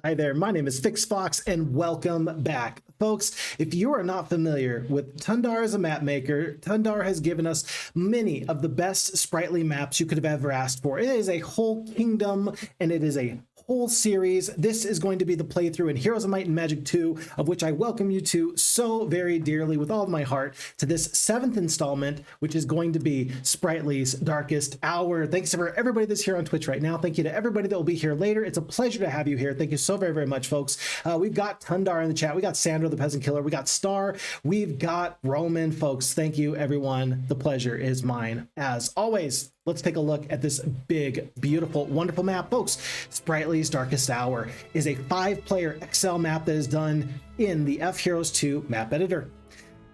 Hi there, my name is Phixxy and welcome back. Folks, if you are not familiar with Tundar as a map maker, Tundar has given us many of the best sprightly maps you could have ever asked for. It is a whole kingdom and it is a whole series. This is going to be the playthrough in Heroes of Might and Magic 2, of which I welcome you to so very dearly with all of my heart to this 7th installment, which is going to be Spritely's Darkest Hour. Thanks for everybody that's here on Twitch right now. Thank you to everybody that will be here later. It's a pleasure to have you here. Thank you so very, very much, folks. We've got Tundar in the chat. We got Sandro, the Peasant Killer. We got Star. We've got Roman, folks. Thank you, everyone. The pleasure is mine, as always. Let's take a look at this big, beautiful, wonderful map. Folks, Spritely's Darkest Hour is a 5-player XL map that is done in the FHeroes2 map editor.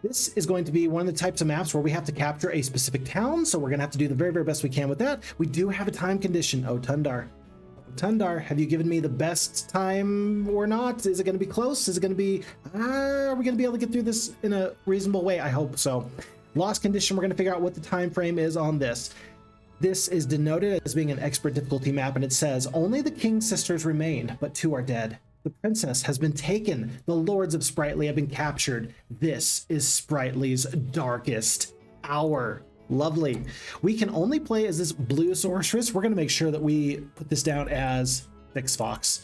This is going to be one of the types of maps where we have to capture a specific town, so we're going to have to do the very, very best we can with that. We do have a time condition. Oh, Tundar. Tundar, have you given me the best time or not? Is it going to be close? Is it going to be... are we going to be able to get through this in a reasonable way? I hope so. Lost condition, we're going to figure out what the time frame is on this. This is denoted as being an expert difficulty map, and it says, only the king's sisters remain, but 2 are dead. The princess has been taken. The lords of Spritely have been captured. This is Spritely's Darkest Hour. Lovely. We can only play as this blue sorceress. We're going to make sure that we put this down as Phixxy.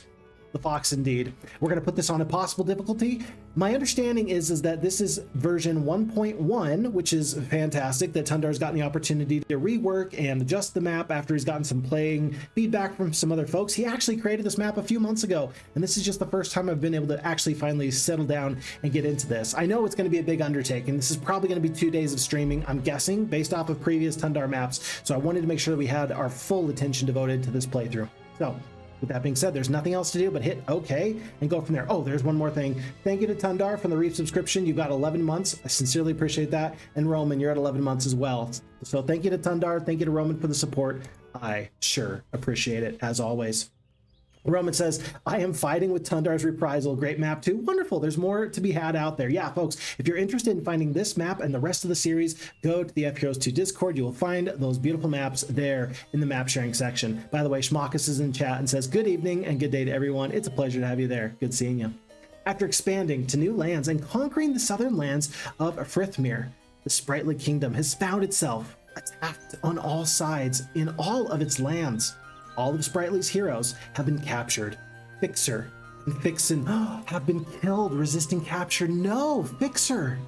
The fox indeed. We're going to put this on a possible difficulty. My understanding is that this is version 1.1, which is fantastic that Tundar's gotten the opportunity to rework and adjust the map after he's gotten some playing feedback from some other folks. He actually created this map a few months ago, and this is just the first time I've been able to actually finally settle down and get into this. I know it's going to be a big undertaking. This is probably going to be 2 days of streaming, I'm guessing, based off of previous Tundar maps, so I wanted to make sure that we had our full attention devoted to this playthrough. So, with that being said, there's nothing else to do but hit OK and go from there. Oh, there's one more thing. Thank you to Tundar for the Reef subscription. You've got 11 months. I sincerely appreciate that. And Roman, you're at 11 months as well. So thank you to Tundar. Thank you to Roman for the support. I sure appreciate it, as always. Roman says, I am fighting with Tundar's reprisal. Great map too. Wonderful. There's more to be had out there. Yeah, folks, if you're interested in finding this map and the rest of the series, go to the FHeroes2 Discord. You will find those beautiful maps there in the map sharing section. By the way, Schmockus is in chat and says, good evening and good day to everyone. It's a pleasure to have you there. Good seeing you. After expanding to new lands and conquering the southern lands of Frithmir, the Spritely Kingdom has found itself attacked on all sides in all of its lands. All of Spritely's heroes have been captured. Phixxy and Phixxy have been killed resisting capture. No, Phixxy.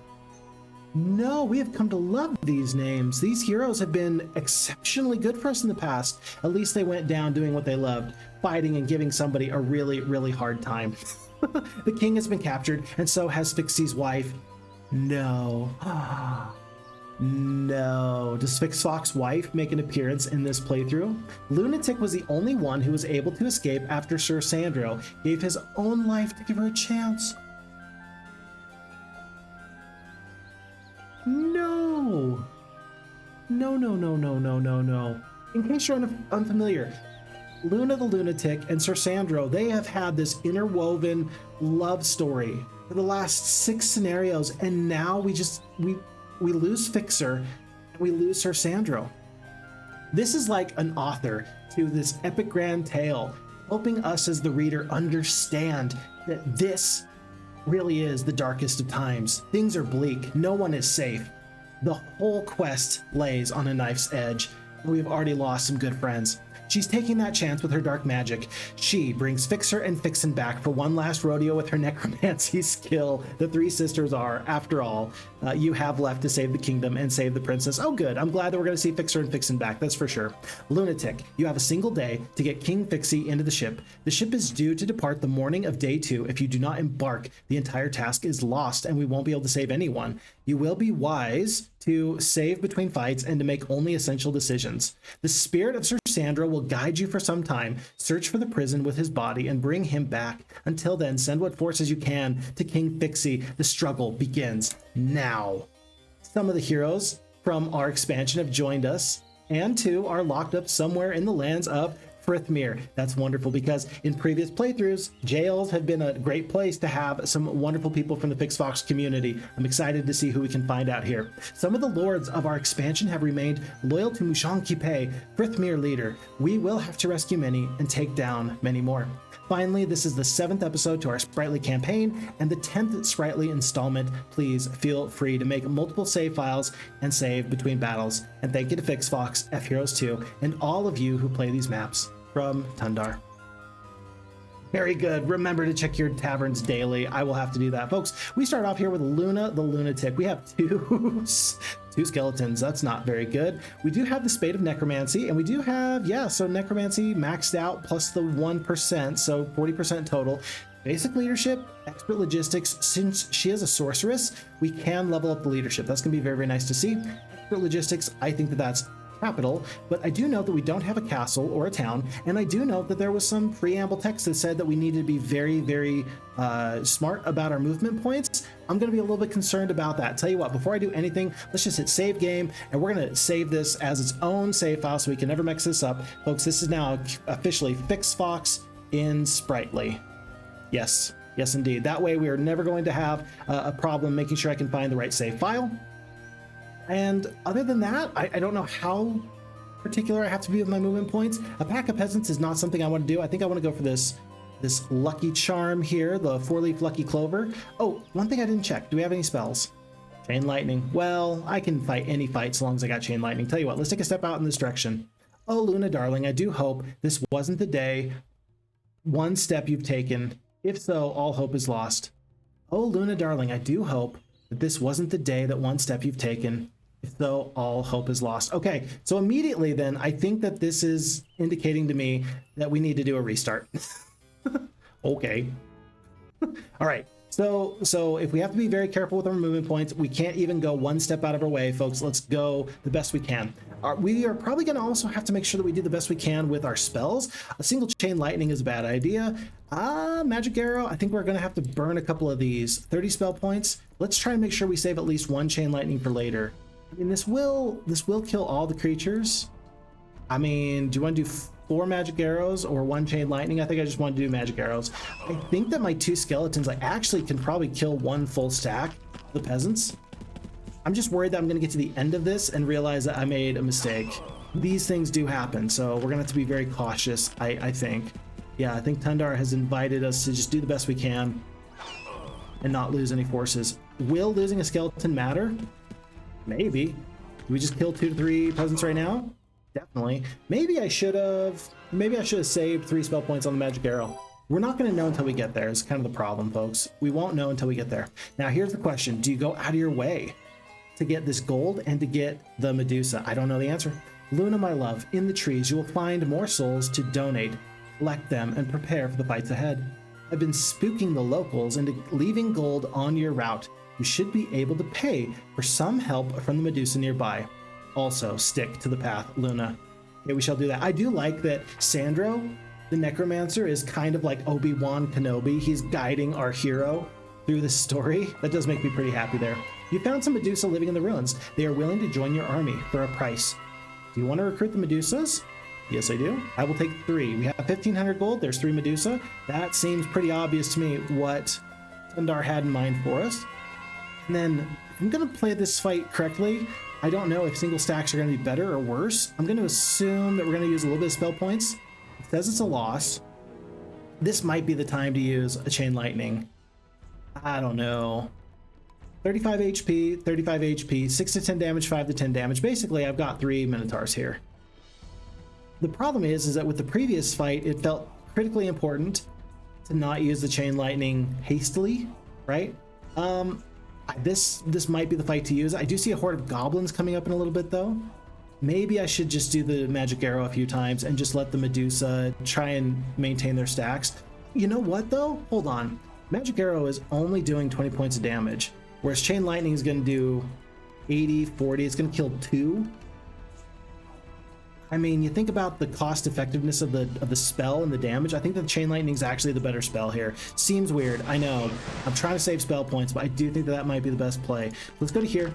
No, we have come to love these names. These heroes have been exceptionally good for us in the past. At least they went down doing what they loved, fighting and giving somebody a really, really hard time. The king has been captured, and so has Phixxy's wife. No. No. Does Phixxy's wife make an appearance in this playthrough? Lunatic was the only one who was able to escape after Sir Sandro gave his own life to give her a chance. No. No, no, no, no, no, no, no. In case you're unfamiliar, Luna the Lunatic and Sir Sandro, they have had this interwoven love story for the last 6 scenarios, and now we lose Phixxy and we lose Sir Sandro. This is like an author to this epic grand tale, helping us as the reader understand that this really is the darkest of times. Things are bleak. No one is safe. The whole quest lays on a knife's edge, and we've already lost some good friends. She's taking that chance with her dark magic. She brings Phixxy and Phixxy back for one last rodeo with her necromancy skill. The 3 sisters are, after all, you have left to save the kingdom and save the princess. Oh, good. I'm glad that we're going to see Phixxy and Phixxy back, that's for sure. Lunatic, you have a single day to get King Phixxy into the ship. The ship is due to depart the morning of day 2. If you do not embark, the entire task is lost and we won't be able to save anyone. You will be wise to save between fights and to make only essential decisions. The spirit of Sir Sandro will guide you for some time. Search for the prison with his body and bring him back. Until then, send what forces you can to King Phixxy. The struggle begins now. Some of the heroes from our expansion have joined us, and 2 are locked up somewhere in the lands of Frithmir. That's wonderful because in previous playthroughs, jails have been a great place to have some wonderful people from the Phixxy community. I'm excited to see who we can find out here. Some of the lords of our expansion have remained loyal to Mushan Kipe, Frithmir leader. We will have to rescue many and take down many more. Finally, this is the 7th episode to our Spritely campaign and the 10th Spritely installment. Please feel free to make multiple save files and save between battles. And thank you to Phixxy, FHeroes2, and all of you who play these maps from Tundar. Very good. Remember to check your taverns daily. I will have to do that. Folks, we start off here with Luna the Lunatic. We have two skeletons. That's not very good. We do have the Spade of Necromancy, and we do have, so Necromancy maxed out plus the 1%, so 40% total. Basic leadership, expert logistics. Since she is a sorceress, we can level up the leadership. That's going to be very, very nice to see. Expert logistics, I think that that's capital, but I do know that we don't have a castle or a town, and I do know that there was some preamble text that said that we needed to be very, very smart about our movement points. I'm going to be a little bit concerned about that. Tell you what, before I do anything, let's just hit save game, and we're going to save this as its own save file so we can never mix this up. Folks, this is now officially Phixxy in Spritely. Yes, indeed. That way we are never going to have a problem making sure I can find the right save file. And other than that, I don't know how particular I have to be with my movement points. A pack of peasants is not something I want to do. I think I want to go for this lucky charm here, the 4-leaf lucky clover. Oh, one thing I didn't check. Do we have any spells? Chain lightning. Well, I can fight any fight so long as I got chain lightning. Tell you what, let's take a step out in this direction. Oh, Luna, darling, I do hope this wasn't the day. One step you've taken. If so, all hope is lost. Oh, Luna, darling, I do hope that this wasn't the day that one step you've taken. If so, all hope is lost. Okay, so immediately then, I think that this is indicating to me that we need to do a restart. Okay. All right, so if we have to be very careful with our movement points, we can't even go one step out of our way, folks. Let's go the best we can. We are probably going to also have to make sure that we do the best we can with our spells. A single chain lightning is a bad idea. Magic arrow, I think we're going to have to burn a couple of these. 30 spell points. Let's try and make sure we save at least one chain lightning for later. I mean, this will kill all the creatures. I mean, do you want to do 4 magic arrows or 1 chain lightning? I think I just want to do magic arrows. I think that my 2 skeletons, I actually can probably kill 1 full stack of the peasants. I'm just worried that I'm going to get to the end of this and realize that I made a mistake. These things do happen, so we're going to have to be very cautious, I think. Yeah, I think Tundar has invited us to just do the best we can and not lose any forces. Will losing a skeleton matter? Maybe. Do we just kill 2 to 3 peasants right now? Definitely. Maybe I should have saved 3 spell points on the magic arrow. We're not going to know until we get there. It's kind of the problem, folks. We won't know until we get there. Now, here's the question. Do you go out of your way to get this gold and to get the Medusa? I don't know the answer. Luna, my love, in the trees, you will find more souls to donate. Collect them and prepare for the fights ahead. I've been spooking the locals into leaving gold on your route. You should be able to pay for some help from the Medusa nearby. Also, stick to the path, Luna. Okay, we shall do that. I do like that Sandro, the Necromancer, is kind of like Obi-Wan Kenobi. He's guiding our hero through this story. That does make me pretty happy there. You found some Medusa living in the ruins. They are willing to join your army for a price. Do you want to recruit the Medusas? Yes, I do. I will take 3. We have 1,500 gold. There's 3 Medusa. That seems pretty obvious to me what Tundar had in mind for us. And then, if I'm going to play this fight correctly, I don't know if single stacks are going to be better or worse. I'm going to assume that we're going to use a little bit of spell points. It says it's a loss. This might be the time to use a chain lightning. I don't know. 35 HP, 35 HP, 6 to 10 damage, 5 to 10 damage. Basically, I've got 3 Minotaurs here. The problem is that with the previous fight, it felt critically important to not use the chain lightning hastily, right? This might be the fight to use. I do see a horde of goblins coming up in a little bit, though. Maybe I should just do the magic arrow a few times and just let the Medusa try and maintain their stacks. You know what, though? Hold on. Magic arrow is only doing 20 points of damage, whereas chain lightning is going to do 80, 40. It's going to kill 2. I mean, you think about the cost effectiveness of the spell and the damage. I think that chain lightning is actually the better spell here. Seems weird, I know. I'm trying to save spell points, but I do think that might be the best play. Let's go to here.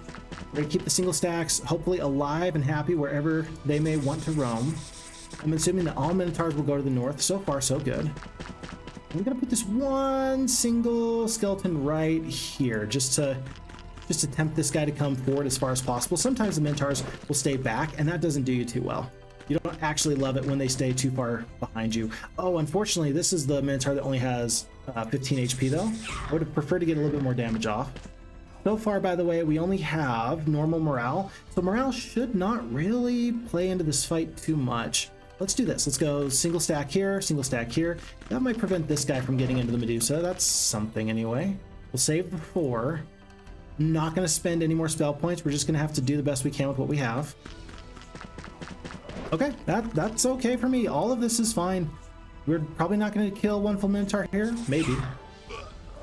We're gonna keep the single stacks hopefully alive and happy wherever they may want to roam. I'm assuming that all Minotaurs will go to the north. So far, so good. I'm gonna put this one single skeleton right here, just to tempt this guy to come forward as far as possible. Sometimes the Minotaurs will stay back, and that doesn't do you too well. You don't actually love it when they stay too far behind you. Oh, unfortunately, this is the Minotaur that only has 15 HP though. I would have preferred to get a little bit more damage off. So far, by the way, we only have normal morale, so morale should not really play into this fight too much. Let's do this. Let's go single stack here, single stack here. That might prevent this guy from getting into the Medusa. That's something anyway. We'll save the 4. Not going to spend any more spell points. We're just going to have to do the best we can with what we have. Okay, that's okay for me. All of this is fine. We're probably not going to kill one full Minotaur here. Maybe.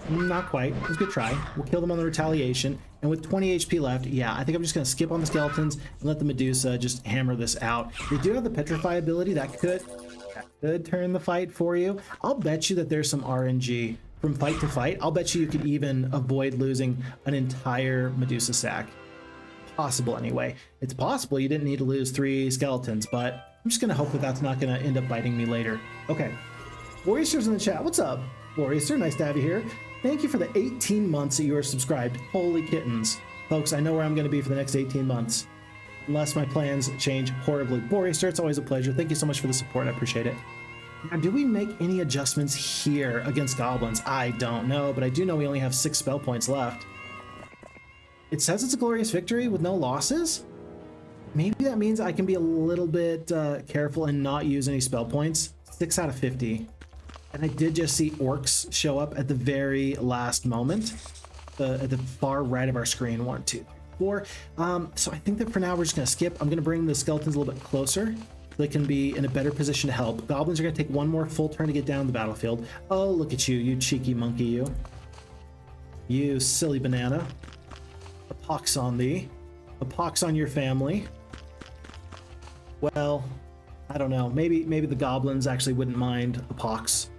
Not quite. It was a good try. We'll kill them on the retaliation. And with 20 HP left, yeah, I think I'm just going to skip on the skeletons and let the Medusa just hammer this out. They do have the Petrify ability. That could turn the fight for you. I'll bet you that there's some RNG from fight to fight. I'll bet you could even avoid losing an entire Medusa sack. Possible anyway. It's possible you didn't need to lose 3 skeletons, but I'm just going to hope that that's not going to end up biting me later. Okay. Warriors in the chat. What's up, Warriors? Nice to have you here. Thank you for the 18 months that you are subscribed. Holy kittens. Folks, I know where I'm going to be for the next 18 months. Unless my plans change horribly. Warriors, it's always a pleasure. Thank you so much for the support. I appreciate it. Now, do we make any adjustments here against goblins? I don't know, but I do know we only have 6 spell points left. It says it's a glorious victory with no losses. Maybe that means I can be a little bit careful and not use any spell points. 6 out of 50. And I did just see orcs show up at the very last moment, at the far right of our screen. 1, 2, 3, 4. So I think that for now we're just going to skip. I'm going to bring the skeletons a little bit closer so they can be in a better position to help. Goblins are going to take one more full turn to get down the battlefield. Oh, look at you, you cheeky monkey, you. You silly banana. A pox on thee. A pox on your family. Well, I don't know. Maybe the goblins actually wouldn't mind a pox.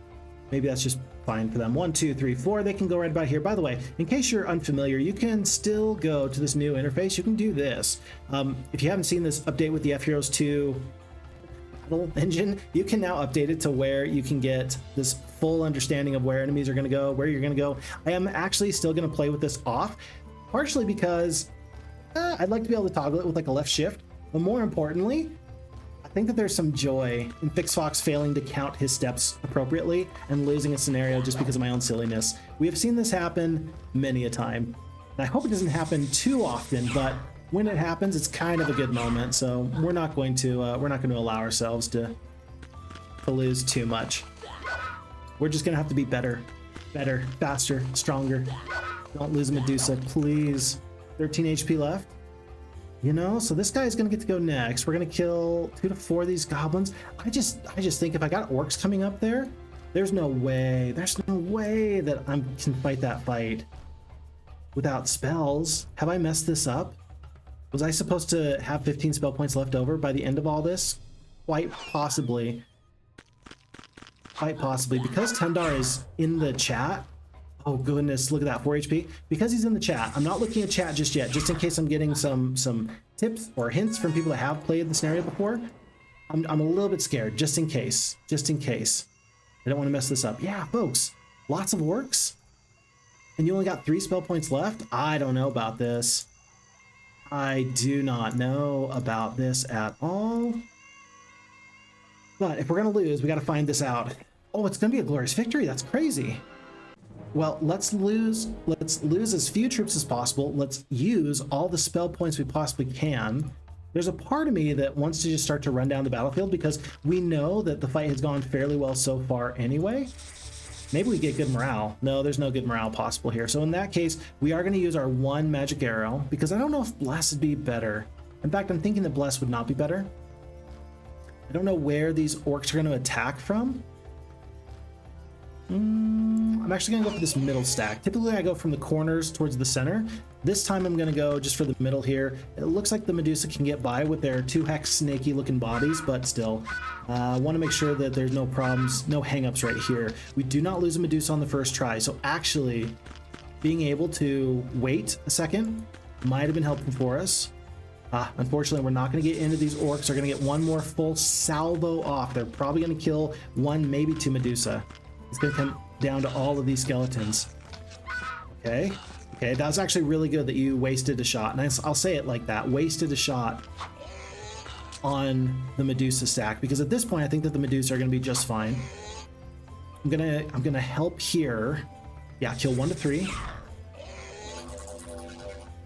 Maybe that's just fine for them. 1, 2, 3, 4. They can go right about here. By the way, in case you're unfamiliar, you can still go to this new interface. You can do this. If you haven't seen this update with the FHeroes2 battle engine, you can now update it to where you can get this full understanding of where enemies are going to go, where you're going to go. I am actually still going to play with this off, partially because I'd like to be able to toggle it with like a left shift, but more importantly, I think that there's some joy in Phixxy failing to count his steps appropriately and losing a scenario just because of my own silliness. We have seen this happen many a time. And I hope it doesn't happen too often, but when it happens, it's kind of a good moment. So we're not going to allow ourselves to lose too much. We're just gonna have to be better, faster, stronger. Don't lose Medusa, please. 13 HP left. You know, so this guy is going to get to go next. We're going to kill 2 to 4 of these goblins. I just think if I got orcs coming up there, there's no way that I can fight that fight without spells. Have I messed this up? Was I supposed to have 15 spell points left over by the end of all this? Quite possibly. Quite possibly. Because Tundar is in the chat. Oh goodness, look at that, 4 HP. Because he's in the chat, I'm not looking at chat just yet, just in case I'm getting some tips or hints from people that have played the scenario before. I'm a little bit scared, just in case. I don't want to mess this up. Yeah, folks, lots of orcs. And you only got 3 spell points left? I don't know about this. I do not know about this at all. But if we're going to lose, we got to find this out. Oh, it's going to be a glorious victory. That's crazy. Well, let's lose as few troops as possible. Let's use all the spell points we possibly can. There's a part of me that wants to just start to run down the battlefield because we know that the fight has gone fairly well so far anyway. Maybe we get good morale. No, there's no good morale possible here. So in that case, we are going to use our 1 magic arrow because I don't know if Bless would be better. In fact, I'm thinking that Bless would not be better. I don't know where these orcs are going to attack from. I'm actually going to go for this middle stack. Typically I go from the corners towards the center. This time I'm going to go just for the middle here. It looks like the Medusa can get by with their 2 hex snaky looking bodies, but still. I want to make sure that there's no problems, no hangups right here. We do not lose a Medusa on the first try, so actually being able to wait a second might have been helpful for us. Unfortunately, we're not going to get into these orcs. They're going to get 1 more full salvo off. They're probably going to kill 1, maybe 2 Medusa. It's going to come down to all of these skeletons. Okay, that was actually really good that you wasted a shot. And I'll say it like that, wasted a shot. on the Medusa stack, because at this point I think that the Medusa are going to be just fine. I'm gonna help here. Yeah, kill 1 to 3.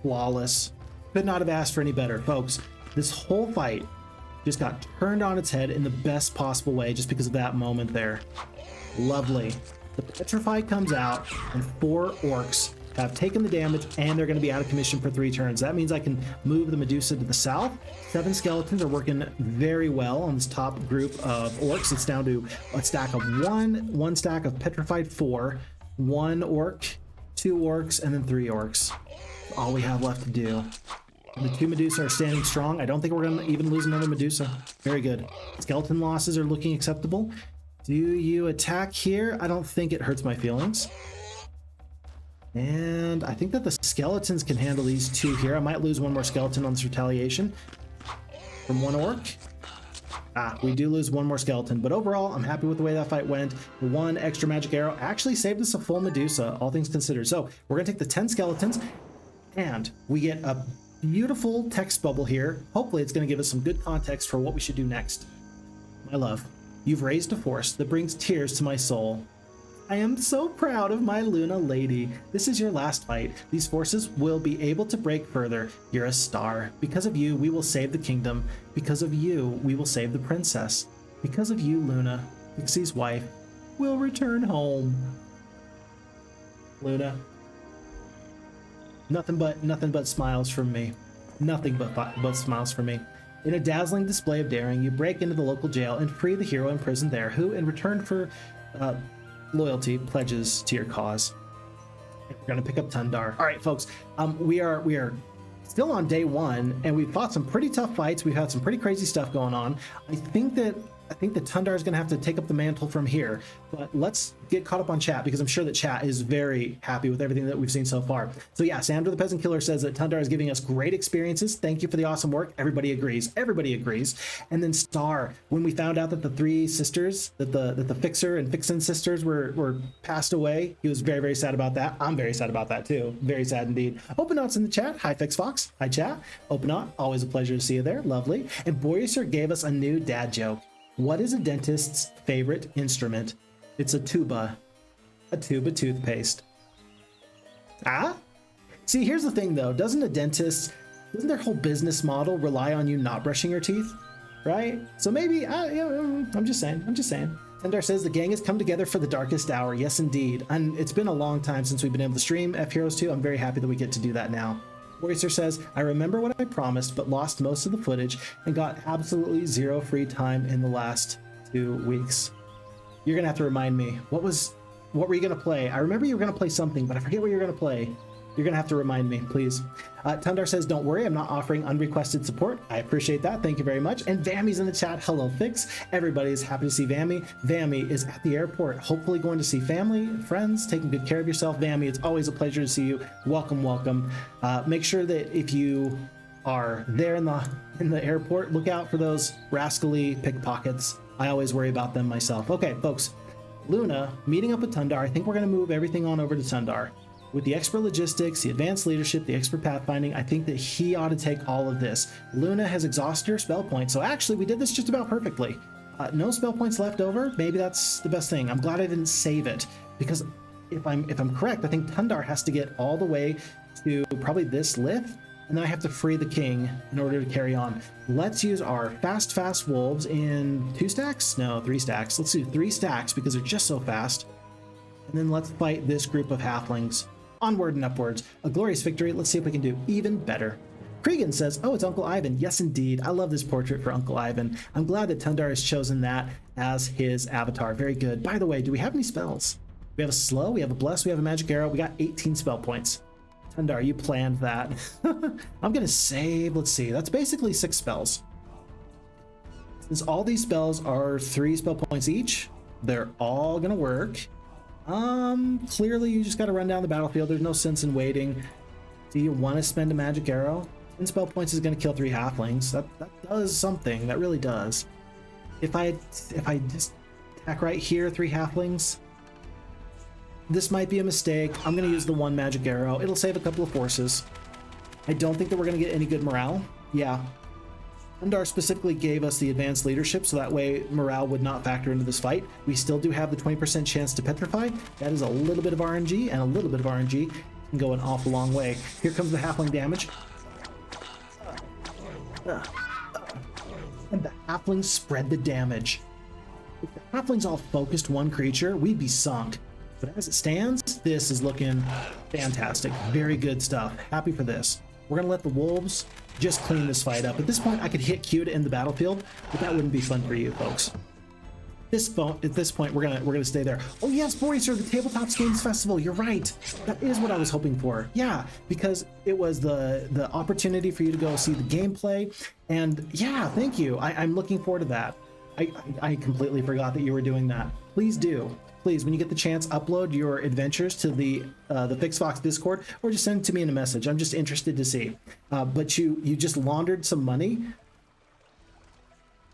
Flawless. Could not have asked for any better, folks. This whole fight just got turned on its head in the best possible way just because of that moment there. Lovely. The Petrify comes out, and 4 orcs have taken the damage, and they're going to be out of commission for 3 turns. That means I can move the Medusa to the south. 7 skeletons are working very well on this top group of orcs. It's down to a stack of 1 stack of Petrified 4, 1 orc, 2 orcs, and then 3 orcs. That's all we have left to do. And the 2 Medusa are standing strong. I don't think we're going to even lose another Medusa. Very good. Skeleton losses are looking acceptable. Do you attack here? I don't think it hurts my feelings. And I think that the skeletons can handle these 2 here. I might lose 1 more skeleton on this retaliation from 1 orc. We do lose 1 more skeleton, but overall, I'm happy with the way that fight went. The 1 extra magic arrow actually saved us a full Medusa, all things considered. So we're gonna take the 10 skeletons, and we get a beautiful text bubble here. Hopefully it's gonna give us some good context for what we should do next. My love, you've raised a force that brings tears to my soul. I am so proud of my Luna lady. This is your last fight. These forces will be able to break further. You're a star. Because of you, we will save the kingdom. Because of you, we will save the princess. Because of you, Luna, Phixxy's wife, will return home. Luna. Nothing but smiles from me. Nothing but smiles from me. In a dazzling display of daring, you break into the local jail and free the hero imprisoned there, who, in return for loyalty, pledges to your cause. We're gonna pick up Tundar. All right, folks. We are still on day 1, and we've fought some pretty tough fights. We've had some pretty crazy stuff going on. I think that Tundar is going to have to take up the mantle from here, but let's get caught up on chat, because I'm sure that chat is very happy with everything that we've seen so far. So yeah, Sandro the Peasant Killer says that Tundar is giving us great experiences. Thank you for the awesome work. Everybody agrees. Everybody agrees. And then Star, when we found out that the 3 sisters, that the Phixxer and Phixxin sisters were passed away, he was very, very sad about that. I'm very sad about that too. Very sad indeed. Open Knots in the chat. Hi FixFox. Hi chat. Open Knot. Always a pleasure to see you there. Lovely. And Boyuser gave us a new dad joke. What is a dentist's favorite instrument? It's a tuba toothpaste. See, here's the thing though. Doesn't their whole business model rely on you not brushing your teeth? Right? So maybe, I'm just saying. Tundar says the gang has come together for the darkest hour. Yes, indeed. And it's been a long time since we've been able to stream FHeroes2. I'm very happy that we get to do that now. Voicer says, I remember what I promised, but lost most of the footage and got absolutely 0 free time in the last 2 weeks. You're gonna have to remind me. What were you gonna play? I remember you were gonna play something, but I forget what you're gonna play. You're gonna have to remind me, please. Tundar says, don't worry, I'm not offering unrequested support. I appreciate that. Thank you very much. And Vammy's in the chat. Hello, Fix. Everybody is happy to see Vammy. Vammy is at the airport, hopefully going to see family, friends, taking good care of yourself. Vammy, it's always a pleasure to see you. Welcome, welcome. Make sure that if you are there in the airport, look out for those rascally pickpockets. I always worry about them myself. Okay, folks. Luna meeting up with Tundar. I think we're going to move everything on over to Tundar. With the expert logistics, the advanced leadership, the expert pathfinding, I think that he ought to take all of this. Luna has exhausted her spell points, so actually we did this just about perfectly. No spell points left over. Maybe that's the best thing. I'm glad I didn't save it, because if I'm correct, I think Tundar has to get all the way to probably this lift, and then I have to free the king in order to carry on. Let's use our fast wolves in 2 stacks? No, 3 stacks. Let's do 3 stacks because they're just so fast. And then let's fight this group of halflings. Onward and upwards. A glorious victory. Let's see if we can do even better. Cregan says, oh, it's Uncle Ivan. Yes, indeed. I love this portrait for Uncle Ivan. I'm glad that Tundar has chosen that as his avatar. Very good. By the way, do we have any spells? We have a slow, we have a bless, we have a magic arrow. We got 18 spell points. Tundar, you planned that. I'm going to save. Let's see. That's basically 6 spells. Since all these spells are 3 spell points each, they're all going to work. Clearly you just got to run down the battlefield. There's no sense in waiting. Do you want to spend a magic arrow? 10 spell points is going to kill 3 halflings. That does something. That really does. If I just attack right here, 3 halflings, this might be a mistake. I'm going to use the 1 magic arrow. It'll save a couple of forces. I don't think that we're going to get any good morale. Yeah. Tundar specifically gave us the advanced leadership, so that way morale would not factor into this fight. We still do have the 20% chance to petrify. That is a little bit of RNG, and a little bit of RNG can go an awful long way. Here comes the halfling damage. And the halflings spread the damage. If the halflings all focused one creature, we'd be sunk. But as it stands, this is looking fantastic. Very good stuff. Happy for this. We're gonna let the wolves just clean this fight up. At this point, I could hit Q to end the battlefield, but that wouldn't be fun for you folks. At this point, we're gonna stay there. Oh yes, boys, the Tabletops Games Festival. You're right. That is what I was hoping for. Yeah, because it was the opportunity for you to go see the gameplay, and yeah, thank you. I'm looking forward to that. I completely forgot that you were doing that. Please do. Please, when you get the chance, upload your adventures to the Phixxy Discord, or just send it to me in a message. I'm just interested to see. But you just laundered some money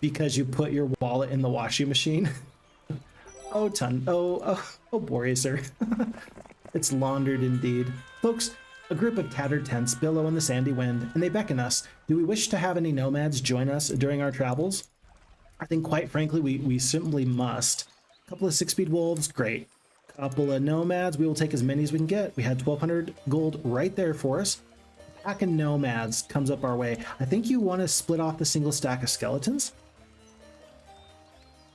because you put your wallet in the washing machine. Oh, Boracer. It's laundered indeed. Folks, a group of tattered tents billow in the sandy wind, and they beckon us. Do we wish to have any nomads join us during our travels? I think, quite frankly, we simply must. A couple of 6-speed wolves, great. Couple of nomads, we will take as many as we can get. We had 1,200 gold right there for us. Pack of nomads comes up our way. I think you want to split off the single stack of skeletons.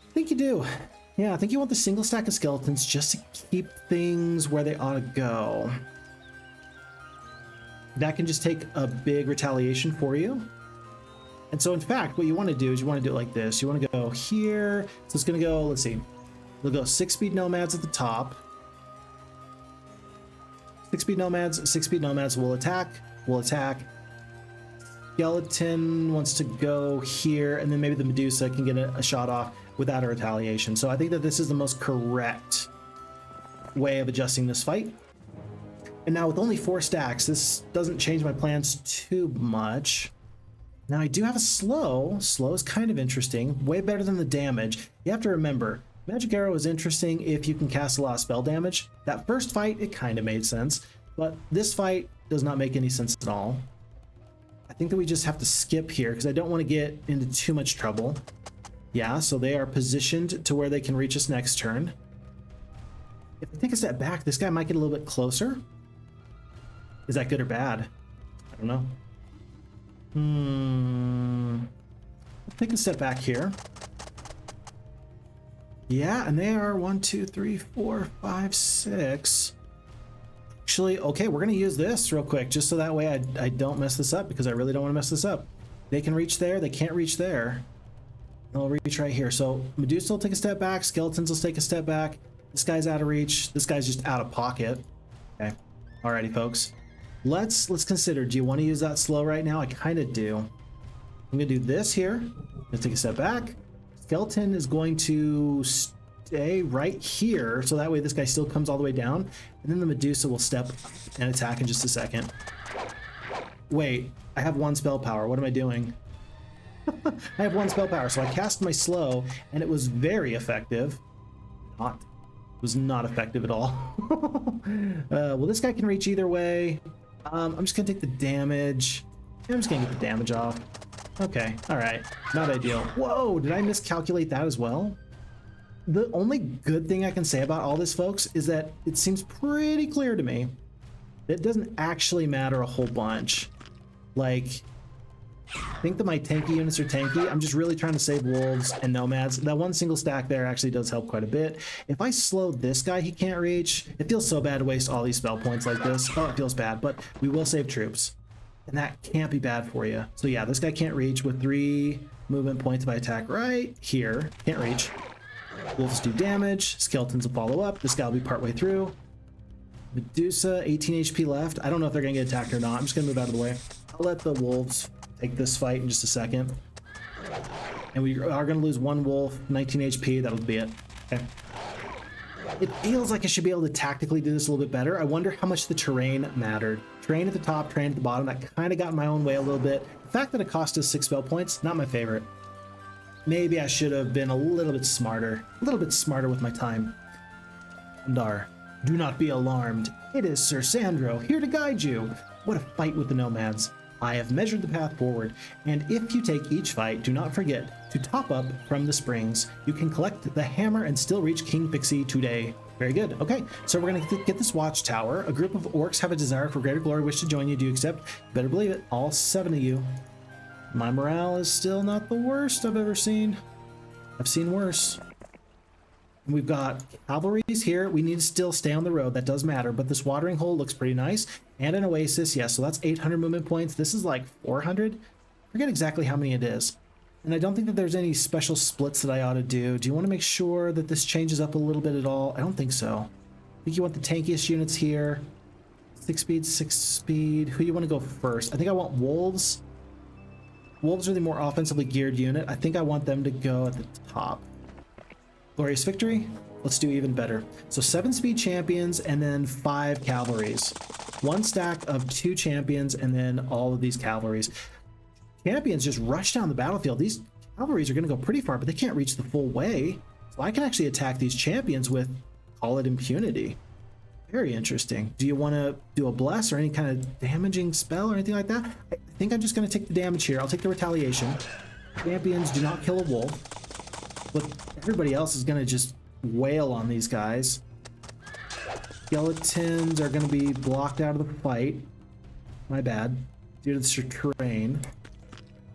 I think you do. Yeah, I think you want the single stack of skeletons just to keep things where they ought to go. That can just take a big retaliation for you. And so, in fact, what you want to do is you want to do it like this. You want to go here. So it's going to go, let's see. We'll go 6-speed nomads at the top. 6-speed nomads will attack. Skeleton wants to go here, and then maybe the Medusa can get a shot off without a retaliation. So I think that this is the most correct way of adjusting this fight. And now with only 4 stacks, this doesn't change my plans too much. Now I do have a slow. Slow is kind of interesting. Way better than the damage. You have to remember, Magic Arrow is interesting if you can cast a lot of spell damage. That first fight, it kind of made sense. But this fight does not make any sense at all. I think that we just have to skip here because I don't want to get into too much trouble. Yeah, so they are positioned to where they can reach us next turn. If I take a step back, this guy might get a little bit closer. Is that good or bad? I don't know. Take a step back here. Yeah, and they are 1, 2, 3, 4, 5, 6. Actually, okay, we're gonna use this real quick, just so that way I don't mess this up, because I really don't want to mess this up. They can reach there, they can't reach there. They'll reach right here. So Medusa will take a step back, Skeletons will take a step back. This guy's out of reach. This guy's just out of pocket. Okay, alrighty, folks. Let's consider. Do you want to use that slow right now? I kind of do. I'm gonna do this here. Let's take a step back. Skeleton is going to stay right here, so that way this guy still comes all the way down, and then the Medusa will step and attack in just a second. Wait, I have 1 spell power. What am I doing? I have 1 spell power, so I cast my slow, and it was very effective. It was not effective at all. Well, this guy can reach either way. I'm just gonna take the damage. I'm just gonna get the damage off. Okay, all right, not ideal. Whoa, did I miscalculate that as well? The only good thing I can say about all this, folks, is that it seems pretty clear to me that it doesn't actually matter a whole bunch. Like, I think that my tanky units are tanky. I'm just really trying to save wolves and nomads. That 1 single stack there actually does help quite a bit. If I slow this guy, he can't reach. It feels so bad to waste all these spell points like this. Oh, it feels bad, but we will save troops. And that can't be bad for you. So yeah, this guy can't reach with 3 movement points if I attack right here. Can't reach. Wolves do damage. Skeletons will follow up. This guy will be partway through. Medusa, 18 HP left. I don't know if they're going to get attacked or not. I'm just going to move out of the way. I'll let the wolves take this fight in just a second. And we are going to lose 1 wolf, 19 HP. That'll be it. Okay. It feels like I should be able to tactically do this a little bit better. I wonder how much the terrain mattered. Terrain at the top, terrain at the bottom. That kind of got in my own way a little bit. The fact that it cost us 6 spell points, not my favorite. Maybe I should have been a little bit smarter. A little bit smarter with my time. Tundar, do not be alarmed. It is Sir Sandro, here to guide you. What a fight with the nomads. I have measured the path forward, and if you take each fight, do not forget to top up from the springs. You can collect the hammer and still reach King Phixxy today. Very good. Okay, so we're going to get this watchtower. A group of orcs have a desire for greater glory, wish to join you. Do you accept? You better believe it. All 7 of you. My morale is still not the worst I've ever seen. I've seen worse. And we've got cavalries here. We need to still stay on the road. That does matter, but this watering hole looks pretty nice. And an oasis. Yeah, so that's 800 movement points. This is like 400. Forget exactly how many it is. And I don't think that there's any special splits that I ought to do. Do you want to make sure that this changes up a little bit at all? I don't think so. I think you want the tankiest units here. 6 speed, 6 speed. Who do you want to go first? I think I want wolves. Wolves are the more offensively geared unit. I think I want them to go at the top. Glorious victory. Let's do even better. So 7 speed champions and then 5 cavalries. 1 stack of 2 champions and then all of these cavalries. Champions just rush down the battlefield. These cavalries are going to go pretty far, but they can't reach the full way. So I can actually attack these champions with, call it impunity. Very interesting. Do you want to do a bless or any kind of damaging spell or anything like that? I think I'm just going to take the damage here. I'll take the retaliation. Champions do not kill a wolf, but everybody else is going to just wail on these guys. Skeletons are going to be blocked out of the fight. My bad. Due to the terrain.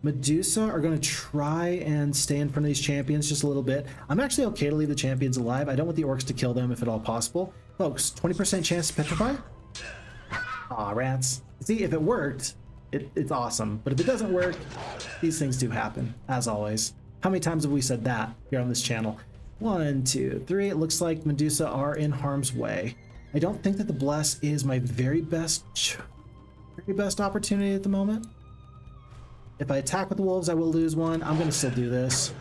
Medusa are going to try and stay in front of these champions just a little bit. I'm actually okay to leave the champions alive. I don't want the orcs to kill them if at all possible. Folks, 20% chance to petrify? Aw, rats. See, if it worked, it's awesome. But if it doesn't work, these things do happen, as always. How many times have we said that here on this channel? 1, 2, 3. It looks like Medusa are in harm's way. I don't think that the bless is my very best opportunity at the moment. If I attack with the wolves, I will lose 1. I'm going to still do this.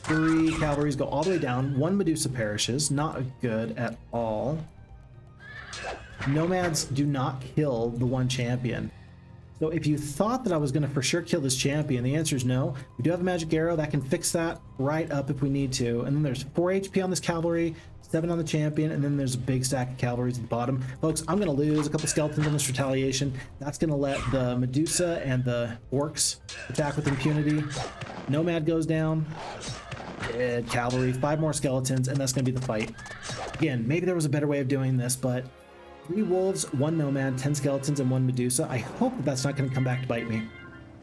3 cavalries go all the way down. 1 Medusa perishes. Not good at all. Nomads do not kill the 1 champion. So if you thought that I was going to for sure kill this champion, the answer is no. We do have a magic arrow that can fix that right up if we need to. And then there's 4 HP on this cavalry, 7 on the champion, and then there's a big stack of cavalries at the bottom. Folks, I'm going to lose a couple skeletons on this retaliation. That's going to let the Medusa and the orcs attack with impunity. Nomad goes down. Dead cavalry, 5 more skeletons, and that's going to be the fight. Again, maybe there was a better way of doing this, but 3 wolves, 1 nomad, 10 skeletons, and 1 Medusa. I hope that that's not going to come back to bite me.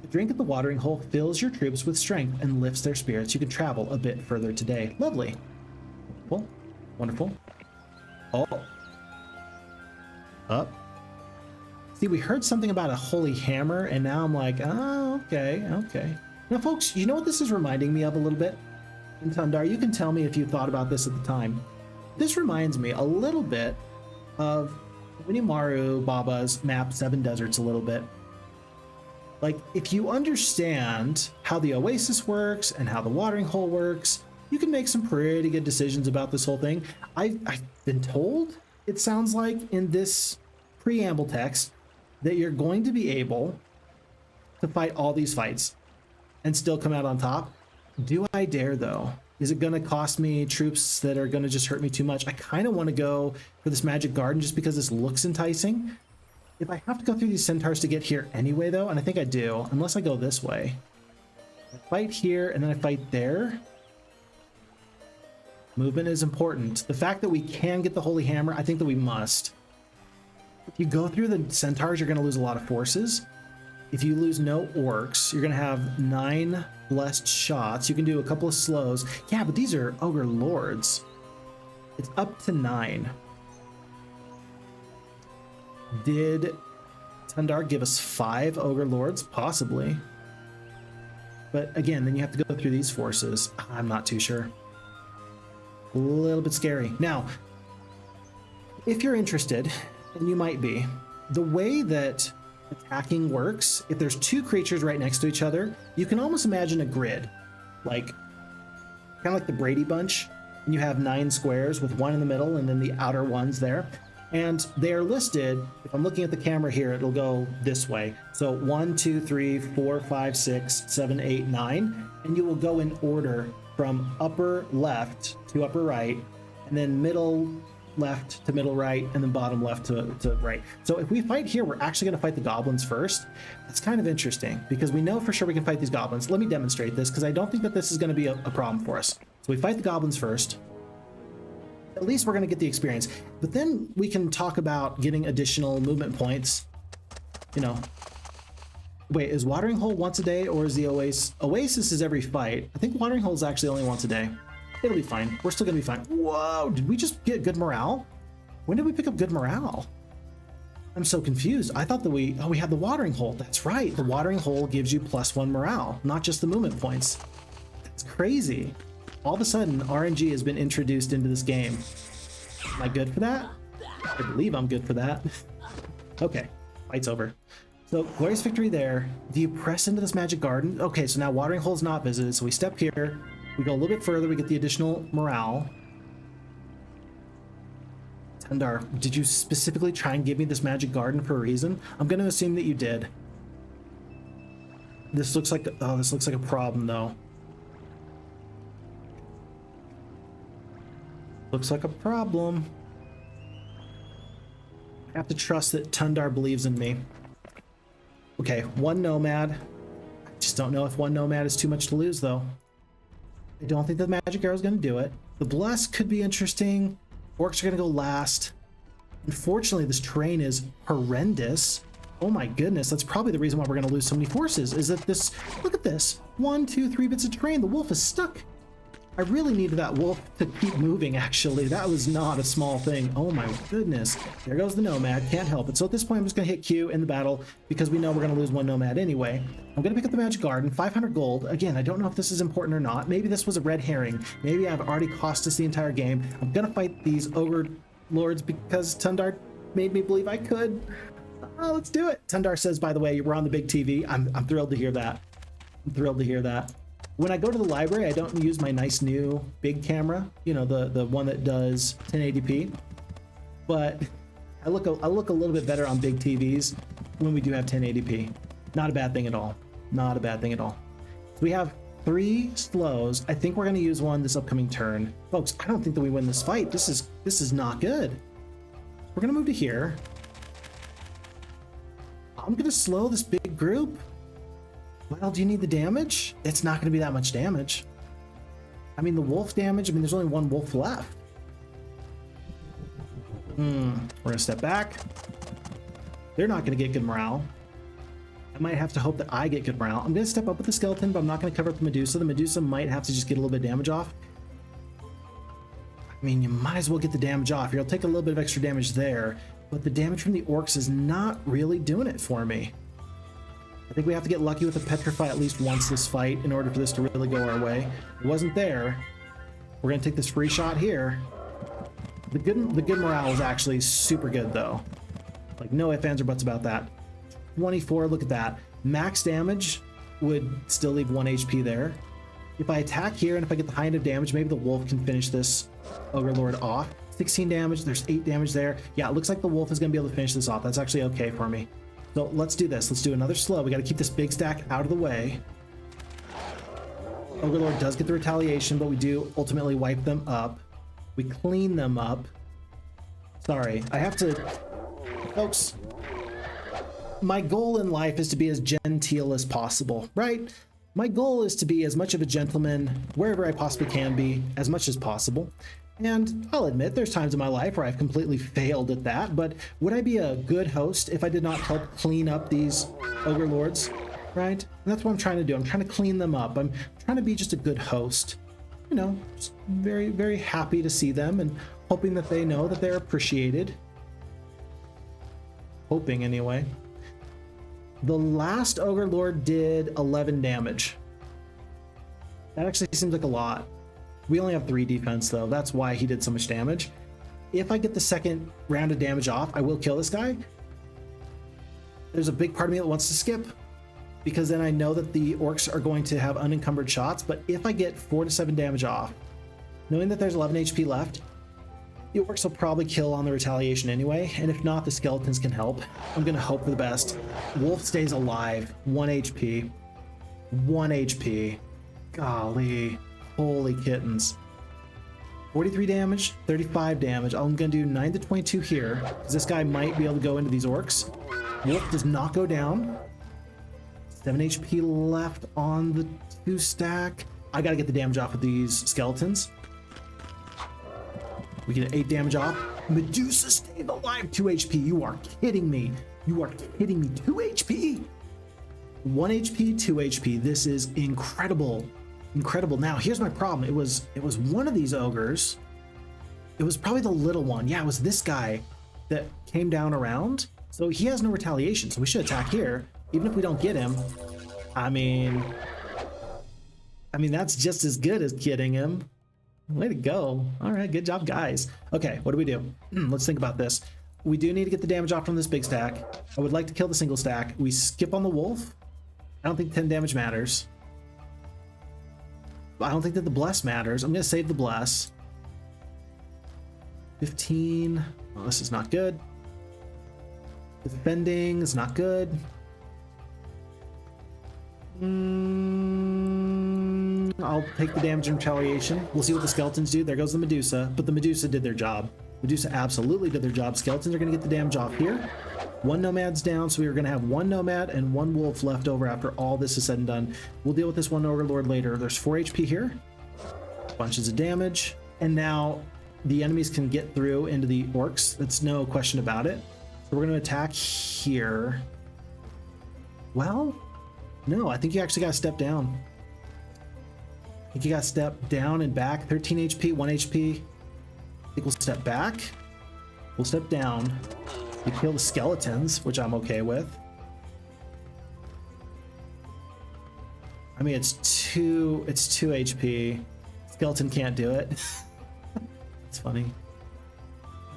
The drink at the watering hole fills your troops with strength and lifts their spirits. You can travel a bit further today. Lovely. Wonderful. Wonderful. Oh. Up. See, we heard something about a holy hammer, and now I'm like, oh, okay, okay. Now, folks, you know what this is reminding me of a little bit? In Tundar, you can tell me if you thought about this at the time. This reminds me a little bit of Winimaru Baba's map 7 Deserts a little bit. Like, if you understand how the oasis works and how the watering hole works, you can make some pretty good decisions about this whole thing. I've been told, it sounds like in this preamble text, that you're going to be able to fight all these fights and still come out on top. Do I dare, though? Is it going to cost me troops that are going to just hurt me too much? I kind of want to go for this magic garden just because this looks enticing. If I have to go through these centaurs to get here anyway, though, and I think I do, unless I go this way. I fight here, and then I fight there. Movement is important. The fact that we can get the Holy Hammer, I think that we must. If you go through the centaurs, you're going to lose a lot of forces. If you lose no orcs, you're going to have 9 blessed shots. You can do a couple of slows. Yeah, but these are Ogre Lords. It's up to 9. Did Tundar give us 5 Ogre Lords? Possibly. But again, then you have to go through these forces. I'm not too sure. A little bit scary. Now, if you're interested, and you might be, the way that attacking works, if there's 2 creatures right next to each other, you can almost imagine a grid, like kind of like the Brady Bunch, and you have 9 squares with 1 in the middle and then the outer ones there, and they are listed. If I'm looking at the camera here, it'll go this way. So 1, 2, 3, 4, 5, 6, 7, 8, 9, and you will go in order from upper left to upper right, and then middle left to middle right, and then bottom left to right. So if we fight here, we're actually going to fight the goblins first. That's kind of interesting because we know for sure we can fight these goblins. Let me demonstrate this because I don't think that this is going to be a problem for us. So we fight the goblins first. At least we're going to get the experience. But then we can talk about getting additional movement points. You know. Wait, is Watering Hole once a day or is the Oasis? Oasis is every fight. I think Watering Hole is actually only once a day. It'll be fine. We're still gonna be fine. Whoa, did we just get good morale? When did we pick up good morale? I'm so confused. I thought that we had the Watering Hole. That's right. The Watering Hole gives you +1 morale, not just the movement points. That's crazy. All of a sudden, RNG has been introduced into this game. Am I good for that? I believe I'm good for that. Okay, fight's over. So, glorious victory there. Do you press into this magic garden? Okay, so now Watering Hole is not visited, so we step here. We go a little bit further, we get the additional morale. Tundar, did you specifically try and give me this magic garden for a reason? I'm going to assume that you did. This looks like, oh, this looks like a problem, though. Looks like a problem. I have to trust that Tundar believes in me. Okay, 1 nomad. I just don't know if 1 nomad is too much to lose, though. I don't think the magic arrow is going to do it. The bless could be interesting. Orcs are going to go last. Unfortunately, this terrain is horrendous. Oh my goodness, that's probably the reason why we're going to lose so many forces, is that this, look at this. 1, 2, 3 bits of terrain. The wolf is stuck. I really needed that wolf to keep moving, actually. That was not a small thing. Oh my goodness. There goes the nomad. Can't help it. So at this point, I'm just going to hit Q in the battle because we know we're going to lose 1 nomad anyway. I'm going to pick up the magic garden, 500 gold. Again, I don't know if this is important or not. Maybe this was a red herring. Maybe I've already cost us the entire game. I'm going to fight these ogre lords because Tundar made me believe I could. Oh, let's do it. Tundar says, by the way, we're on the big TV. I'm thrilled to hear that. I'm thrilled to hear that. When I go to the library, I don't use my nice new big camera, you know, the one that does 1080p. But I look a little bit better on big TVs when we do have 1080p. Not a bad thing at all. Not a bad thing at all. So we have 3 slows. I think we're going to use one this upcoming turn. Folks, I don't think that we win this fight. This is not good. We're going to move to here. I'm going to slow this big group. Well, do you need the damage? It's not going to be that much damage. I mean, the wolf damage, I mean, there's only 1 wolf left. We're going to step back. They're not going to get good morale. I might have to hope that I get good morale. I'm going to step up with the skeleton, but I'm not going to cover up the Medusa. The Medusa might have to just get a little bit of damage off. I mean, you might as well get the damage off. You'll take a little bit of extra damage there, but the damage from the orcs is not really doing it for me. I think we have to get lucky with the Petrify at least once this fight in order for this to really go our way. It wasn't there. We're going to take this free shot here. The good morale is actually super good, though. Like, no ifs, ands, or buts about that. 24, look at that. Max damage would still leave 1 HP there. If I attack here and if I get the high end of damage, maybe the wolf can finish this Ogre Lord off. 16 damage, there's 8 damage there. Yeah, it looks like the wolf is going to be able to finish this off. That's actually okay for me. So let's do this. Let's do another slow. We got to keep this big stack out of the way. Ogre Lord does get the retaliation, but we do ultimately wipe them up. We clean them up. Sorry, I have to... Folks, my goal in life is to be as genteel as possible, right? My goal is to be as much of a gentleman wherever I possibly can be, as much as possible. And I'll admit there's times in my life where I've completely failed at that, but would I be a good host if I did not help clean up these Ogre Lords, right? And that's what I'm trying to do. I'm trying to clean them up. I'm trying to be just a good host. You know, just very, very happy to see them and hoping that they know that they're appreciated. Hoping, anyway. The last Ogre Lord did 11 damage. That actually seems like a lot. We only have 3 defense, though. That's why he did so much damage. If I get the second round of damage off, I will kill this guy. There's a big part of me that wants to skip, because then I know that the orcs are going to have unencumbered shots. But if I get 4 to 7 damage off, knowing that there's 11 HP left, the orcs will probably kill on the retaliation anyway. And if not, the skeletons can help. I'm going to hope for the best. Wolf stays alive. 1 HP. 1 HP. Golly. Holy kittens. 43 damage, 35 damage. I'm gonna do 9 to 22 here, because this guy might be able to go into these orcs. Wolf does not go down. 7 HP left on the 2 stack. I gotta get the damage off of these skeletons. We get 8 damage off. Medusa stayed alive, 2 HP. You are kidding me. You are kidding me. 2 HP. 1 HP, 2 HP. This is incredible. Incredible. Now, here's my problem. It was one of these ogres. It was probably the little one. Yeah, it was this guy that came down around. So he has no retaliation. So we should attack here, even if we don't get him. I mean, that's just as good as getting him. Way to go. All right, good job, guys. Okay, what do we do? Let's think about this. We do need to get the damage off from this big stack. I would like to kill the single stack. We skip on the wolf. I don't think 10 damage matters. I don't think that the bless matters. I'm going to save the bless. 15. Oh, this is not good. Defending is not good. I'll take the damage and retaliation. We'll see what the skeletons do. There goes the Medusa, but the Medusa did their job. Medusa absolutely did their job. Skeletons are going to get the damage off here. 1 nomad's down, so we are going to have 1 nomad and 1 wolf left over after all this is said and done. We'll deal with this 1 overlord later. There's 4 HP here. Bunches of damage. And now the enemies can get through into the orcs. That's no question about it. So we're going to attack here. Well, no, I think you actually got to step down. I think you got to step down and back. 13 HP, 1 HP. I think we'll step back. We'll step down. We kill the skeletons, which I'm okay with. I mean, it's 2 HP. Skeleton can't do it. It's funny.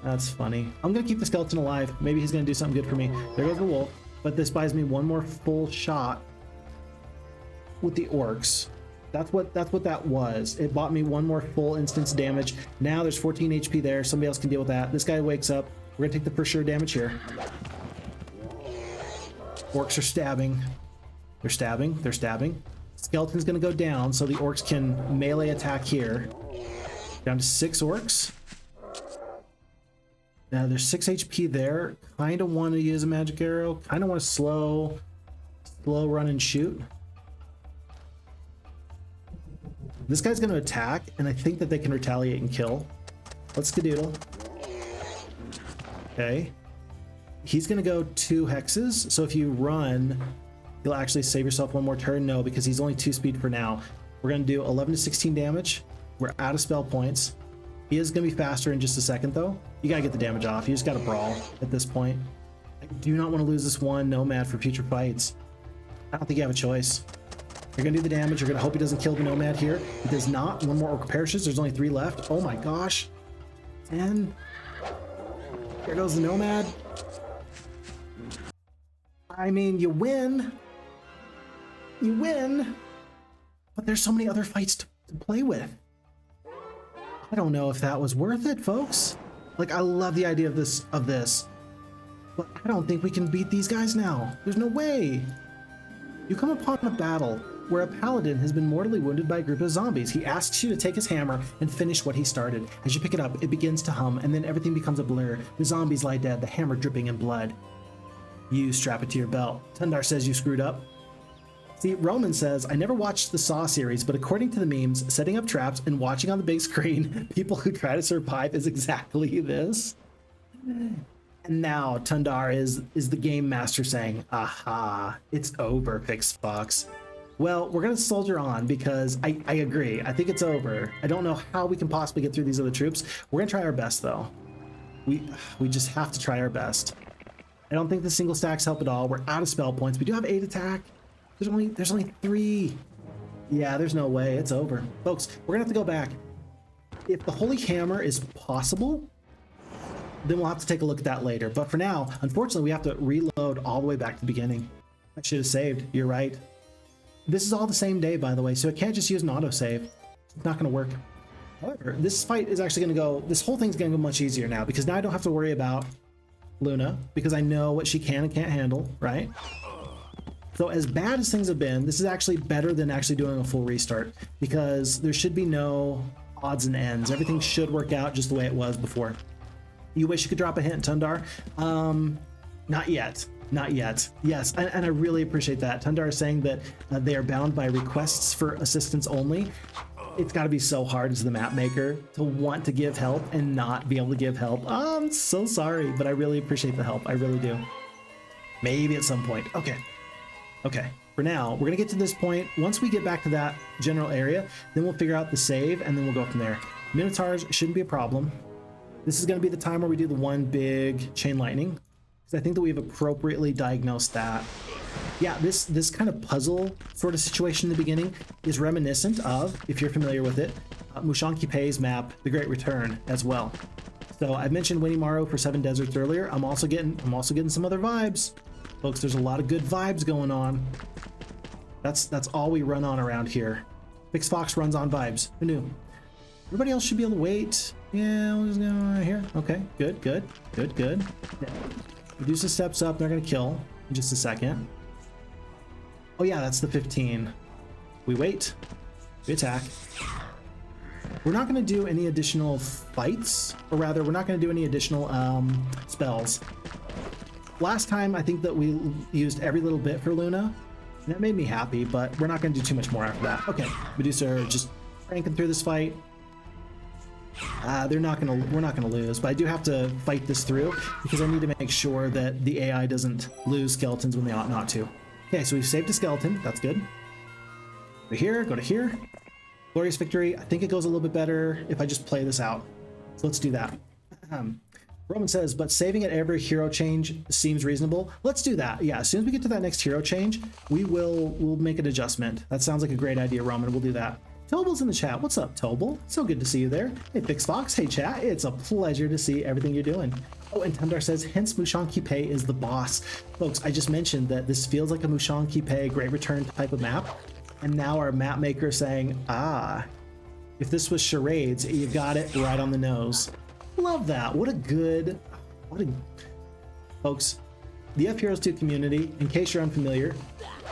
That's funny. I'm gonna keep the skeleton alive. Maybe he's gonna do something good for me. There goes the wolf, but this buys me 1 more full shot with the orcs. That's what that was. It bought me 1 more full instance damage. Now there's 14 HP there. Somebody else can deal with that. This guy wakes up. We're gonna take the for sure damage here. Orcs are stabbing. They're stabbing. They're stabbing. Skeleton's gonna go down, so the orcs can melee attack here. Down to 6 orcs. Now there's 6 HP there. Kind of want to use a magic arrow. Kind of want to slow run and shoot. This guy's going to attack, and I think that they can retaliate and kill. Let's skedoodle. Okay. He's going to go 2 hexes, so if you run, you'll actually save yourself 1 more turn. No, because he's only 2 speed for now. We're going to do 11 to 16 damage. We're out of spell points. He is going to be faster in just a second, though. You got to get the damage off. You just got to brawl at this point. I do not want to lose this 1 nomad for future fights. I don't think you have a choice. You're going to do the damage. You're going to hope he doesn't kill the nomad here. He does not. 1 more orc perishes. There's only 3 left. Oh my gosh. 10. Here goes the nomad. I mean, you win. You win. But there's so many other fights to play with. I don't know if that was worth it, folks. Like, I love the idea of this, but I don't think we can beat these guys now. There's no way. You come upon a battle where a paladin has been mortally wounded by a group of zombies. He asks you to take his hammer and finish what he started. As you pick it up, it begins to hum, and then everything becomes a blur. The zombies lie dead, the hammer dripping in blood. You strap it to your belt. Tundar says you screwed up. See, Roman says, I never watched the Saw series, but according to the memes, setting up traps and watching on the big screen, people who try to survive is exactly this. And now Tundar is the game master saying, aha, it's over, Phixxy. Well, we're going to soldier on because I agree. I think it's over. I don't know how we can possibly get through these other troops. We're going to try our best, though. We just have to try our best. I don't think the single stacks help at all. We're out of spell points. We do have 8 attack. There's only 3. Yeah, there's no way. It's over. Folks, we're gonna have to go back. If the Holy Hammer is possible, then we'll have to take a look at that later. But for now, unfortunately, we have to reload all the way back to the beginning. I should have saved. You're right. This is all the same day, by the way, so I can't just use an autosave. It's not gonna work. However, this fight is actually gonna go, this whole thing's gonna go much easier now, because now I don't have to worry about Luna, because I know what she can and can't handle, right? So as bad as things have been, this is actually better than actually doing a full restart, because there should be no odds and ends. Everything should work out just the way it was before. You wish you could drop a hint, Tundar? Not yet. Not yet. Yes, and I really appreciate that. Tundar is saying that they are bound by requests for assistance only. It's got to be so hard as the map maker to want to give help and not be able to give help. Oh, I'm so sorry, but I really appreciate the help. I really do. Maybe at some point. Okay. Okay. For now, we're going to get to this point. Once we get back to that general area, then we'll figure out the save, and then we'll go from there. Minotaurs shouldn't be a problem. This is going to be the time where we do the one big chain lightning, because I think that we've appropriately diagnosed that. Yeah, this kind of puzzle sort of situation in the beginning is reminiscent of, if you're familiar with it, Mushanki Pei's map, The Great Return, as well. So I mentioned Winnie Morrow for Seven Deserts earlier. I'm also getting some other vibes, folks. There's a lot of good vibes going on. That's all we run on around here. Phixxy runs on vibes. Who knew? Everybody else should be able to wait. Yeah, we'll just go right here. Okay, good. Yeah. Medusa steps up. They're gonna kill in just a second. Oh yeah, that's the 15. We wait. We attack. We're not going to do any additional fights, or rather, we're not going to do any additional spells. Last time, I think that we used every little bit for Luna, and that made me happy, but we're not going to do too much more after that. Okay, Medusa are just cranking through this fight. We're not gonna lose, but I do have to fight this through because I need to make sure that the AI doesn't lose skeletons when they ought not to. Okay, so we've saved a skeleton. That's good. Go to here. Glorious victory. I think it goes a little bit better if I just play this out. So let's do that. Roman says, but saving at every hero change seems reasonable. Let's do that. Yeah, as soon as we get to that next hero change, we'll make an adjustment. That sounds like a great idea, Roman. We'll do that. Tobel's in the chat. What's up, Tobel? So good to see you there. Hey, Phixxy. Hey, chat. It's a pleasure to see everything you're doing. Oh, and Tundar says, hence Mushanki Pei is the boss. Folks, I just mentioned that this feels like a Mushanki Pei Great Return type of map. And now our map maker is saying, if this was charades, you got it right on the nose. Love that. Folks, the FHeroes2 community, in case you're unfamiliar,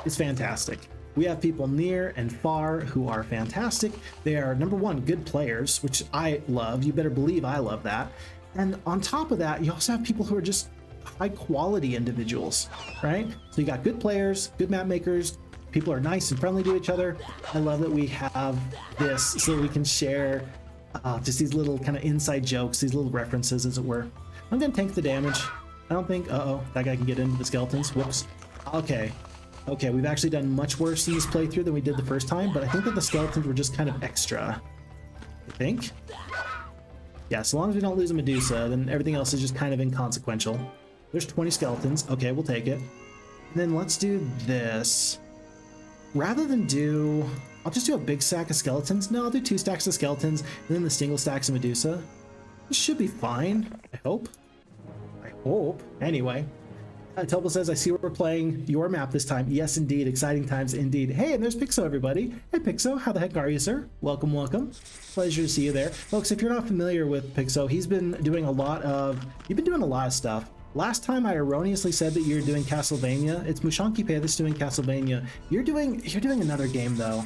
is fantastic. We have people near and far who are fantastic. They are, number one, good players, which I love. You better believe I love that. And on top of that, you also have people who are just high quality individuals, right? So you got good players, good map makers, people are nice and friendly to each other. I love that we have this so that we can share just these little kind of inside jokes, these little references, as it were. I'm gonna tank the damage. I don't think, that guy can get into the skeletons. Whoops. Okay, we've actually done much worse in this playthrough than we did the first time, but I think that the skeletons were just kind of extra. I think? Yeah, so long as we don't lose a Medusa, then everything else is just kind of inconsequential. There's 20 skeletons. Okay, we'll take it. And then let's do this. Rather than I'll just do a big stack of skeletons. No, I'll do 2 stacks of skeletons, and then the single stacks of Medusa. This should be fine, I hope. Anyway. Tobel says, I see we're playing your map this time. Yes, indeed. Exciting times indeed. Hey, and there's Phixxy, everybody. Hey, Phixxy. How the heck are you, sir? Welcome. Pleasure to see you there. Folks, if you're not familiar with Phixxy, you've been doing a lot of stuff. Last time I erroneously said that you're doing Castlevania. It's Mushanki Pei that's doing Castlevania. You're doing another game, though.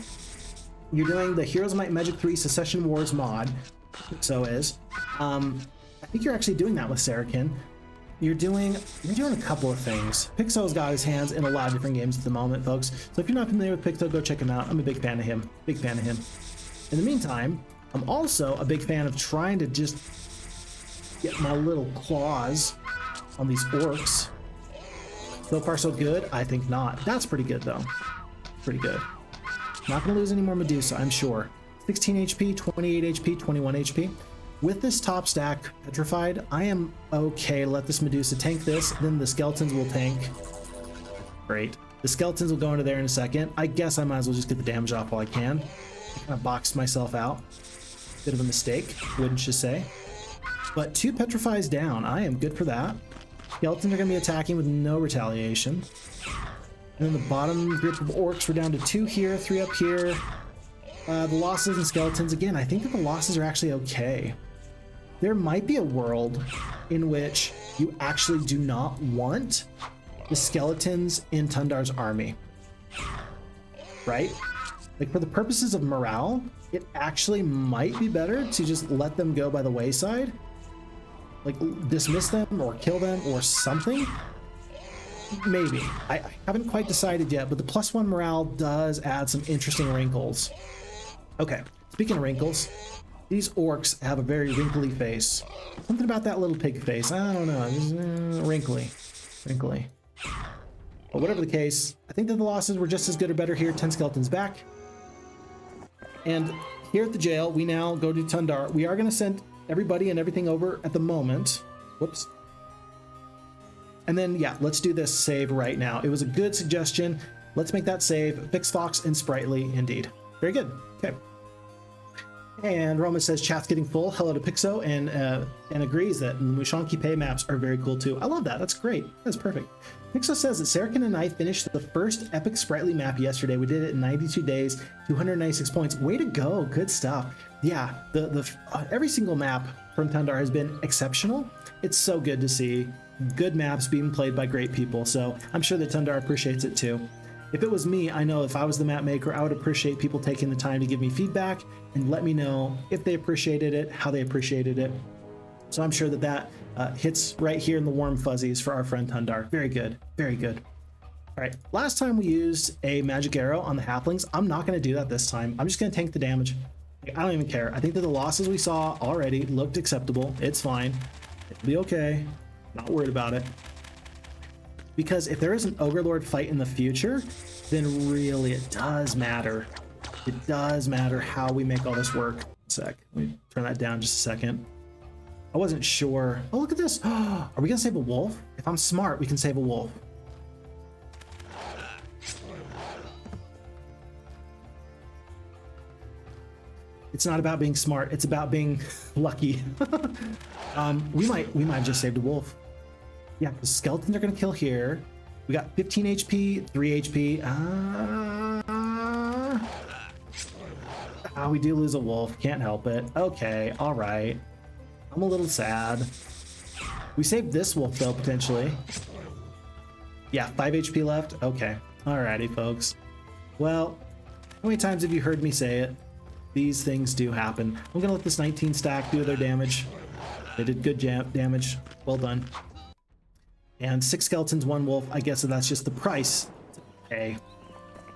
You're doing the Heroes of Might and Magic 3 Secession Wars mod. Phixxy is. I think you're actually doing that with Sarakin. You're doing a couple of things. Phixxy's got his hands in a lot of different games at the moment, folks. So if you're not familiar with Phixxy, go check him out. I'm a big fan of him. In the meantime, I'm also a big fan of trying to just get my little claws on these orcs. So far, so good? I think not. That's pretty good, though. Pretty good. Not gonna lose any more Medusa, I'm sure. 16 HP, 28 HP, 21 HP. With this top stack petrified, I am okay. Let this Medusa tank this, then the skeletons will tank. Great. The skeletons will go into there in a second. I guess I might as well just get the damage off while I can. I kind of boxed myself out. Bit of a mistake, wouldn't you say? But 2 petrifies down. I am good for that. Skeletons are going to be attacking with no retaliation. And then the bottom group of orcs, we're down to 2 here, 3 up here. The losses and skeletons, again, I think that the losses are actually okay. There might be a world in which you actually do not want the skeletons in Tundar's army. Right? Like, for the purposes of morale, it actually might be better to just let them go by the wayside. Like, dismiss them or kill them or something. Maybe. I haven't quite decided yet, but the +1 morale does add some interesting wrinkles. Okay, speaking of wrinkles, these orcs have a very wrinkly face. Something about that little pig face, I don't know, just, wrinkly. But whatever the case, I think that the losses were just as good or better here. 10 skeletons back. And here at the jail, we now go to Tundar. We are going to send everybody and everything over at the moment. Whoops. And then, yeah, let's do this save right now. It was a good suggestion. Let's make that save. Phixxy and Spritely, indeed. Very good. Okay. And Roman says chat's getting full. Hello to Pixo, and agrees that Mushanki Pay maps are very cool too. I love that. That's great. That's perfect. Pixo says that Sarkin and I finished the first epic Spritely map yesterday. We did it in 92 days, 296 points. Way to go. Good stuff. Yeah, every single map from Tundar has been exceptional. It's so good to see good maps being played by great people. So I'm sure that Tundar appreciates it too. If it was me, I know if I was the map maker, I would appreciate people taking the time to give me feedback and let me know if they appreciated it, how they appreciated it. So I'm sure that hits right here in the warm fuzzies for our friend Tundar. Very good, very good. All right, last time we used a magic arrow on the halflings. I'm not going to do that this time. I'm just going to tank the damage. I don't even care. I think that the losses we saw already looked acceptable. It's fine. It'll be okay. Not worried about it. Because if there is an Ogre Lord fight in the future, then really it does matter. It does matter how we make all this work. Let me turn that down just a second. I wasn't sure. Oh, look at this. Are we gonna save a wolf? If I'm smart, we can save a wolf. It's not about being smart. It's about being lucky. We might have just saved a wolf. Yeah, because skeletons are going to kill here. We got 15 HP, 3 HP. We do lose a wolf. Can't help it. Okay, all right. I'm a little sad. We saved this wolf, though, potentially. Yeah, 5 HP left. Okay. Alrighty, folks. Well, how many times have you heard me say it? These things do happen. I'm going to let this 19 stack do their damage. They did good damage. Well done. And 6 skeletons, 1 wolf. I guess that's just the price to pay.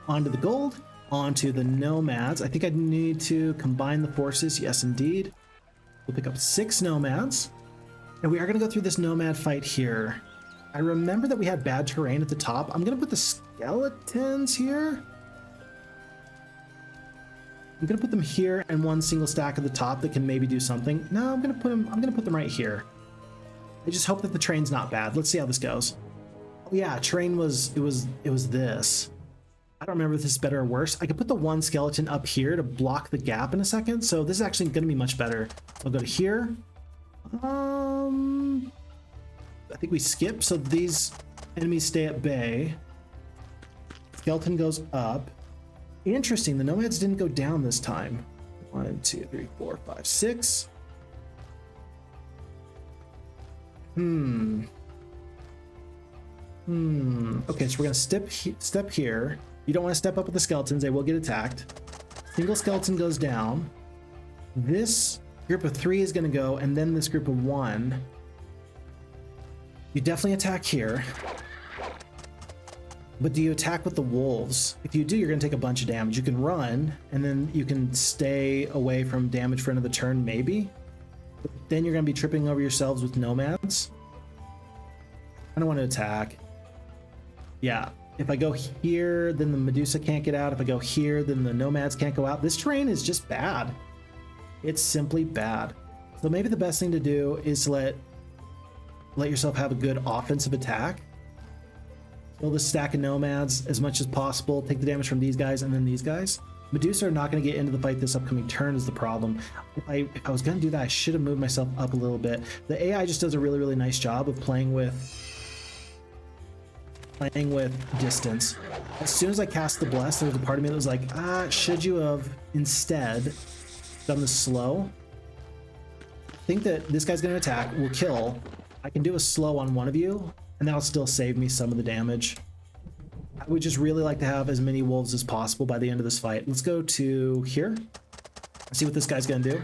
Onto the gold, onto the nomads. I think I need to combine the forces. Yes, indeed. We'll pick up 6 nomads. And we are going to go through this nomad fight here. I remember that we had bad terrain at the top. I'm going to put the skeletons here. I'm going to put them here and 1 single stack at the top that can maybe do something. No, I'm going to put them right here. I just hope that the terrain's not bad. Let's see how this goes. Oh yeah, terrain was this. I don't remember if this is better or worse. I could put the 1 skeleton up here to block the gap in a second. So this is actually going to be much better. I'll go to here. I think we skip so these enemies stay at bay. Skeleton goes up. Interesting, the nomads didn't go down this time. 1, 2, 3, 4, 5, 6. Okay, so we're gonna step here. You don't want to step up with the skeletons, they will get attacked. Single skeleton goes down. This group of 3 is gonna go, and then this group of 1. You definitely attack here. But do you attack with the wolves? If you do, you're gonna take a bunch of damage. You can run, and then you can stay away from damage for another turn, maybe. But then you're gonna be tripping over yourselves with nomads. I don't want to attack. Yeah, if I go here, then the Medusa can't get out. If I go here, then the nomads can't go out. This terrain is just bad. It's simply bad. So maybe the best thing to do is to let yourself have a good offensive attack. Kill this stack of nomads as much as possible. Take the damage from these guys and then these guys. Medusa are not going to get into the fight this upcoming turn is the problem. If I was going to do that, I should have moved myself up a little bit. The AI just does a really, really nice job of playing with distance. As soon as I cast the Bless, there was a part of me that was like, should you have instead done the slow? I think that this guy's going to attack, will kill. I can do a slow on one of you, and that'll still save me some of the damage. I would just really like to have as many wolves as possible by the end of this fight. Let's go to here. See what this guy's gonna do.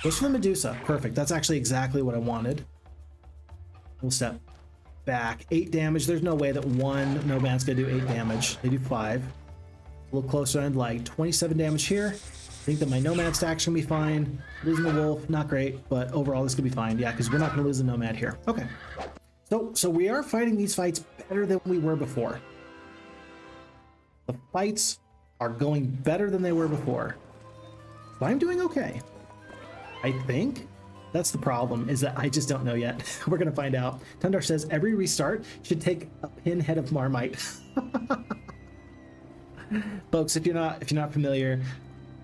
Goes for the Medusa. Perfect. That's actually exactly what I wanted. We'll step back. 8 damage. There's no way that one Nomad's gonna do 8 damage. They do 5. A little closer end, like 27 damage here. I think that my Nomad stack's gonna be fine. Losing the Wolf, not great, but overall this could be fine. Yeah, because we're not gonna lose the Nomad here. Okay. So we are fighting these fights better than we were before. The fights are going better than they were before. So I'm doing okay. I think that's the problem, is that I just don't know yet. We're gonna find out. Tundar says every restart should take a pinhead of Marmite. Folks, if you're not familiar,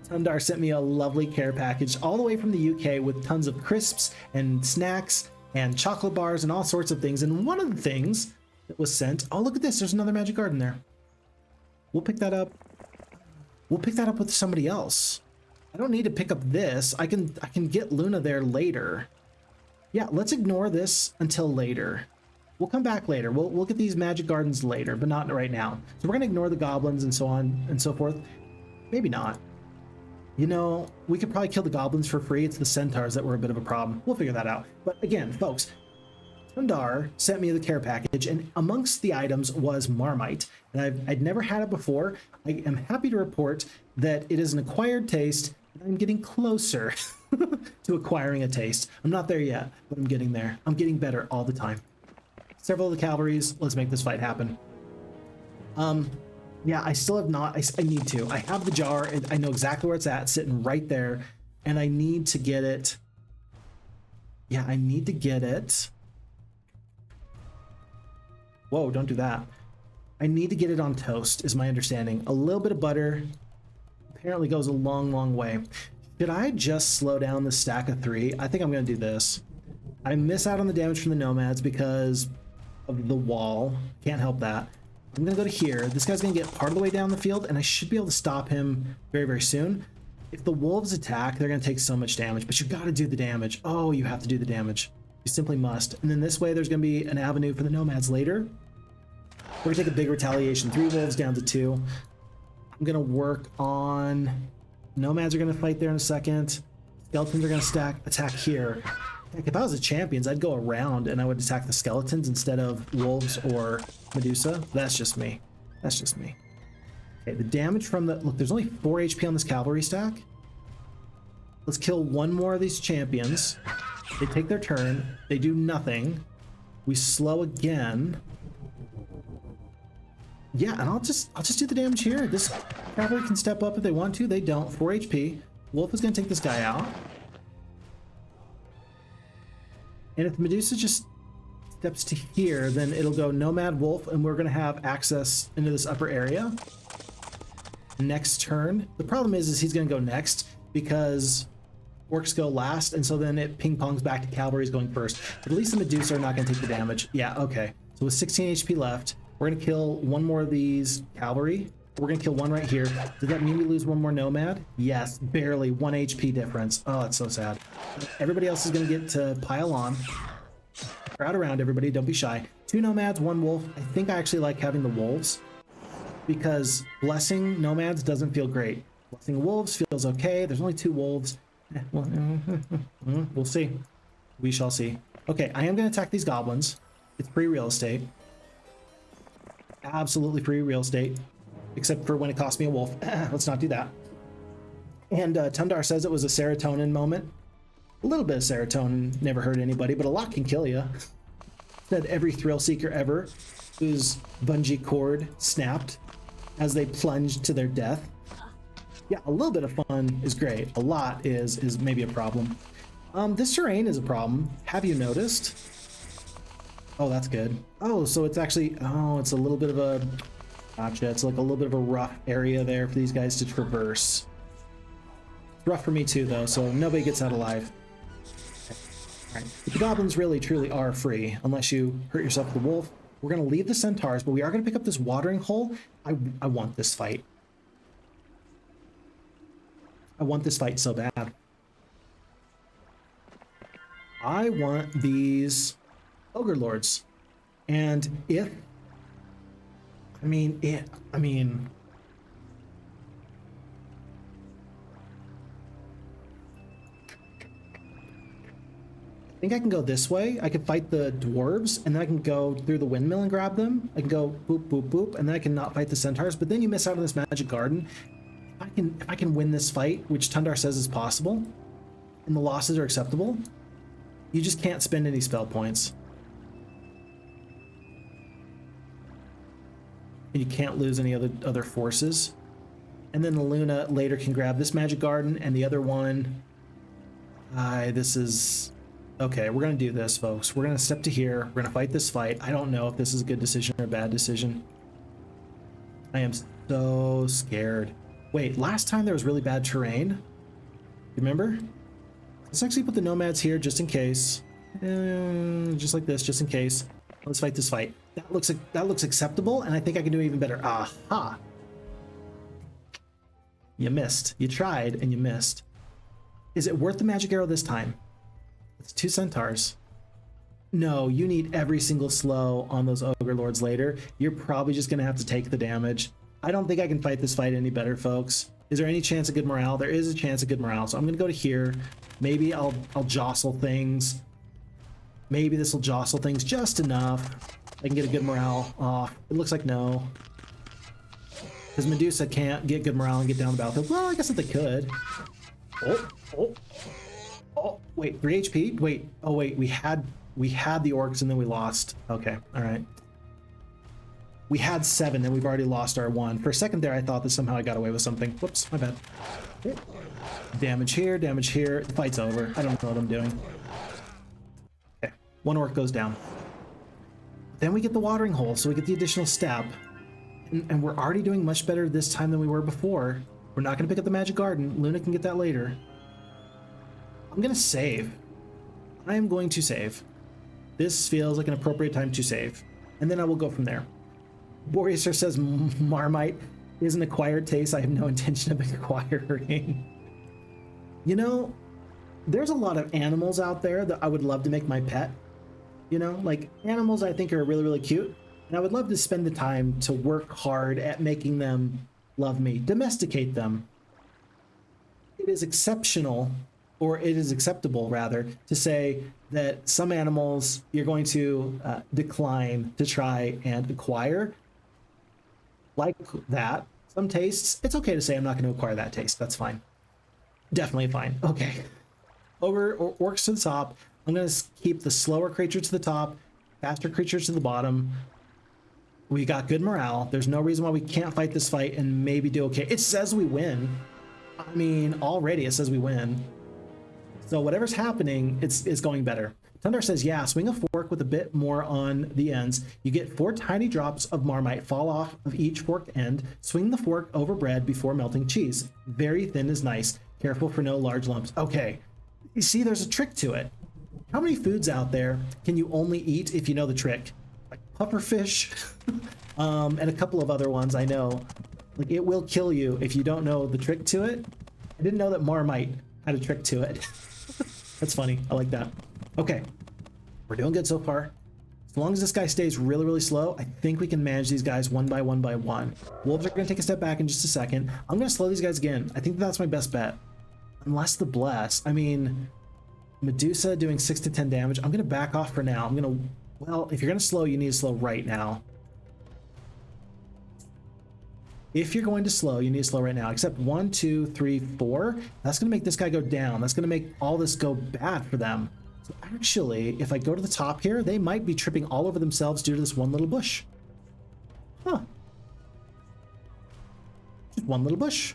Tundar sent me a lovely care package all the way from the UK with tons of crisps and snacks and chocolate bars and all sorts of things. And one of the things that was sent, oh, look at this, there's another magic garden there. We'll pick that up. We'll pick that up with somebody else. I don't need to pick up this. I can get Luna there later. Yeah, let's ignore this until later. We'll come back later. We'll get these magic gardens later, but not right now. So we're gonna ignore the goblins and so on and so forth. Maybe not. You know, we could probably kill the goblins for free. It's the centaurs that were a bit of a problem. We'll figure that out. But again, folks, Tundar sent me the care package, and amongst the items was Marmite. And I'd never had it before. I am happy to report that it is an acquired taste, and I'm getting closer to acquiring a taste. I'm not there yet, but I'm getting there. I'm getting better all the time. Several of the cavalries. Let's make this fight happen. Yeah, I still have not. I need to. I have the jar, and I know exactly where it's at, sitting right there, and I need to get it. Yeah, I need to get it. Whoa, don't do that. I need to get it on toast, is my understanding. A little bit of butter apparently goes a long, long way. Should I just slow down the stack of 3? I think I'm going to do this. I miss out on the damage from the Nomads because of the wall. Can't help that. I'm going to go to here. This guy's going to get part of the way down the field, and I should be able to stop him very, very soon. If the wolves attack, they're going to take so much damage, but you got to do the damage. Oh, you have to do the damage. You simply must. And then this way, there's going to be an avenue for the Nomads later. We're going to take a big retaliation. 3 wolves down to 2. I'm going to work on... Nomads are going to fight there in a second. Skeletons are going to attack here. Heck, if I was a champions, I'd go around and I would attack the skeletons instead of wolves or Medusa. That's just me. That's just me. Okay, the damage from the... Look, there's only 4 HP on this cavalry stack. Let's kill one more of these champions. They take their turn. They do nothing. We slow again. Yeah, and I'll just do the damage here. This cavalry can step up if they want to. They don't. 4 HP. Wolf is going to take this guy out. And if Medusa just steps to here, then it'll go Nomad, Wolf, and we're going to have access into this upper area. Next turn. The problem is he's going to go next because orcs go last, and so then it ping-pongs back to cavalry's going first. But at least the Medusa are not going to take the damage. Yeah, okay. So with 16 HP left, we're going to kill one more of these cavalry. We're going to kill one right here. Does that mean we lose one more Nomad? Yes, barely. 1 HP difference. Oh, it's so sad. Everybody else is going to get to pile on. Crowd around, everybody. Don't be shy. 2 Nomads, 1 Wolf. I think I actually like having the Wolves because blessing Nomads doesn't feel great. Blessing Wolves feels okay. There's only 2 Wolves. We'll see. We shall see. Okay, I am going to attack these goblins. It's free real estate. Absolutely free real estate. Except for when it cost me a wolf. Let's not do that. And Tundar says it was a serotonin moment. A little bit of serotonin never hurt anybody, but a lot can kill you. Said every thrill seeker ever whose bungee cord snapped as they plunged to their death. Yeah, a little bit of fun is great. A lot is maybe a problem. This terrain is a problem. Have you noticed? Oh, that's good. Oh, so it's actually, oh, it's a little bit of a, gotcha. It's like a little bit of a rough area there for these guys to traverse. It's rough for me too, though, so nobody gets out alive. All right. But the goblins really, truly are free, unless you hurt yourself with the wolf. We're going to leave the centaurs, but we are going to pick up this watering hole. I want this fight. I want this fight so bad. I want these Ogre Lords. And if... I mean... think I can go this way. I can fight the dwarves, and then I can go through the windmill and grab them. I can go boop, boop, boop, and then I can not fight the centaurs, but then you miss out on this magic garden. If I can win this fight, which Tundar says is possible, and the losses are acceptable, you just can't spend any spell points. And you can't lose any other forces. And then the Luna later can grab this magic garden, and the other one... this is... Okay, we're going to do this, folks. We're going to step to here. We're going to fight this fight. I don't know if this is a good decision or a bad decision. I am so scared. Wait, last time there was really bad terrain. Remember? Let's actually put the nomads here just in case. Just like this, just in case. Let's fight this fight. That looks acceptable, and I think I can do even better. Aha! You missed. You tried, and you missed. Is it worth the magic arrow this time? It's 2 centaurs. No, you need every single slow on those ogre lords later. You're probably just gonna have to take the damage. I don't think I can fight this fight any better, folks. Is there any chance of good morale? There is a chance of good morale, so I'm gonna go to here. Maybe I'll jostle things. Maybe this will jostle things just enough. I can get a good morale off. It looks like no. Because Medusa can't get good morale and get down the battlefield. Well, I guess that they could. Oh, wait, 3 HP? Wait, oh wait, we had the orcs and then we lost. Okay, all right. We had 7 and we've already lost our 1. For a second there, I thought that somehow I got away with something. Whoops, my bad. Damage here, damage here. The fight's over. I don't know what I'm doing. Okay, 1 orc goes down. Then we get the watering hole, so we get the additional step. And we're already doing much better this time than we were before. We're not going to pick up the magic garden. Luna can get that later. I'm going to save. I am going to save. This feels like an appropriate time to save. And then I will go from there. Boreaster says Marmite is an acquired taste I have no intention of acquiring. You know, there's a lot of animals out there that I would love to make my pet. You know, like animals I think are really, really cute. And I would love to spend the time to work hard at making them love me, domesticate them. It is exceptional, or it is acceptable rather, to say that some animals you're going to decline to try and acquire. Like that. Some tastes, it's okay to say I'm not going to acquire that taste. That's fine. Definitely fine. Okay. Ogre or orcs to the top. I'm going to keep the slower creatures to the top, faster creatures to the bottom. We got good morale. There's no reason why we can't fight this fight and maybe do okay. It says we win. I mean, already it says we win. So whatever's happening, it's going better. Tundar says, yeah, swing a fork with a bit more on the ends. You get 4 tiny drops of Marmite fall off of each forked end. Swing the fork over bread before melting cheese. Very thin is nice. Careful for no large lumps. Okay, you see, there's a trick to it. How many foods out there can you only eat if you know the trick? Like pufferfish, and a couple of other ones I know. Like, it will kill you if you don't know the trick to it. I didn't know that Marmite had a trick to it. That's funny. I like that. Okay, we're doing good so far. As long as this guy stays really, really slow, I think we can manage these guys one by one. Wolves are going to take a step back in just a second. I'm going to slow these guys again. I think that's my best bet. Unless the bless. I mean, Medusa doing 6 to 10 damage. I'm going to back off for now. I'm going to... Well, if you're going to slow, you need to slow right now. If you're going to slow, you need to slow right now. Except 1, 2, 3, 4. That's going to make this guy go down. That's going to make all this go bad for them. So actually, if I go to the top here, they might be tripping all over themselves due to this one little bush. Huh. Just one little bush.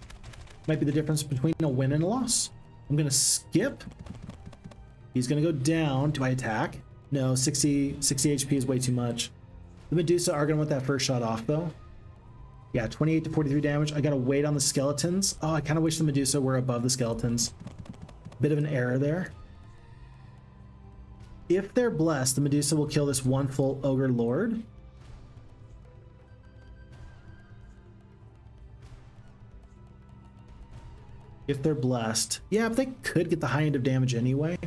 Might be the difference between a win and a loss. I'm going to skip. He's going to go down. Do I attack? No, 60 HP is way too much. The Medusa are going to want that first shot off, though. Yeah, 28 to 43 damage. I got to wait on the skeletons. Oh, I kind of wish the Medusa were above the skeletons. Bit of an error there. If they're blessed, the Medusa will kill this one full Ogre Lord. If they're blessed. Yeah, but they could get the high end of damage anyway.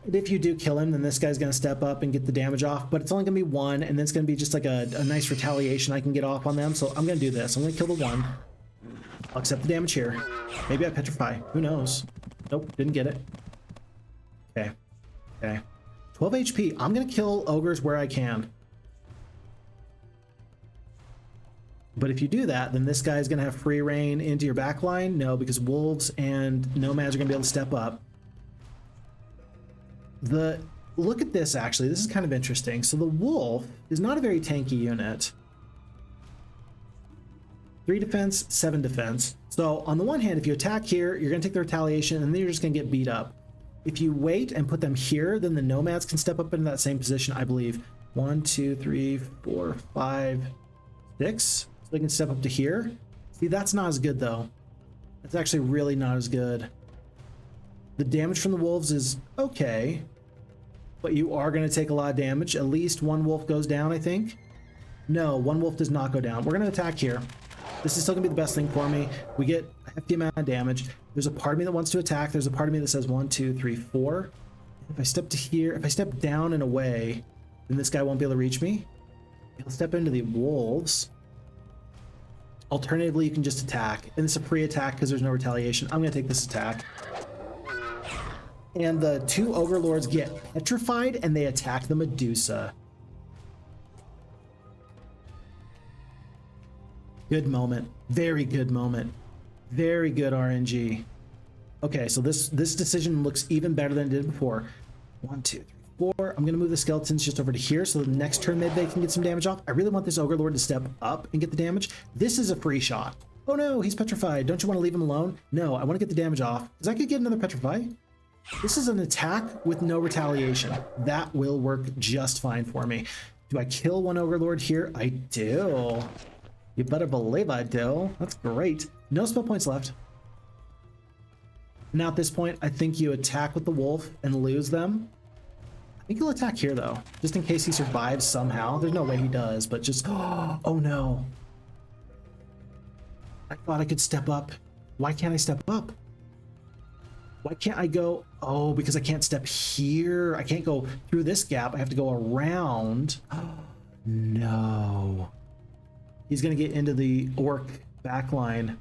And if you do kill him, then this guy's going to step up and get the damage off, but it's only going to be 1, and then it's going to be just like a nice retaliation I can get off on them. So I'm going to do this. I'm going to kill the 1. I'll accept the damage here. Maybe I petrify. Who knows? Nope, didn't get it. Okay. Okay. 12 HP. I'm going to kill ogres where I can. But if you do that, then this guy's going to have free reign into your backline. No, because wolves and nomads are going to be able to step up. Look at this, actually. This is kind of interesting. So the wolf is not a very tanky unit. 3 defense, 7 defense. So on the one hand, if you attack here, you're going to take the retaliation, and then you're just going to get beat up. If you wait and put them here, then the nomads can step up into that same position, I believe. 1, 2, 3, 4, 5, 6. So they can step up to here. See, that's not as good, though. That's actually really not as good. The damage from the wolves is okay, but you are going to take a lot of damage. At least one wolf goes down, I think. No, one wolf does not go down. We're going to attack here. This is still going to be the best thing for me. We get a hefty amount of damage. There's a part of me that wants to attack. There's a part of me that says 1, 2, 3, 4. If I step to here, if I step down and away, then this guy won't be able to reach me. He'll step into the wolves. Alternatively, you can just attack. And it's a free attack because there's no retaliation. I'm going to take this attack. And the 2 Ogre Lords get petrified and they attack the Medusa. Good moment. Very good moment. Very good RNG. Okay, so this decision looks even better than it did before. 1, 2, 3, 4. I'm going to move the skeletons just over to here so the next turn maybe they can get some damage off. I really want this Ogre Lord to step up and get the damage. This is a free shot. Oh no, he's petrified. Don't you want to leave him alone? No, I want to get the damage off because I could get another petrify. This is an attack with no retaliation. That will work just fine for me. Do I kill one Ogre Lord here? I do. You better believe I do. That's great. No spell points left. Now at this point, I think you attack with the wolf and lose them. I think he'll attack here though, just in case he survives somehow. There's no way he does, but just, oh no. I thought I could step up. Why can't I step up? Why can't I go? Oh, because I can't step here. I can't go through this gap. I have to go around. No. He's going to get into the orc backline.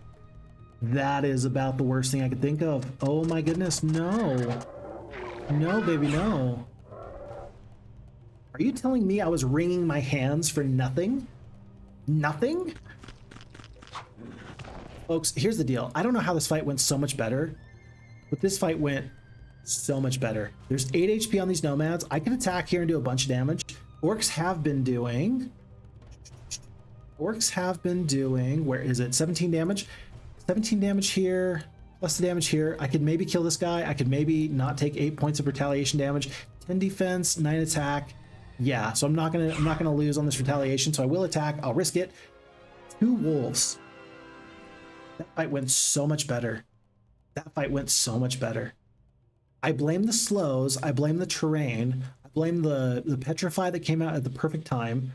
That is about the worst thing I could think of. Oh my goodness, no. No, baby, no. Are you telling me I was wringing my hands for nothing? Nothing? Folks, here's the deal. I don't know how this fight went so much better. But this fight went so much better. There's 8 HP on these nomads. I can attack here and do a bunch of damage. Orcs have been doing, where is it? 17 damage. 17 damage here, plus the damage here. I could maybe kill this guy. I could maybe not take 8 points of retaliation damage. 10 defense, 9 attack. Yeah, so I'm not gonna lose on this retaliation, so I will attack. I'll risk it. 2 wolves. That fight went so much better. That fight went so much better. I blame the slows, I blame the terrain, I blame the petrify that came out at the perfect time.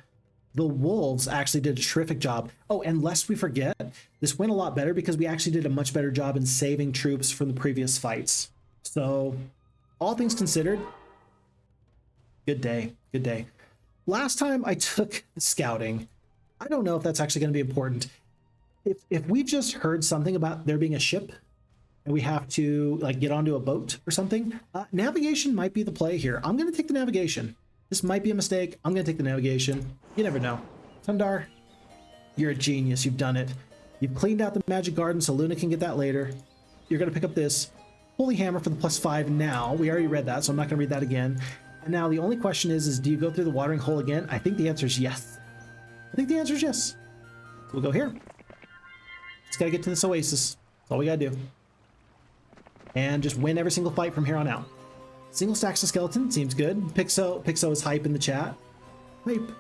The wolves actually did a terrific job. Oh, and lest we forget, this went a lot better because we actually did a much better job in saving troops from the previous fights. So, all things considered, good day, good day. Last time I took scouting, I don't know if that's actually going to be important. If we just heard something about there being a ship, and we have to like get onto a boat or something, navigation might be the play here. I'm going to take the navigation. This might be a mistake. I'm going to take the navigation. You never know. Tundar, you're a genius. You've done it. You've cleaned out the magic garden so Luna can get that later. You're going to pick up this holy hammer for the +5 now. We already read that, so I'm not going to read that again. And now the only question is do you go through the watering hole again? I think the answer is yes. I think the answer is yes. We'll go here. Just got to get to this oasis. That's all we got to do. And just win every single fight from here on out. Single stacks of skeleton seems good. Pixo is hype in the chat. Hype.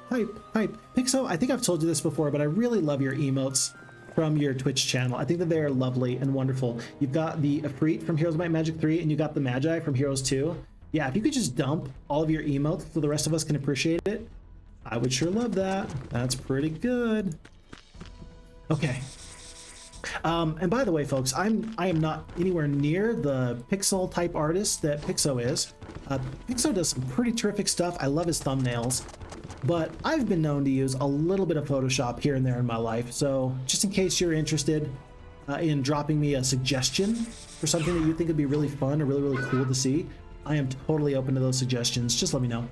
Pixo, I think I've told you this before, but I really love your emotes from your Twitch channel. I think that they're lovely and wonderful. You've got the Ifrit from Heroes of Might Magic 3, and you got the Magi from Heroes 2. Yeah, if you could just dump all of your emotes so the rest of us can appreciate it, I would sure love that. That's pretty good. Okay. And by the way, folks, I am not anywhere near the pixel type artist that Pixo is. Pixo does some pretty terrific stuff. I love his thumbnails, but I've been known to use a little bit of Photoshop here and there in my life. So just in case you're interested in dropping me a suggestion for something that you think would be really fun or really, really cool to see, I am totally open to those suggestions. Just let me know.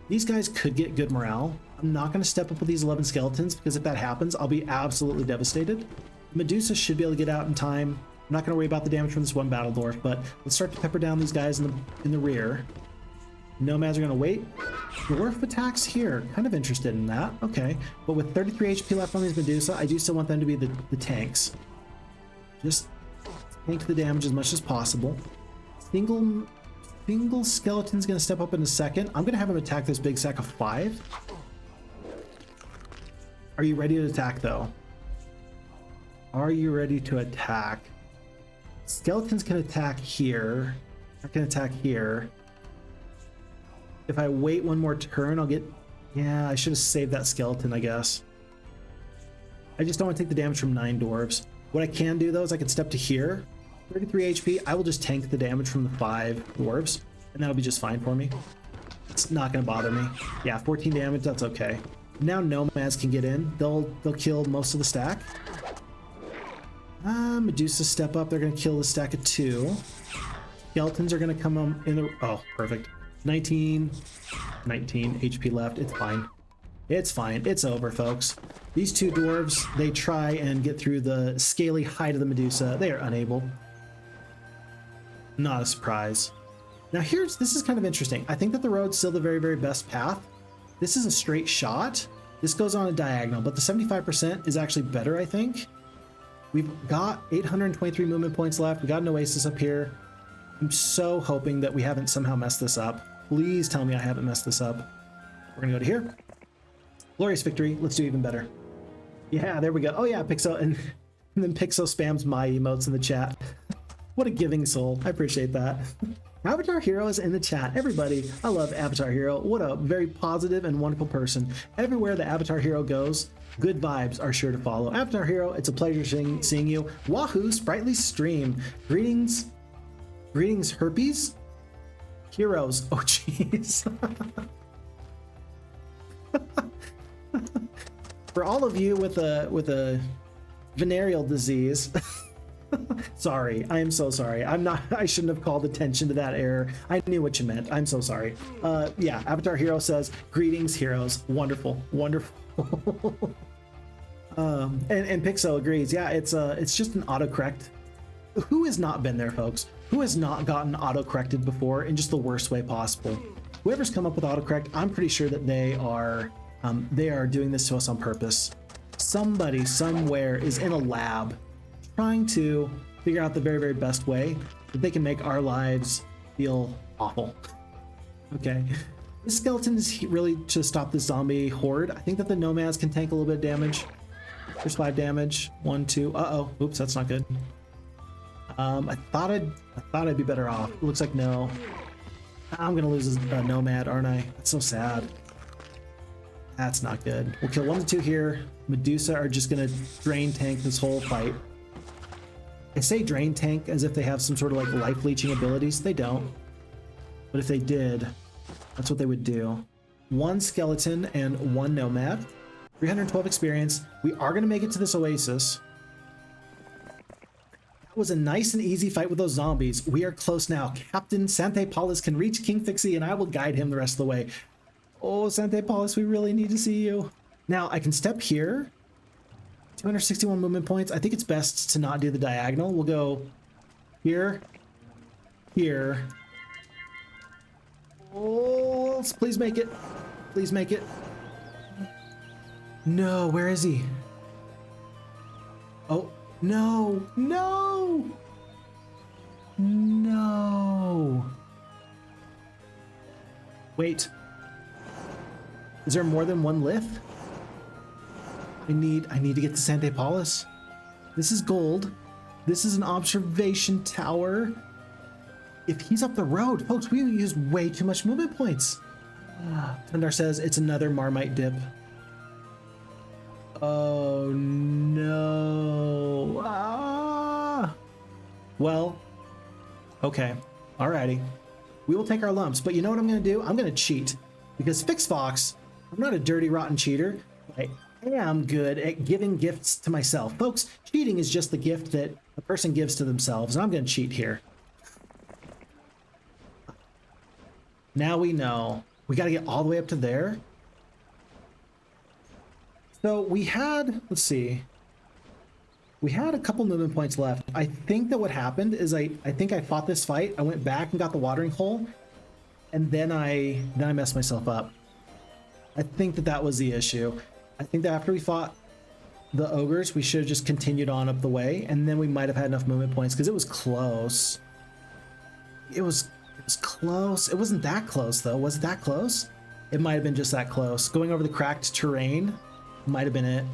These guys could get good morale. I'm not going to step up with these 11 skeletons because if that happens, I'll be absolutely devastated. Medusa should be able to get out in time. I'm not going to worry about the damage from this one battle dwarf, but let's start to pepper down these guys in the rear. Nomads are going to wait. Dwarf attacks here. Kind of interested in that. Okay. But with 33 HP left on these Medusa, I do still want them to be the tanks. Just tank the damage as much as possible. Single skeleton's going to step up in a second. I'm going to have him attack this big sack of 5. Are you ready to attack, though? Are you ready to attack? Skeletons can attack here. I can attack here. If I wait one more turn, I'll get... Yeah, I should have saved that skeleton, I guess. I just don't want to take the damage from 9 dwarves. What I can do, though, is I can step to here. 33 HP. I will just tank the damage from the 5 dwarves, and that'll be just fine for me. It's not going to bother me. Yeah, 14 damage, that's okay. Now nomads can get in. They'll kill most of the stack. Medusa step up. They're going to kill the stack of 2. Skeletons are going to come in the... Oh, perfect. 19 HP left. It's fine. It's fine. It's over, folks. These 2 dwarves, they try and get through the scaly hide of the Medusa. They are unable. Not a surprise. Now this is kind of interesting. I think that the road's still the very, very best path. This is a straight shot. This goes on a diagonal, but the 75% is actually better, I think. We've got 823 movement points left. We got an oasis up here. I'm so hoping that we haven't somehow messed this up. Please tell me I haven't messed this up. We're gonna go to here. Glorious victory. Let's do even better. Yeah, there we go. Oh yeah, Pixo, and then Pixo spams my emotes in the chat. What a giving soul. I appreciate that. Avatar Hero is in the chat. Everybody, I love Avatar Hero. What a very positive and wonderful person. Everywhere the Avatar Hero goes, good vibes are sure to follow. Avatar Hero, it's a pleasure seeing you. Wahoo, Spritely stream. Greetings, herpes? Heroes. Oh, jeez. For all of you with a venereal disease, sorry, I am so sorry. I shouldn't have called attention to that error. I knew what you meant. I'm so sorry. Yeah, Avatar Hero says, greetings, heroes. Wonderful, wonderful. And Pixo agrees. Yeah, it's just an autocorrect. Who has not been there, folks? Who has not gotten autocorrected before in just the worst way possible? Whoever's come up with autocorrect, I'm pretty sure that they are doing this to us on purpose. Somebody somewhere is in a lab trying to figure out the very, very best way that they can make our lives feel awful. Okay. This skeleton is really to stop the zombie horde. I think that the nomads can tank a little bit of damage. There's 5 damage. 1, 2. Uh-oh. Oops, that's not good. I thought I'd be better off. It looks like no. I'm gonna lose a nomad, aren't I? That's so sad. That's not good. We'll kill 1 to 2 here. Medusa are just gonna drain tank this whole fight. I say drain tank as if they have some sort of like life leeching abilities. They don't. But if they did, that's what they would do. 1 skeleton and 1 nomad. 312 experience. We are gonna make it to this oasis. Was a nice and easy fight with those zombies. We are close now. Captain Sante Paulus can reach King Phixxy and I will guide him the rest of the way. Oh, Sante Paulus, we really need to see you. Now I can step here. 261 movement points. I think it's best to not do the diagonal. We'll go here, here. Oh, please make it. Please make it. No, where is he? Oh. No, no, no. Wait, is there more than 1 lift? I need to get to Sante Paulus. This is gold. This is an observation tower. If he's up the road, folks, we used way too much movement points. Tundar says it's another Marmite dip. Oh no. Ah. Well, okay. Alrighty. We will take our lumps, but you know what I'm gonna do? I'm gonna cheat. Because Phixxfox, I'm not a dirty, rotten cheater. I am good at giving gifts to myself. Folks, cheating is just the gift that a person gives to themselves, and I'm gonna cheat here. Now we know. We got to get all the way up to there. So we had, let's see. We had a couple movement points left. I think that what happened is I think I fought this fight. I went back and got the watering hole, and then I messed myself up. I think that was the issue. I think that after we fought the ogres, we should have just continued on up the way, and then we might have had enough movement points because it was close. It was close. It wasn't that close though. Was it that close? It might have been just that close. Going over the cracked terrain might have been it.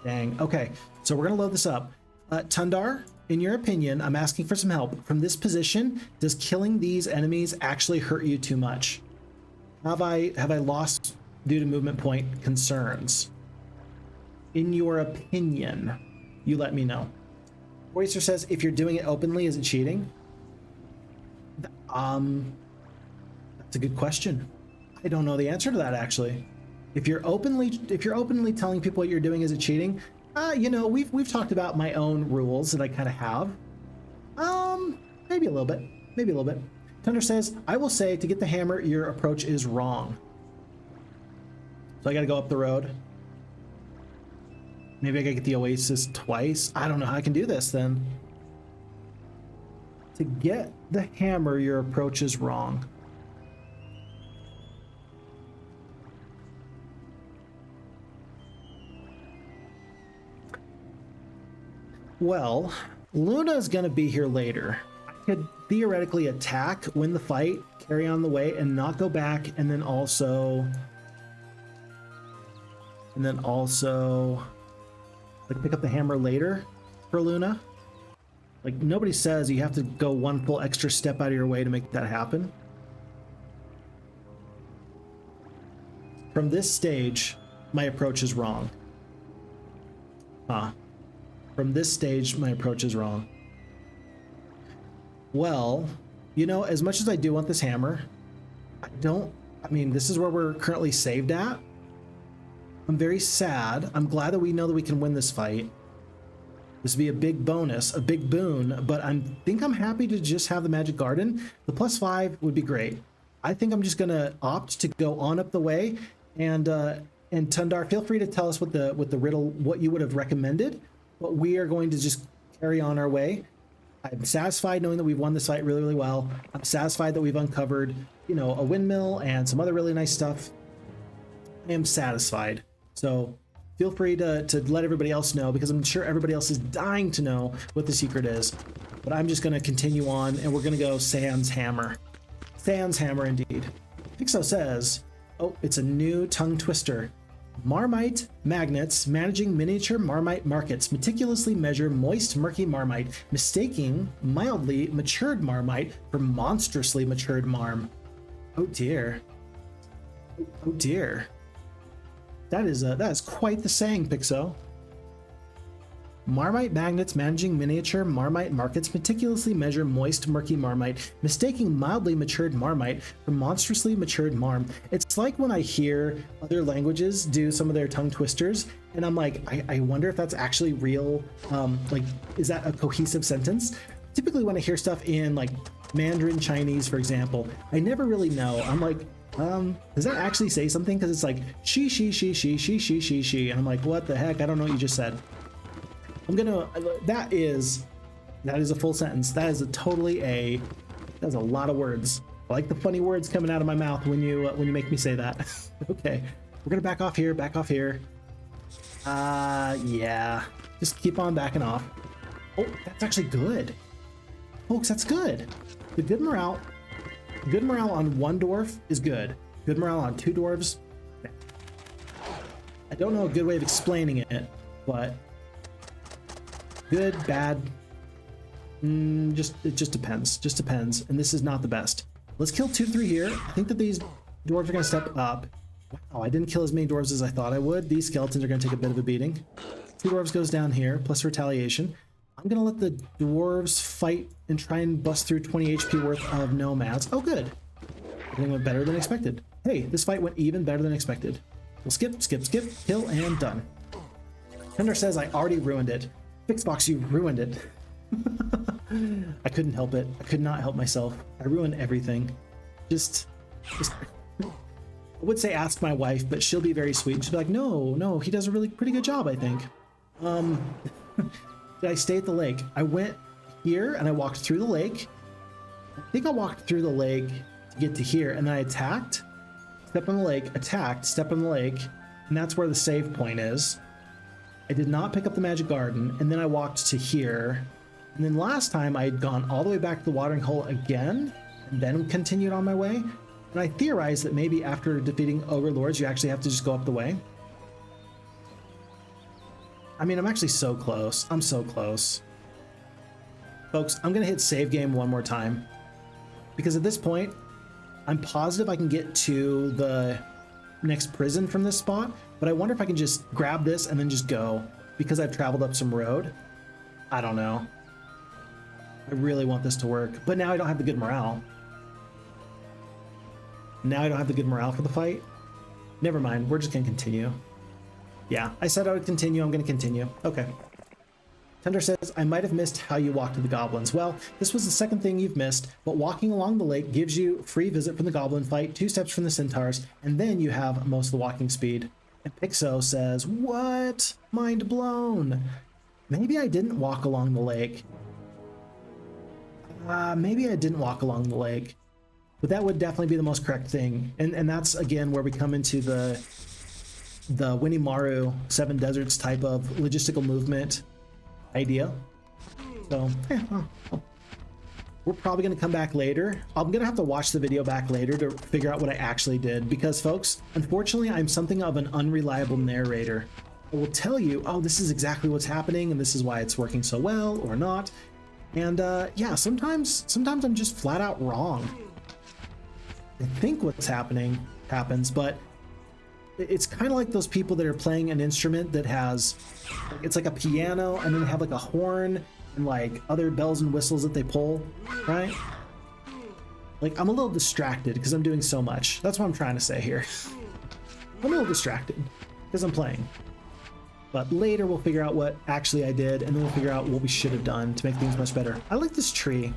Dang. Okay, so we're gonna load this up. Tundar, in your opinion, I'm asking for some help. From this position, does killing these enemies actually hurt you too much? Have I lost due to movement point concerns? In your opinion, you let me know. Oyster says, if you're doing it openly, is it cheating? That's a good question. I don't know the answer to that actually. If you're openly telling people what you're doing, is it cheating? You know, we've talked about my own rules that I kind of have. Maybe a little bit. Maybe a little bit. Tundar says, I will say to get the hammer, your approach is wrong. So I gotta go up the road. Maybe I gotta get the oasis twice. I don't know how I can do this then. To get the hammer, your approach is wrong. Well, Luna's gonna be here later. I could theoretically attack, win the fight, carry on the way, and not go back, and then also like pick up the hammer later for Luna. Like, nobody says you have to go one full extra step out of your way to make that happen. From this stage, my approach is wrong. From this stage, my approach is wrong. Well, you know, as much as I do want this hammer, I mean, this is where we're currently saved at. I'm very sad. I'm glad that we know that we can win this fight. This would be a big bonus, a big boon, but I think I'm happy to just have the Magic Garden. The +5 would be great. I think I'm just gonna opt to go on up the way, and Tundar, feel free to tell us what the riddle, what you would have recommended, but we are going to just carry on our way. I'm satisfied knowing that we've won this fight really, really well. I'm satisfied that we've uncovered, you know, a windmill and some other really nice stuff. I am satisfied. So feel free to let everybody else know, because I'm sure everybody else is dying to know what the secret is. But I'm just going to continue on, and we're going to go Sans Hammer. Sans Hammer indeed. Phixxy says, oh, it's a new tongue twister. Marmite magnets managing miniature Marmite markets meticulously measure moist, murky Marmite, mistaking mildly matured Marmite for monstrously matured Marm. Oh dear. Oh dear. That is quite the saying, Phixxy. Marmite magnets managing miniature Marmite markets meticulously measure moist, murky Marmite, mistaking mildly matured Marmite for monstrously matured Marm. It's like when I hear other languages do some of their tongue twisters, and I'm like, I wonder if that's actually real. Like, is that a cohesive sentence? Typically when I hear stuff in like Mandarin Chinese, for example, I never really know. I'm like, does that actually say something? Because it's like she, and I'm like, what the heck? I don't know what you just said. That is a full sentence. That is that's a lot of words. I like the funny words coming out of my mouth when you make me say that. Okay, we're gonna back off here. Yeah, just keep on backing off. Oh, that's actually good, folks. That's good. The good morale on one dwarf is good. Good morale on two dwarves. I don't know a good way of explaining it, but good, bad, it just depends. Just depends. And this is not the best. Let's kill 2 to 3 here. I think that these dwarves are gonna step up. Wow, I didn't kill as many dwarves as I thought I would. These skeletons are gonna take a bit of a beating. 2 dwarves goes down here, plus retaliation. I'm gonna let the dwarves fight and try and bust through 20 HP worth of nomads. Oh, good. Everything went better than expected. Hey, this fight went even better than expected. We'll skip, kill, and done. Tundar says I already ruined it. Fixbox, you ruined it. I couldn't help it. I could not help myself. I ruined everything. Just Just, I would say ask my wife, but she'll be very sweet. She'll be like, no, he does a really pretty good job, I think. Did I stay at the lake? I went here and I walked through the lake. I think I walked through the lake to get to here, and then I attacked, stepped on the lake, attacked, stepped on the lake, and that's where the save point is. I did not pick up the magic garden, and then I walked to here. And then last time I had gone all the way back to the watering hole again, and then continued on my way. And I theorized that maybe after defeating Ogre Lords, you actually have to just go up the way. I mean, I'm actually so close. I'm so close. Folks, I'm gonna hit save game one more time. Because at this point, I'm positive I can get to the next prison from this spot, but I wonder if I can just grab this and then just go, because I've traveled up some road. I don't know. I really want this to work, but now I don't have the good morale. Now I don't have the good morale for the fight. Never mind, we're just gonna continue. Yeah, I said I would continue, I'm gonna continue. Okay. Tundar says, I might have missed how you walked to the goblins. Well, this was the second thing you've missed, but walking along the lake gives you free visit from the goblin fight, 2 steps from the centaurs, and then you have most of the walking speed. And Phixxy says, what? Mind blown. Maybe I didn't walk along the lake. Maybe I didn't walk along the lake. But that would definitely be the most correct thing. And that's, again, where we come into the Winimaru 7 Deserts type of logistical movement idea. So we're probably going to come back later. I'm going to have to watch the video back later to figure out what I actually did, because folks, unfortunately, I'm something of an unreliable narrator. I will tell you, oh, this is exactly what's happening and this is why it's working so well, or not. And yeah, sometimes I'm just flat out wrong. I think what's happening happens, but it's kind of like those people that are playing an instrument that has, it's like a piano, and then they have like a horn and like other bells and whistles that they pull, right? Like, I'm a little distracted because I'm doing so much. That's what I'm trying to say here. I'm a little distracted because I'm playing. But later we'll figure out what actually I did, and then we'll figure out what we should have done to make things much better. I like this tree.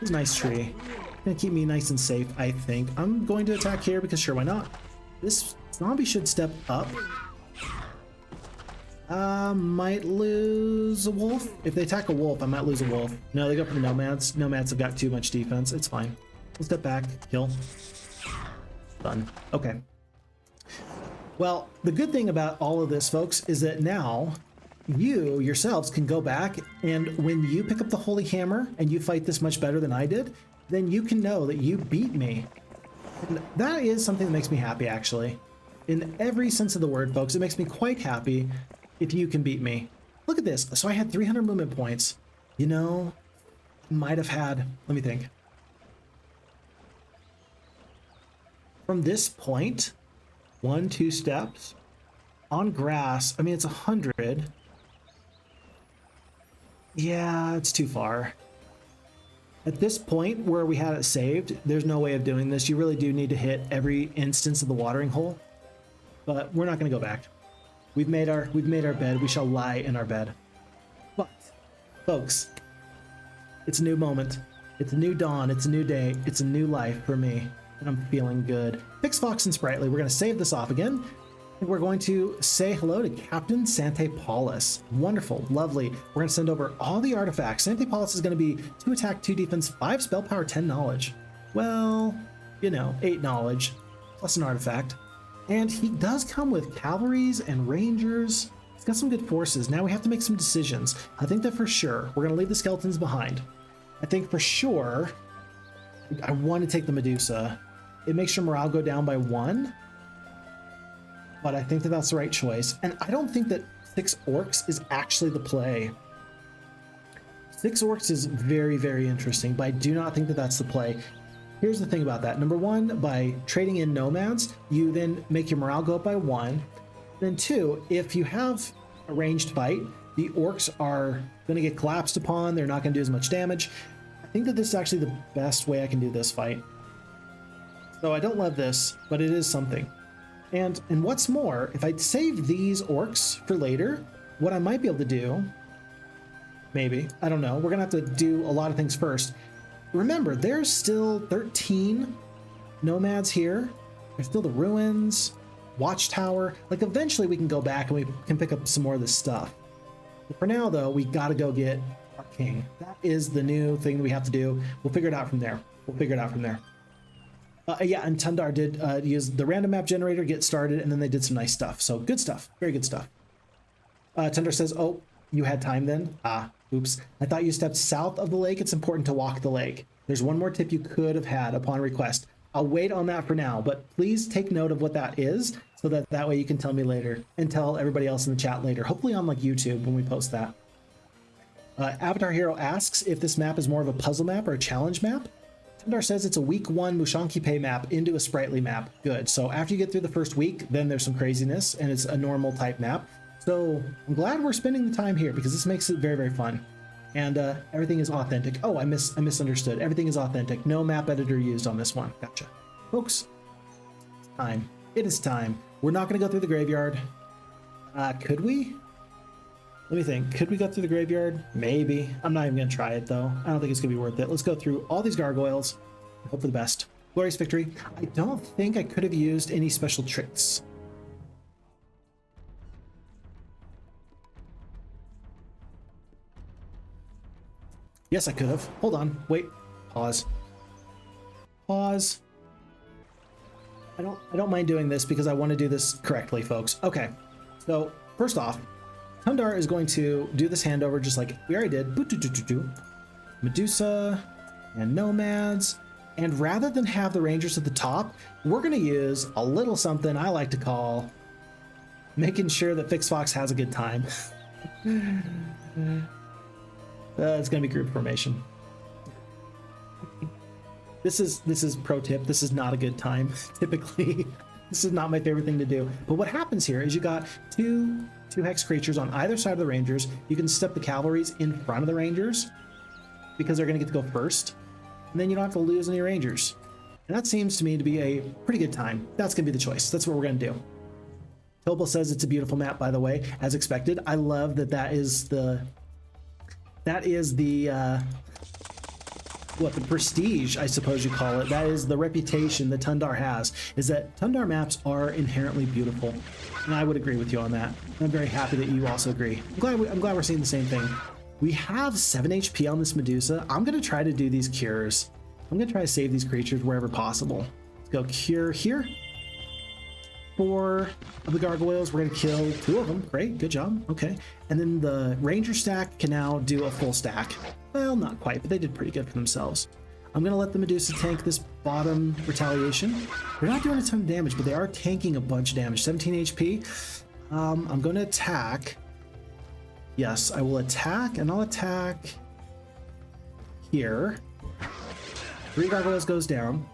It's a nice tree. It's gonna keep me nice and safe, I think. I'm going to attack here because sure, why not? This zombie should step up. Might lose a wolf. If they attack a wolf, I might lose a wolf. No, they go for the nomads. Nomads have got too much defense. It's fine. We'll step back, kill. Done. Okay. Well, the good thing about all of this, folks, is that now you yourselves can go back, and when you pick up the Holy Hammer and you fight this much better than I did, then you can know that you beat me. And that is something that makes me happy, actually. In every sense of the word, folks, it makes me quite happy if you can beat me. Look at this. So I had 300 movement points. You know, might have had, let me think. From this point, 1, 2 steps on grass. I mean, it's 100. Yeah, it's too far. At this point where we had it saved, there's no way of doing this. You really do need to hit every instance of the watering hole. But we're not going to go back. We've made our bed. We shall lie in our bed. But, folks, it's a new moment. It's a new dawn. It's a new day. It's a new life for me. And I'm feeling good. Phixxy and Spritely, we're going to save this off again. And we're going to say hello to Captain Sante Paulus. Wonderful, lovely. We're going to send over all the artifacts. Sante Paulus is going to be 2 attack, 2 defense, 5 spell power, 10 knowledge. Well, you know, 8 knowledge, plus an artifact. And he does come with cavalries and rangers. He's got some good forces. Now we have to make some decisions. I think that for sure, we're going to leave the skeletons behind. I think for sure, I want to take the Medusa. It makes your morale go down by 1. But I think that that's the right choice. And I don't think that 6 orcs is actually the play. 6 orcs is very, very interesting, but I do not think that that's the play. Here's the thing about that. Number 1, by trading in nomads, you then make your morale go up by 1. Then 2, if you have a ranged fight, the orcs are going to get collapsed upon. They're not going to do as much damage. I think that this is actually the best way I can do this fight. So I don't love this, but it is something. And what's more, if I save these orcs for later, what I might be able to do, maybe, I don't know, we're gonna have to do a lot of things first. Remember, there's still 13 nomads here. There's still the ruins, watchtower. Like eventually we can go back and we can pick up some more of this stuff. But for now though, we gotta go get our king. That is the new thing that we have to do. We'll figure it out from there. Yeah, and Tundar did use the random map generator, get started, and then they did some nice stuff. So good stuff, very good stuff. Tundar says, oh, you had time then? Ah, oops. I thought you stepped south of the lake. It's important to walk the lake. There's one more tip you could have had upon request. I'll wait on that for now, but please take note of what that is so that way you can tell me later and tell everybody else in the chat later, hopefully on like YouTube when we post that. Avatar Hero asks if this map is more of a puzzle map or a challenge map. Tundar says it's a week 1 Mushanki Pay map into a Spritely map. Good. So after you get through the first week, then there's some craziness and it's a normal type map. So I'm glad we're spending the time here because this makes it very, very fun. And everything is authentic. Oh, I misunderstood. Everything is authentic. No map editor used on this one. Gotcha. Folks, it's time. It is time. We're not going to go through the graveyard. Could we? Let me think. Could we go through the graveyard? Maybe. I'm not even going to try it, though. I don't think it's going to be worth it. Let's go through all these gargoyles. Hope for the best. Glorious victory. I don't think I could have used any special tricks. Yes, I could have. Hold on. Wait. Pause. Pause. I don't mind doing this because I want to do this correctly, folks. Okay. So, first off, Tundar is going to do this handover just like we already did. Medusa and nomads. And rather than have the rangers at the top, we're going to use a little something I like to call making sure that Phixxy has a good time. It's going to be group formation. This is pro tip. This is not a good time. Typically, this is not my favorite thing to do. But what happens here is you got two hex creatures on either side of the rangers. You can step the cavalries in front of the rangers because they're going to get to go first. And then you don't have to lose any rangers. And that seems to me to be a pretty good time. That's going to be the choice. That's what we're going to do. Topal says it's a beautiful map, by the way, as expected. I love that is the what the prestige, I suppose you call it. That is the reputation that Tundar has, is that Tundar maps are inherently beautiful. And I would agree with you on that. I'm very happy that you also agree. I'm glad we're seeing the same thing. We have 7 HP on this Medusa. I'm going to try to do these cures. I'm going to try to save these creatures wherever possible. Let's go cure here. 4 of the gargoyles. We're going to kill 2 of them. Great, good job. Okay. And then the ranger stack can now do a full stack. Well, not quite, but they did pretty good for themselves. I'm going to let the Medusa tank this bottom retaliation. They're not doing a ton of damage, but they are tanking a bunch of damage. 17 HP. I'm going to attack. Yes, I will attack, and I'll attack here. 3 gargoyles goes down.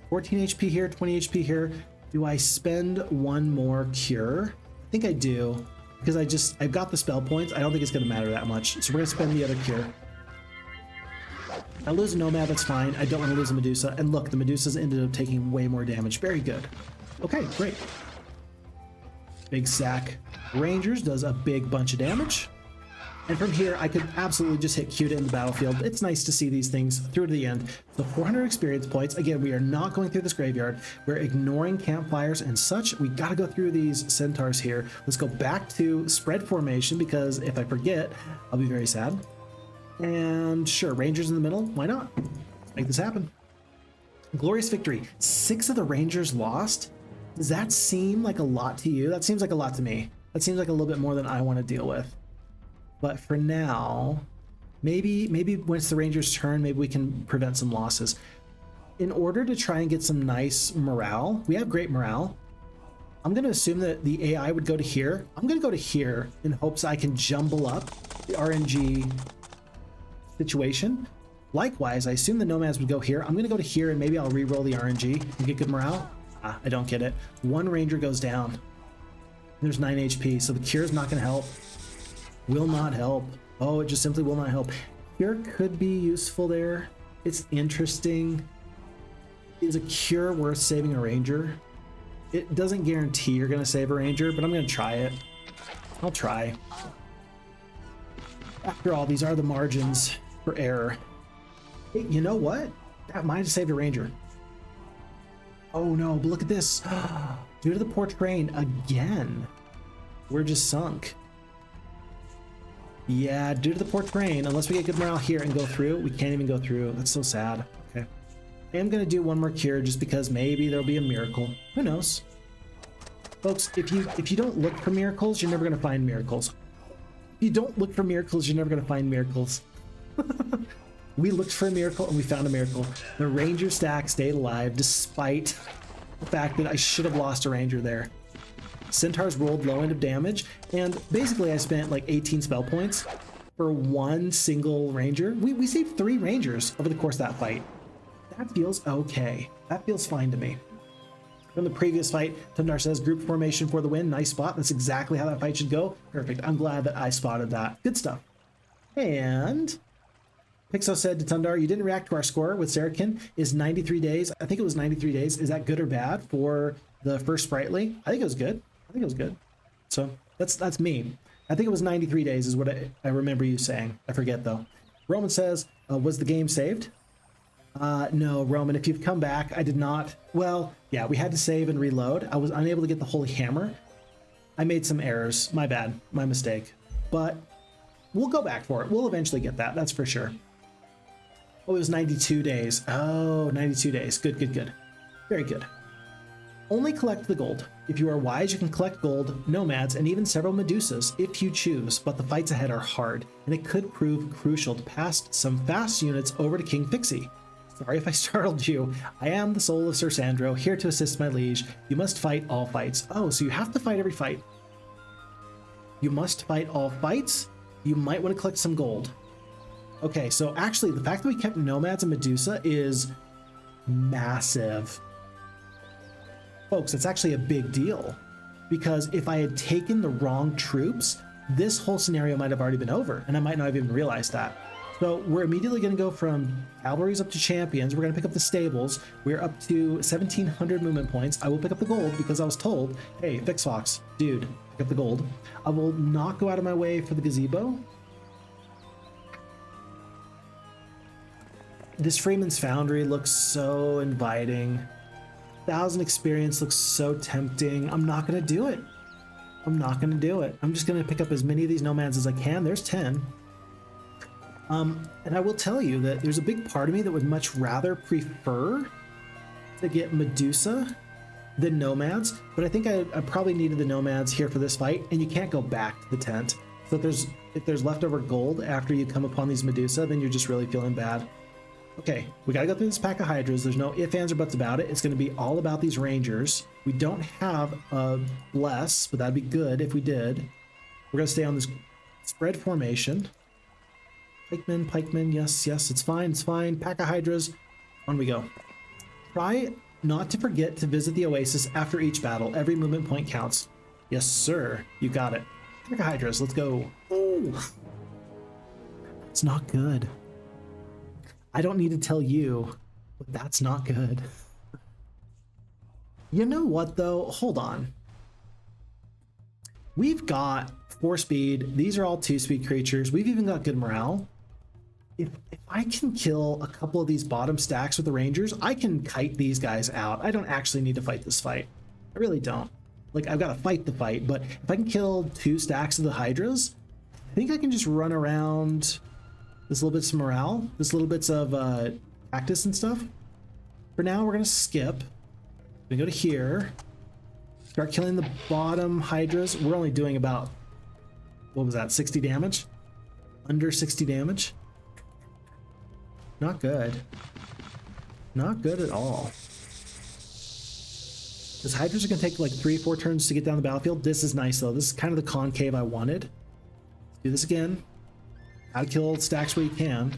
14 HP here, 20 HP here. Do I spend 1 more cure? I think I do, because I've got the spell points. I don't think it's going to matter that much. So we're going to spend the other cure. I lose a nomad, that's fine. I don't want to lose a Medusa. And look, the Medusas ended up taking way more damage. Very good. Okay, great. Big sack. Rangers does a big bunch of damage. And from here, I could absolutely just hit Q to end the battlefield. It's nice to see these things through to the end. So 400 experience points. Again, we are not going through this graveyard. We're ignoring campfires and such. We got to go through these centaurs here. Let's go back to spread formation, because if I forget, I'll be very sad. And sure, rangers in the middle. Why not? Let's make this happen. Glorious victory. 6 of the rangers lost. Does that seem like a lot to you? That seems like a lot to me. That seems like a little bit more than I want to deal with. But for now, maybe once the Rangers' turn, maybe we can prevent some losses. In order to try and get some nice morale, we have great morale. I'm going to assume that the AI would go to here. I'm going to go to here in hopes I can jumble up the RNG situation. Likewise, I assume the nomads would go here. I'm going to go to here and maybe I'll re-roll the RNG and get good morale. Ah, I don't get it. 1 ranger goes down. There's 9 HP, so the cure is not going to help. Will not help. Oh, it just simply will not help. Cure could be useful there. It's interesting. Is a cure worth saving a ranger? It doesn't guarantee you're going to save a ranger, but I'm going to try it. I'll try. After all, these are the margins for error. Hey, you know what? That might have saved a ranger. Oh no, but look at this. Due to the poor terrain again. We're just sunk. Yeah, due to the poor terrain, unless we get good morale here and go through, we can't even go through. That's so sad. Okay. I am going to do one more cure just because maybe there'll be a miracle. Who knows? Folks, if you don't look for miracles, you're never going to find miracles. If you don't look for miracles, you're never going to find miracles. We looked for a miracle and we found a miracle. The ranger stack stayed alive despite the fact that I should have lost a ranger there. Centaurs rolled low end of damage, and basically I spent like 18 spell points for one single ranger. We saved 3 rangers over the course of that fight. That feels okay. That feels fine to me. From the previous fight, Tundar says group formation for the win. Nice spot. That's exactly how that fight should go. Perfect. I'm glad that I spotted that. Good stuff. And Phixxy said to Tundar, you didn't react to our score with Sarakin. Is 93 days. I think it was 93 days. Is that good or bad for the first Spritely? I think it was good. I think it was good. So that's me. I think it was 93 days is what I remember you saying. I forget though. Roman says, was the game saved? No, Roman, if you've come back, I did not. Well, yeah, we had to save and reload. I was unable to get the Holy Hammer. I made some errors. My bad. My mistake. But we'll go back for it. We'll eventually get that. That's for sure. Oh, it was 92 days. Oh, 92 days. Good, good, good. Very good. Only collect the gold. If you are wise, you can collect gold, nomads, and even several Medusas if you choose, but the fights ahead are hard, and it could prove crucial to pass some fast units over to King Phixxy. Sorry if I startled you. I am the soul of Sir Sandro, here to assist my liege. You must fight all fights. Oh, so you have to fight every fight. You must fight all fights. You might want to collect some gold. Okay, so actually, the fact that we kept nomads and Medusa is massive. Folks, it's actually a big deal, because if I had taken the wrong troops, this whole scenario might have already been over, and I might not have even realized that. So we're immediately going to go from cavalries up to champions. We're going to pick up the stables. We're up to 1,700 movement points. I will pick up the gold because I was told, hey, Phixxy, dude, pick up the gold. I will not go out of my way for the gazebo. This Freeman's Foundry looks so inviting. 1,000 experience looks so tempting. I'm not going to do it. I'm not going to do it. I'm just going to pick up as many of these nomads as I can. There's 10. And I will tell you that there's a big part of me that would much rather prefer to get Medusa than nomads, but I think I probably needed the nomads here for this fight, and you can't go back to the tent. So if there's leftover gold after you come upon these Medusa, then you're just really feeling bad. Okay, we gotta go through this pack of Hydras. There's no ifs, ands, or buts about it. It's gonna be all about these Rangers. We don't have a Bless, but that'd be good if we did. We're gonna stay on this spread formation. Pikemen, yes, it's fine, it's fine. Pack of Hydras, on we go. Try not to forget to visit the Oasis after each battle. Every movement point counts. Yes, sir, you got it. Pack of Hydras, let's go. Oh, it's not good. I don't need to tell you, but that's not good. You know what though? Hold on. We've got 4 speed. These are all 2-speed creatures. We've even got good morale. If I can kill a couple of these bottom stacks with the Rangers, I can kite these guys out. I don't actually need to fight this fight. I really don't. Like, I've got to fight the fight, but if I can kill 2 stacks of the Hydras, I think I can just run around. There's little bits of morale, there's little bits of practice and stuff. For now, we're gonna skip. We go to here, start killing the bottom Hydras. We're only doing about, what was that, 60 damage? Under 60 damage. Not good. Not good at all. Because Hydras are gonna take like 3 or 4 turns to get down the battlefield. This is nice though. This is kind of the concave I wanted. Let's do this again. How to kill stacks where you can.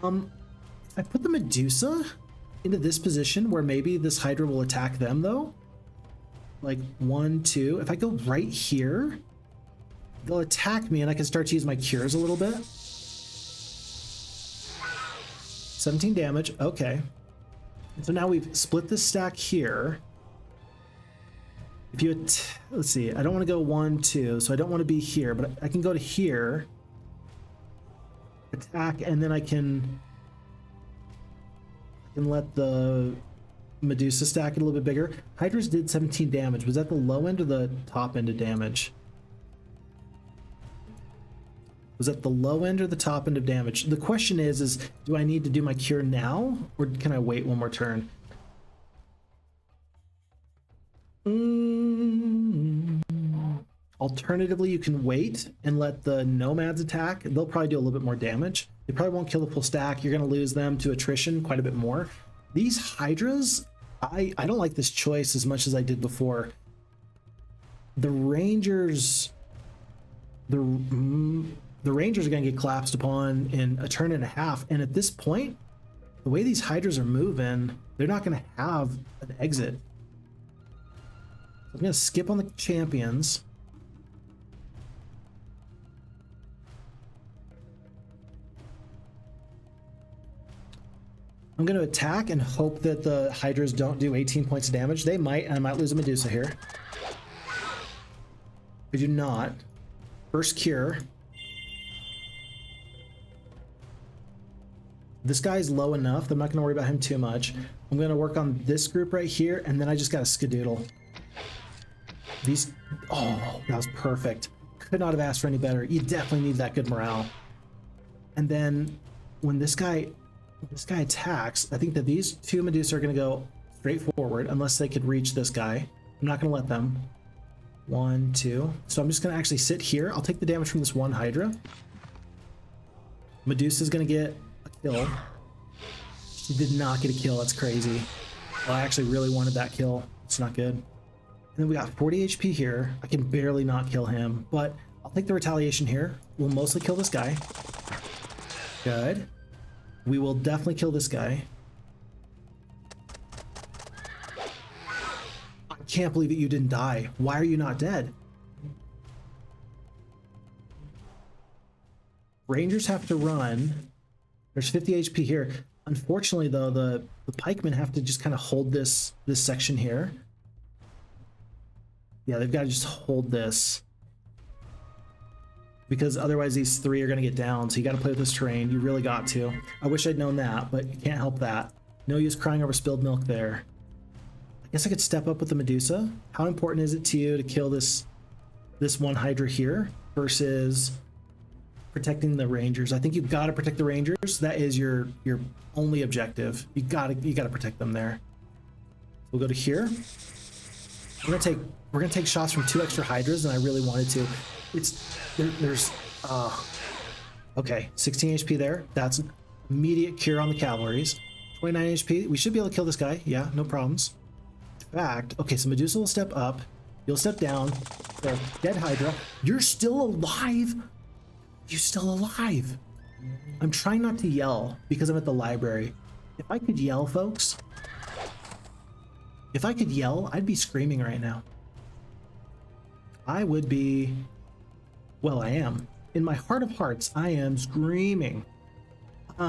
I put the Medusa into this position where maybe this Hydra will attack them though. Like 1, 2. If I go right here, they'll attack me and I can start to use my cures a little bit. 17 damage, okay. So now we've split this stack here. If you, let's see, I don't want to go 1, 2, so I don't want to be here, but I can go to here. Attack, and then I can let the Medusa stack it a little bit bigger. Hydras did 17 damage. Was that the low end or the top end of damage? Was that the low end or the top end of damage? The question is do I need to do my cure now or can I wait one more turn? Alternatively, you can wait and let the nomads attack. They'll probably do a little bit more damage. They probably won't kill the full stack. You're going to lose them to attrition quite a bit more. These Hydras, I don't like this choice as much as I did before. The Rangers, the Rangers are going to get collapsed upon in a turn and a half. And at this point, the way these Hydras are moving, they're not going to have an exit. I'm going to skip on the champions. I'm going to attack and hope that the Hydras don't do 18 points of damage. They might, and I might lose a Medusa here. I do not. First cure. This guy's low enough that I'm not going to worry about him too much. I'm going to work on this group right here, and then I just got to skedoodle. These... Oh, that was perfect. Could not have asked for any better. You definitely need that good morale. And then when this guy attacks, I think that these two Medusa are going to go straight forward unless they could reach this guy. I'm not going to let them. 1, 2. So I'm just going to actually sit here. I'll take the damage from this one Hydra. Medusa's going to get a kill. She did not get a kill. That's crazy. Well, I actually really wanted that kill. It's not good. And then we got 40 HP here. I can barely not kill him, but I'll take the retaliation here. We'll mostly kill this guy. Good. We will definitely kill this guy. I can't believe that you didn't die. Why are you not dead? Rangers have to run. There's 50 HP here. Unfortunately, though, the pikemen have to just kind of hold this section here. Yeah, they've got to just hold this. Because otherwise these three are going to get down, so you got to play with this terrain. You really got to. I wish I'd known that, but you can't help that. No use crying over spilled milk there. I guess I could step up with the Medusa. How important is it to you to kill this one Hydra here versus protecting the Rangers? I think you've got to protect the Rangers. That is your only objective. You got to protect them there. We'll go to here. We're gonna take shots from 2 extra Hydras, and I really wanted to. There's okay, 16 HP there. That's immediate cure on the cavalries. 29 HP. We should be able to kill this guy. Yeah, no problems. In fact, okay, so Medusa will step up. You'll step down. There, dead Hydra. You're still alive. You're still alive. I'm trying not to yell because I'm at the library. If I could yell, folks. If I could yell, I'd be screaming right now. I would be... Well, I am. In my heart of hearts, I am screaming. It's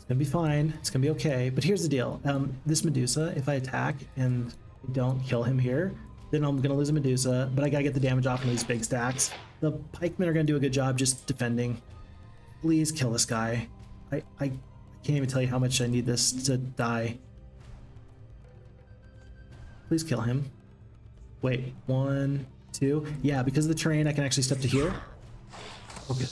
gonna be fine. It's gonna be okay. But here's the deal. This Medusa, if I attack and don't kill him here, then I'm gonna lose a Medusa, but I gotta get the damage off of these big stacks. The pikemen are gonna do a good job just defending. Please kill this guy. I can't even tell you how much I need this to die. Please kill him. Wait, 1, 2. Yeah, because of the terrain, I can actually step to here. Okay.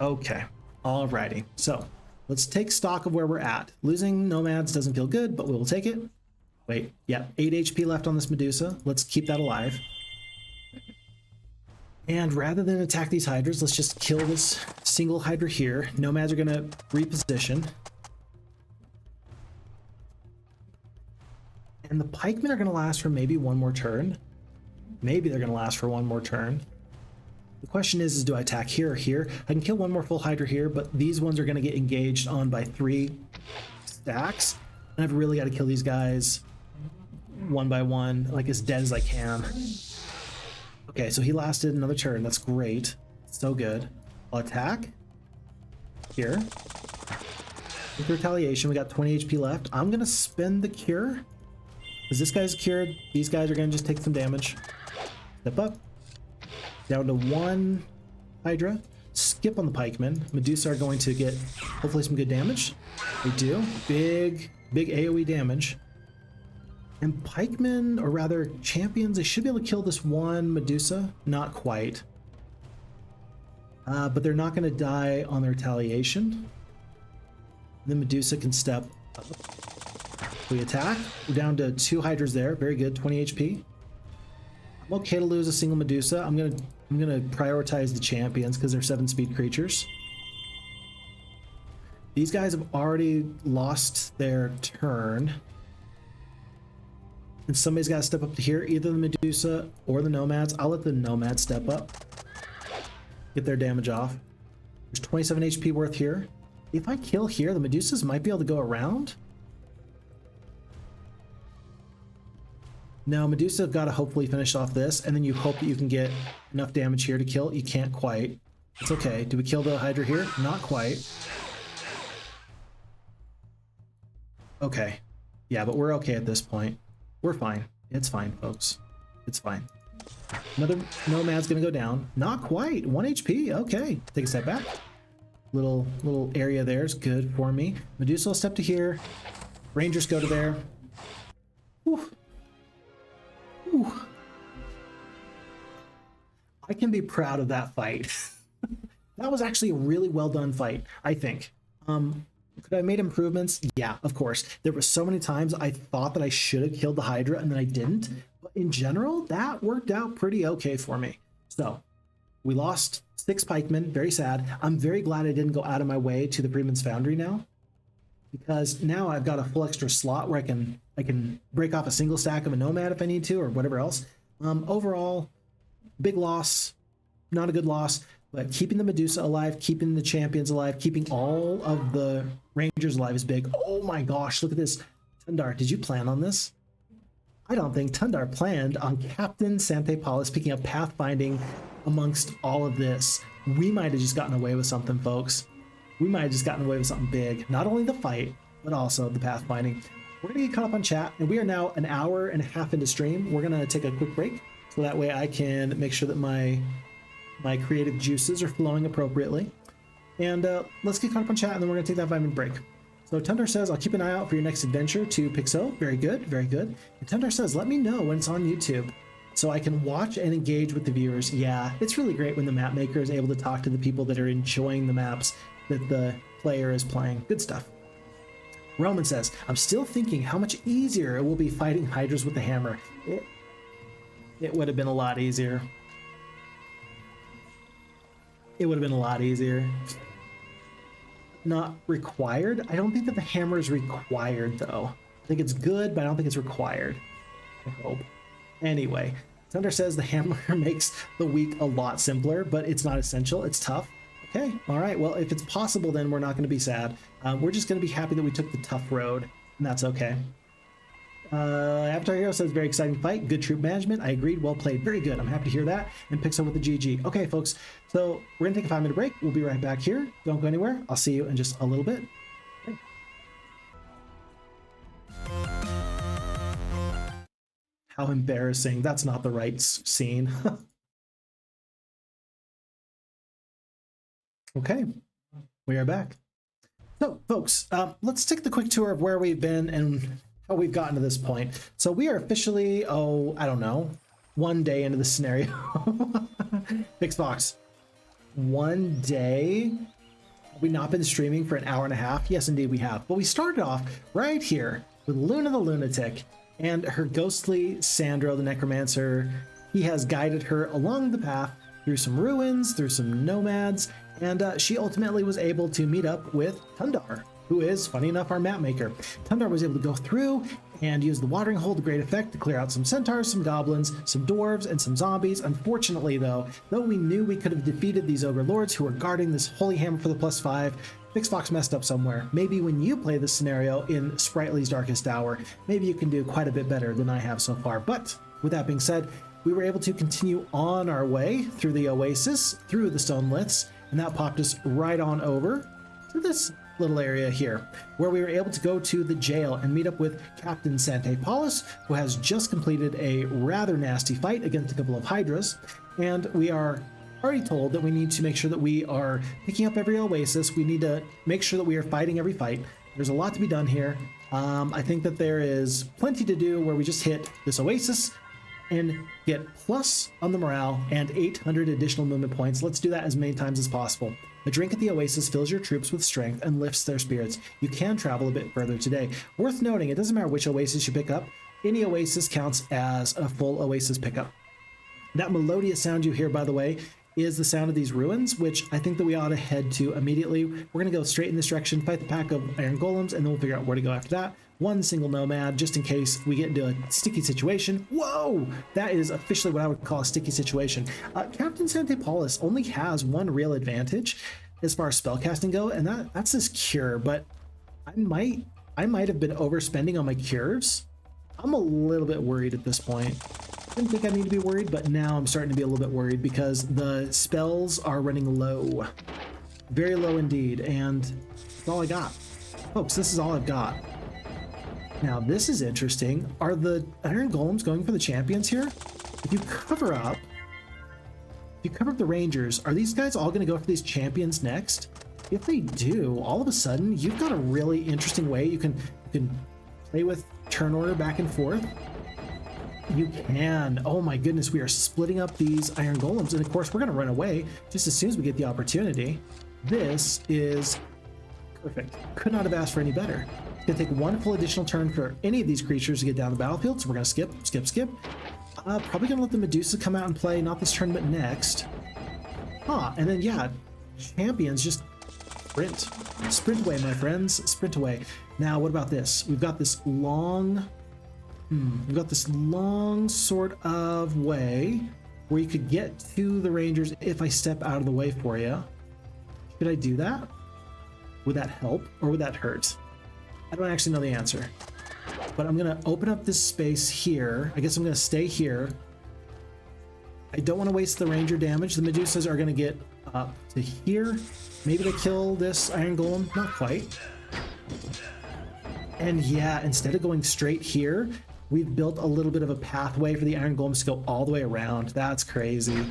Okay. Alrighty. So let's take stock of where we're at. Losing nomads doesn't feel good, but we will take it. Wait, yeah, 8 HP left on this Medusa. Let's keep that alive. And rather than attack these Hydras, let's just kill this single Hydra here. Nomads are gonna reposition. And the pikemen are going to last for maybe one more turn. Maybe they're going to last for one more turn. The question is do I attack here or here? I can kill one more full Hydra here, but these ones are going to get engaged on by 3 stacks. And I've really got to kill these guys one by one, like as dead as I can. Okay, so he lasted another turn. That's great. So good. I'll attack. Here. With retaliation, we got 20 HP left. I'm going to spend the cure. Because this guy's cured, these guys are going to just take some damage. Step up. Down to 1 Hydra. skip on the pikemen. Medusa are going to get hopefully some good damage. They do. Big AoE damage. And pikemen, or rather champions, they should be able to kill this one Medusa. Not quite. But they're not going to die on the retaliation. Then Medusa can step up. We attack. We're down to 2 Hydras there. Very good. 20 HP. I'm okay to lose a single Medusa. I'm gonna prioritize the champions because they're 7-speed creatures. These guys have already lost their turn. And somebody's got to step up to here, either the Medusa or the Nomads. I'll let the Nomads step up. Get their damage off. There's 27 HP worth here. If I kill here, the Medusas might be able to go around. Now, Medusa have got to hopefully finish off this, and then you hope that you can get enough damage here to kill. You can't quite. It's okay. Do we kill the Hydra here? Not quite. Okay. Yeah, but we're okay at this point. We're fine. It's fine, folks. It's fine. Another Nomad's gonna go down. Not quite. 1 HP. Okay. Take a step back. Little area there is good for me. Medusa will step to here. Rangers go to there. Whew. Whew. I can be proud of that fight. That was actually a really well done fight, I think. Could I have made improvements? Yeah, of course. There were so many times I thought that I should have killed the Hydra and then I didn't. But in general, that worked out pretty okay for me. So we lost 6 pikemen, very sad. I'm very glad I didn't go out of my way to the Freeman's Foundry now, because now I've got a full extra slot where I can break off a single stack of a Nomad if I need to, or whatever else. Overall, big loss, not a good loss. But keeping the Medusa alive, keeping the champions alive, keeping all of the Rangers alive is big. Oh my gosh, look at this. Tundar, did you plan on this? I don't think Tundar planned on Captain Sante Paulus picking up pathfinding amongst all of this. We might have just gotten away with something, folks. We might have just gotten away with something big. Not only the fight, but also the pathfinding. We're going to get caught up on chat, and we are now an hour and a half into stream. We're going to take a quick break, so that way I can make sure that my creative juices are flowing appropriately. And let's get caught up on chat, and then we're going to take that 5-minute break. So Tundar says, I'll keep an eye out for your next adventure to Phixxy. Very good, very good. And Tundar says, let me know when it's on YouTube so I can watch and engage with the viewers. Yeah, it's really great when the map maker is able to talk to the people that are enjoying the maps that the player is playing. Good stuff. Roman says, I'm still thinking how much easier it will be fighting Hydras with the hammer. It would have been a lot easier. It would have been a lot easier. Not required? I don't think that the hammer is required, though. I think it's good, but I don't think it's required. I hope. Anyway, Thunder says the hammer makes the week a lot simpler, but it's not essential. It's tough. Okay, all right. Well, if it's possible, then we're not going to be sad. We're just going to be happy that we took the tough road, and that's okay. Avatar Hero says, very exciting fight. Good troop management. I agreed. Well played. Very good. I'm happy to hear that. And Phixxy with the GG. Okay, folks. So we're going to take a 5-minute break. We'll be right back here. Don't go anywhere. I'll see you in just a little bit. Okay. How embarrassing. That's not the right scene. Okay. We are back. So, folks, let's take the quick tour of where we've been and how we've gotten to this point. So we are officially, I don't know, 1 day into the scenario. Phixxy, 1 day? Have we not been streaming for an hour and a half? Yes, indeed we have. But we started off right here with Luna the Lunatic and her ghostly Sandro the Necromancer. He has guided her along the path through some ruins, through some nomads, and she ultimately was able to meet up with Tundar, who is, funny enough, our map maker. Tundar was able to go through and use the watering hole to great effect to clear out some centaurs, some goblins, some dwarves, and some zombies. Unfortunately, though we knew we could have defeated these ogre lords who were guarding this holy hammer for the +5, Phixxy messed up somewhere. Maybe when you play this scenario in Spritely's Darkest Hour, maybe you can do quite a bit better than I have so far. But with that being said, we were able to continue on our way through the oasis, through the stone liths, and that popped us right on over to this little area here, where we were able to go to the jail and meet up with Captain Sante Paulus, who has just completed a rather nasty fight against a couple of Hydras, and we are already told that we need to make sure that we are picking up every oasis. We need to make sure that we are fighting every fight. There's a lot to be done here. I think that there is plenty to do where we just hit this oasis and get plus on the morale and 800 additional movement points. Let's do that as many times as possible. A drink at the oasis fills your troops with strength and lifts their spirits. You can travel a bit further today. Worth noting, it doesn't matter which oasis you pick up. Any oasis counts as a full oasis pickup. That melodious sound you hear, by the way, is the sound of these ruins, which I think that we ought to head to immediately. We're going to go straight in this direction, fight the pack of iron golems, and then we'll figure out where to go after that. One single nomad, just in case we get into a sticky situation. Whoa! That is officially what I would call a sticky situation. Captain Sante Paulus only has one real advantage as far as spellcasting go, and that's this cure, but I might have been overspending on my cures. I'm a little bit worried at this point. I didn't think I need to be worried, but now I'm starting to be a little bit worried because the spells are running low. Very low indeed, and that's all I got. Folks, this is all I've got. Now, this is interesting. Are the iron golems going for the champions here? If you cover up the rangers, are these guys all going to go for these champions next? If they do, all of a sudden, you've got a really interesting way you can play with turn order back and forth. You can. Oh my goodness, we are splitting up these iron golems, and of course we're going to run away just as soon as we get the opportunity. This is perfect. Could not have asked for any better. It's going to take one full additional turn for any of these creatures to get down the battlefield, so we're going to skip. Probably going to let the Medusa come out and play, not this turn, but next. And then yeah, champions just sprint away, my friends, sprint away. Now, what about this? We've got this long sort of way where you could get to the rangers if I step out of the way for you. Should I do that? Would that help or would that hurt? I don't actually know the answer, but I'm going to open up this space here. I guess I'm going to stay here. I don't want to waste the ranger damage. The Medusas are going to get up to here. Maybe they kill this iron golem. Not quite. And yeah, instead of going straight here, we've built a little bit of a pathway for the iron golems to go all the way around. That's crazy.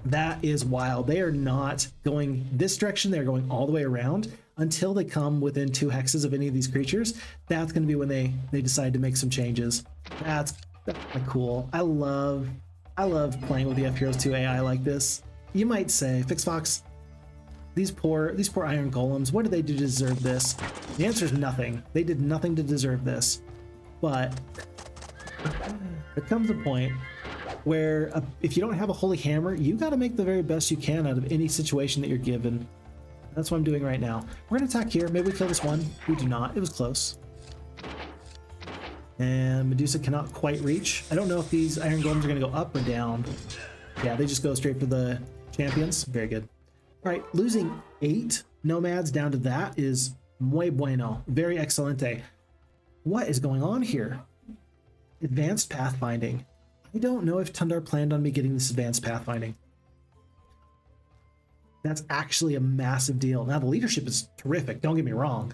That is wild. They are not going this direction. They're going all the way around until they come within 2 hexes of any of these creatures. That's going to be when they decide to make some changes. That's kind of cool. I love playing with the FHeroes2 AI like this. You might say, Phixxy, these poor iron golems, what did they do to deserve this? The answer is nothing. They did nothing to deserve this. But there comes a point where if you don't have a holy hammer, you got to make the very best you can out of any situation that you're given. That's what I'm doing right now. We're going to attack here. Maybe we kill this one. We do not. It was close. And Medusa cannot quite reach. I don't know if these iron golems are going to go up or down. Yeah, they just go straight for the champions. Very good. All right, losing 8 nomads down to that is muy bueno. Very excelente. What is going on here? Advanced pathfinding. I don't know if Tundar planned on me getting this advanced pathfinding. That's actually a massive deal. Now, the leadership is terrific. Don't get me wrong.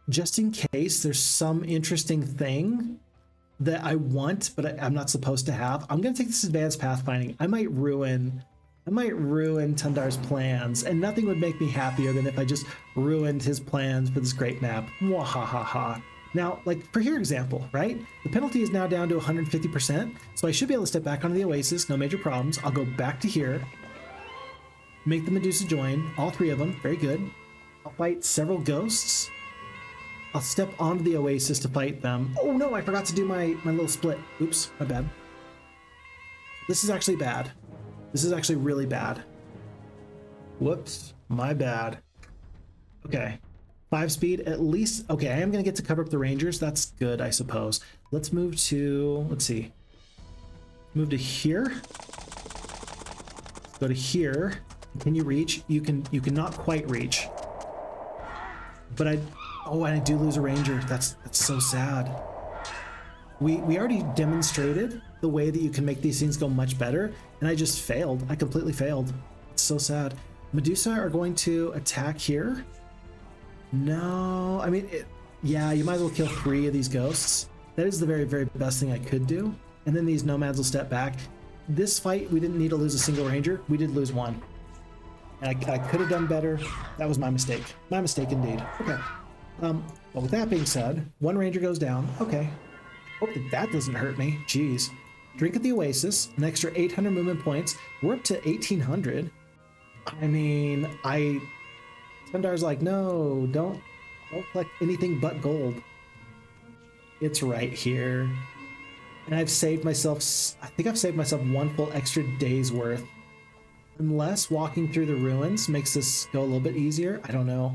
Just in case there's some interesting thing that I want, but I'm not supposed to have, I'm going to take this advanced pathfinding. I might ruin Tundar's plans, and nothing would make me happier than if I just ruined his plans for this great map. Mwahaha. Now, like for here example, right? The penalty is now down to 150%, so I should be able to step back onto the Oasis, no major problems. I'll go back to here, make the Medusa join, all 3 of them, very good. I'll fight several ghosts. I'll step onto the Oasis to fight them. Oh no, I forgot to do my little split. Oops, my bad. This is actually bad. This is actually really bad. Whoops, my bad. Okay. 5 speed, at least. Okay, I am going to get to cover up the Rangers. That's good, I suppose. Let's move to, let's see. Move to here. Go to here. Can you reach? You cannot quite reach. But and I do lose a Ranger. That's so sad. We already demonstrated the way that you can make these things go much better, and I just failed. I completely failed. It's so sad. Medusa are going to attack here. No, I mean, yeah, you might as well kill 3 of these ghosts. That is the very, very best thing I could do. and then these nomads will step back. This fight, we didn't need to lose a single ranger. We did lose one. And I could have done better. That was my mistake. My mistake indeed. Okay. But with that being said, one ranger goes down. Okay. Hope that doesn't hurt me. Jeez. Drink at the Oasis, an extra 800 movement points. We're up to 1800. I mean, Tundar's like, no, don't collect anything but gold. It's right here. And I've saved myself, I think I've saved myself one full extra day's worth. Unless walking through the ruins makes this go a little bit easier. I don't know.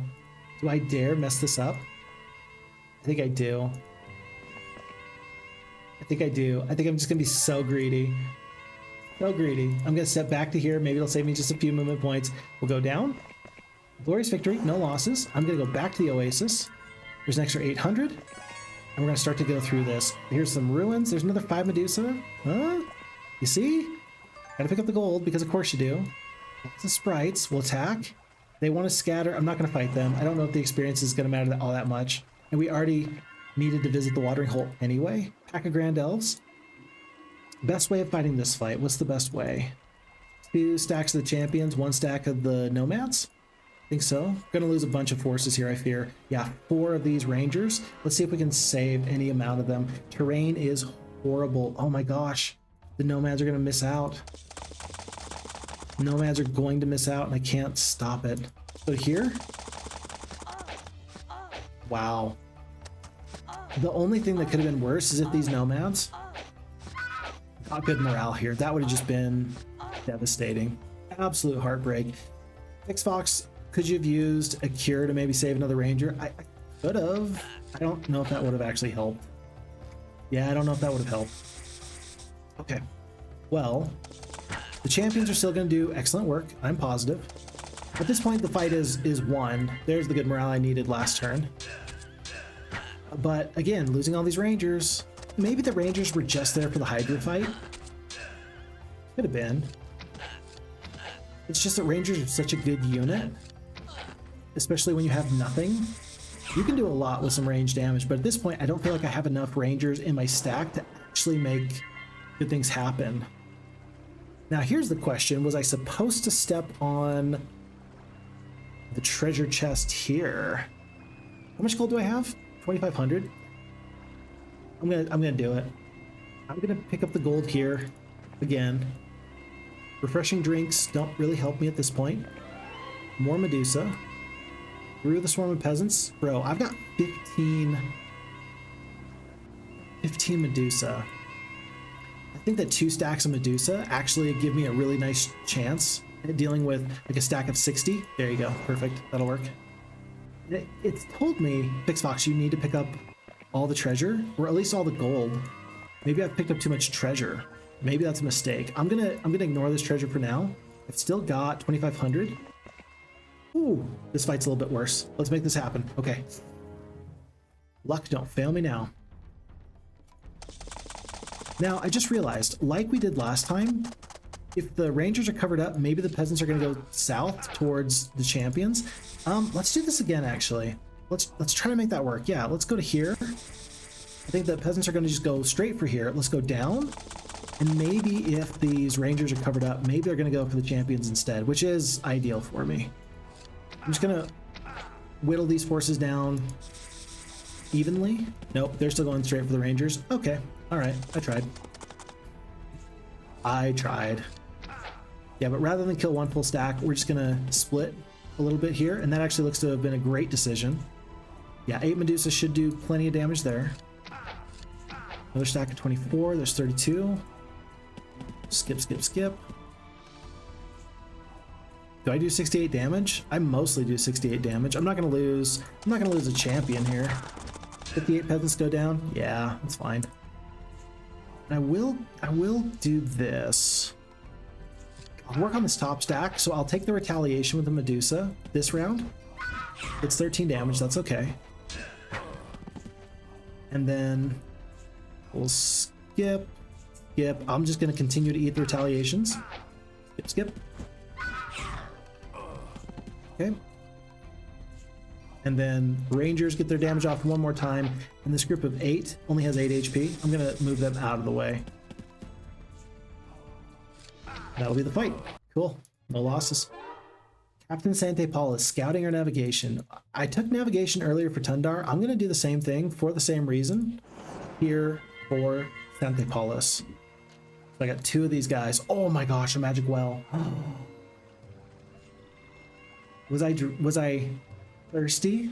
Do I dare mess this up? I think I do. I think I'm just gonna be so greedy. So greedy. I'm gonna step back to here. Maybe it'll save me just a few movement points. We'll go down. Glorious victory, no losses. I'm gonna go back to the Oasis. There's an extra 800. And we're gonna start to go through this. Here's some ruins. There's another 5 Medusa. Huh? You see? Gotta pick up the gold, because of course you do. Lots of sprites will attack. They want to scatter. I'm not gonna fight them. I don't know if the experience is gonna matter all that much. And we already needed to visit the watering hole anyway. Pack of Grand Elves. Best way of fighting this fight. What's the best way? 2 stacks of the champions, 1 stack of the nomads? I think so. Gonna lose a bunch of forces here, I fear. Yeah, 4 of these rangers. Let's see if we can save any amount of them. Terrain is horrible. Oh my gosh. The nomads are gonna miss out. Nomads are going to miss out, and I can't stop it. So here? Wow. The only thing that could have been worse is if these nomads got good morale here. That would have just been devastating. Absolute heartbreak. Phixxy, could you have used a cure to maybe save another ranger? I could have. I don't know if that would have actually helped. Yeah, I don't know if that would have helped. Okay. Well, the champions are still going to do excellent work. I'm positive. At this point, the fight is won. There's the good morale I needed last turn. But again, losing all these rangers. Maybe the rangers were just there for the Hydra fight. Could have been. It's just that rangers are such a good unit, especially when you have nothing. You can do a lot with some range damage, but at this point, I don't feel like I have enough rangers in my stack to actually make good things happen. Now, here's the question. Was I supposed to step on the treasure chest here? How much gold do I have? 2,500. I'm gonna do it. I'm gonna pick up the gold here again. Refreshing drinks don't really help me at this point. More Medusa. Through the swarm of peasants. Bro, I've got 15 Medusa. I think that 2 stacks of Medusa actually give me a really nice chance at dealing with like a stack of 60. There you go. Perfect. That'll work. It's told me, Phixxy, you need to pick up all the treasure, or at least all the gold. Maybe I've picked up too much treasure. Maybe that's a mistake. I'm gonna ignore this treasure for now. I've still got 2,500. Ooh, this fight's a little bit worse. Let's make this happen. Okay. Luck, don't fail me now. Now, I just realized, like we did last time, if the rangers are covered up, maybe the peasants are going to go south towards the champions. Let's do this again, actually. Let's try to make that work. Yeah, let's go to here. I think the peasants are going to just go straight for here. Let's go down. And maybe if these rangers are covered up, maybe they're going to go for the champions instead, which is ideal for me. I'm just going to whittle these forces down evenly. Nope, they're still going straight for the rangers. Okay, all right, I tried. Yeah, but rather than kill one full stack, we're just gonna split a little bit here, and that actually looks to have been a great decision. Yeah, 8 Medusa should do plenty of damage there. Another stack of 24, there's 32. Skip. Do I do 68 damage? I mostly do 68 damage. I'm not gonna lose a champion here. 58 peasants go down. Yeah, that's fine. And I will do this. I'll work on this top stack, so I'll take the retaliation with the Medusa this round. It's 13 damage, that's okay. And then we'll skip. I'm just gonna continue to eat the retaliations. Skip. Okay. And then Rangers get their damage off one more time, and this group of 8 only has 8 HP. I'm gonna move them out of the way. That'll be the fight. Cool. No losses. Captain Sante, Paulus, scouting or navigation. I took navigation earlier for Tundar. I'm going to do the same thing for the same reason here for Sante, Paulus. So I got two of these guys. Oh my gosh, a magic well. Was I thirsty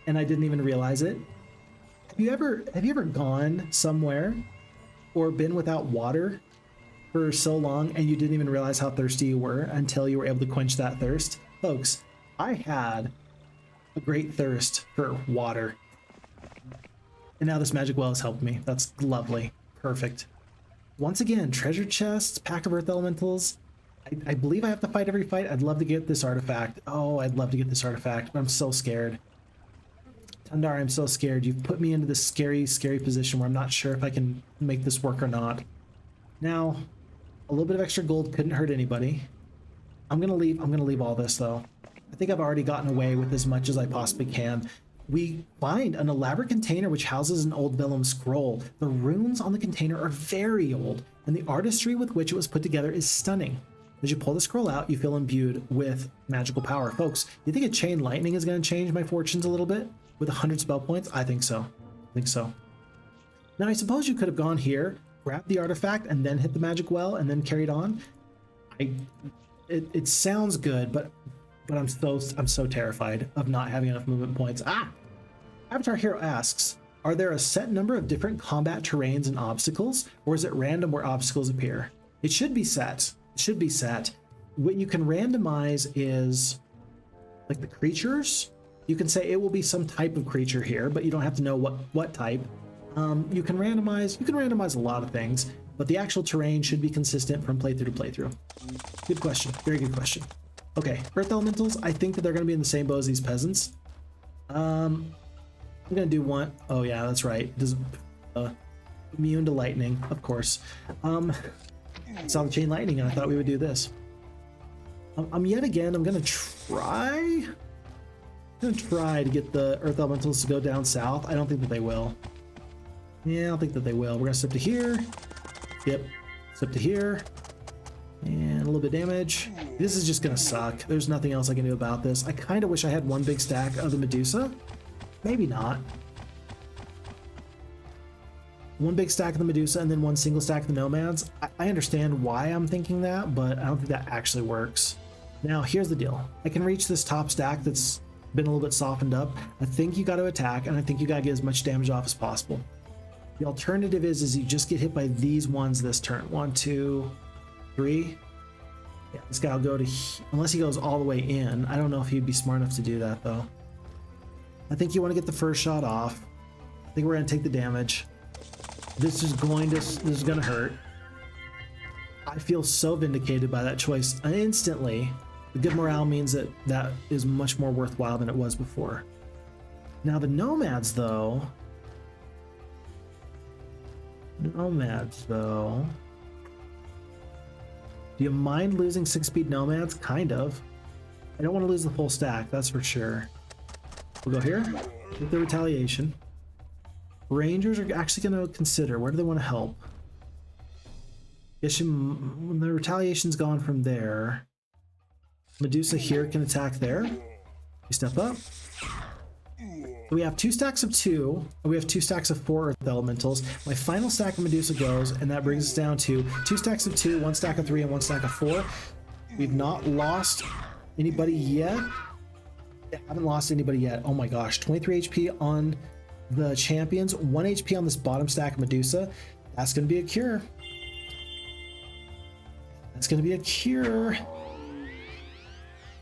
and I didn't even realize it? Have you ever gone somewhere or been without water for so long and you didn't even realize how thirsty you were until you were able to quench that thirst? Folks, I had a great thirst for water. And now this magic well has helped me. That's lovely. Perfect. Once again, treasure chests, pack of earth elementals. I believe I have to fight every fight. I'd love to get this artifact. Oh, I'd love to get this artifact, but I'm so scared. Tundar, I'm so scared. You've put me into this scary, scary position where I'm not sure if I can make this work or not. Now, a little bit of extra gold couldn't hurt anybody. I'm gonna leave all this though. I think I've already gotten away with as much as I possibly can. We find an elaborate container which houses an old vellum scroll. The runes on the container are very old, and the artistry with which it was put together is stunning. As you pull the scroll out, you feel imbued with magical power. Folks, you think a chain lightning is going to change my fortunes a little bit with 100 spell points? I think so. Now, I suppose you could have gone here, grabbed the artifact, and then hit the magic well, and then carried on. It sounds good, but I'm so terrified of not having enough movement points. Avatar Hero asks, are there a set number of different combat terrains and obstacles, or is it random where obstacles appear? It should be set. What you can randomize is like the creatures. You can say it will be some type of creature here, but you don't have to know what type. You can randomize a lot of things, but the actual terrain should be consistent from playthrough to playthrough. Good question. Very good question. Okay, earth elementals. I think that they're going to be in the same boat as these peasants. I'm going to do one. Oh yeah, that's right. Does immune to lightning, of course. Saw the chain lightning and I thought we would do this. I'm gonna try to get the earth elementals to go down south. I don't think that they will. Yeah, I don't think that they will. We're gonna step to here. Yep, step to here. And a little bit of damage. This is just gonna suck. There's nothing else I can do about this. I kind of wish I had one big stack of the Medusa. Maybe not. One big stack of the Medusa and then one single stack of the Nomads. I understand why I'm thinking that, but I don't think that actually works. Now, here's the deal. I can reach this top stack that's been a little bit softened up. I think you got to attack, and I think you got to get as much damage off as possible. The alternative is you just get hit by these ones this turn. 1, 2, 3. Yeah, this guy will go to... Unless he goes all the way in. I don't know if he'd be smart enough to do that, though. I think you want to get the first shot off. I think we're going to take the damage. This is gonna hurt. I feel so vindicated by that choice instantly. The good morale means that is much more worthwhile than it was before. Now the Nomads though. Do you mind losing 6-speed Nomads? Kind of. I don't want to lose the full stack, that's for sure. We'll go here with the retaliation. Rangers are actually going to consider where do they want to help. When the retaliation's gone from there, Medusa here can attack there. We step up. We have 2 stacks of 2. We have 2 stacks of 4 earth elementals. My final stack of Medusa goes, and that brings us down to 2 stacks of 2, 1 stack of 3, and 1 stack of 4. We've not lost anybody yet. Haven't lost anybody yet. Oh my gosh, 23 HP on the champions, 1 HP on this bottom stack of Medusa. That's going to be a cure.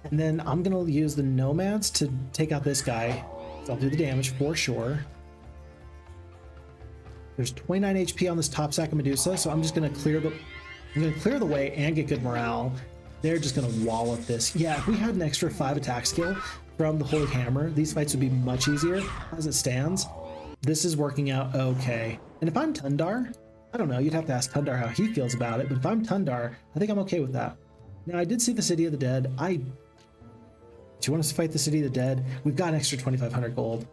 And then I'm going to use the Nomads to take out this guy. So I'll do the damage for sure. There's 29 HP on this top stack of Medusa, so I'm just going to clear the way and get good morale. They're just going to wallop this. Yeah, if we had an extra 5 attack skill from the Holy Hammer, these fights would be much easier. As it stands, this is working out okay. And if I'm Tundar, I don't know, you'd have to ask Tundar how he feels about it, but if I'm Tundar, I think I'm okay with that. Now, I did see the City of the Dead. Do you want us to fight the City of the Dead? We've got an extra 2,500 gold.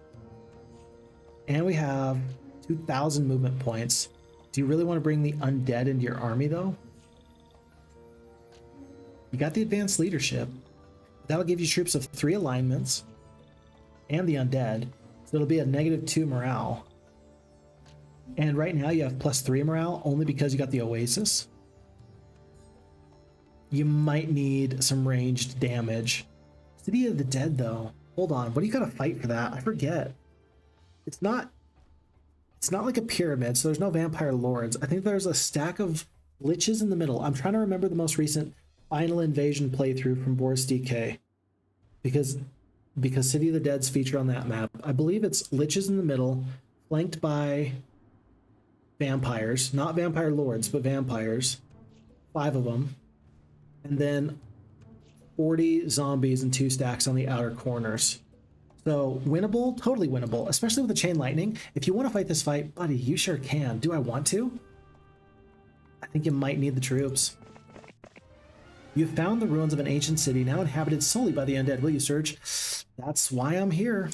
And we have 2,000 movement points. Do you really want to bring the undead into your army, though? You got the advanced leadership. That'll give you troops of 3 alignments and the undead. So it'll be a -2 morale. And right now you have +3 morale only because you got the Oasis. You might need some ranged damage. City of the Dead though. Hold on, what do you gotta fight for that? I forget. It's not like a pyramid, so there's no vampire lords. I think there's a stack of liches in the middle. I'm trying to remember the most recent Final Invasion playthrough from Boris DK. Because City of the Dead's feature on that map. I believe it's liches in the middle, flanked by vampires. Not vampire lords, but vampires. 5 of them. And then 40 zombies and 2 stacks on the outer corners. So winnable, totally winnable, especially with the chain lightning. If you want to fight this fight, buddy, you sure can. Do I want to? I think you might need the troops. You've found the ruins of an ancient city now inhabited solely by the undead. Will you search? That's why I'm here.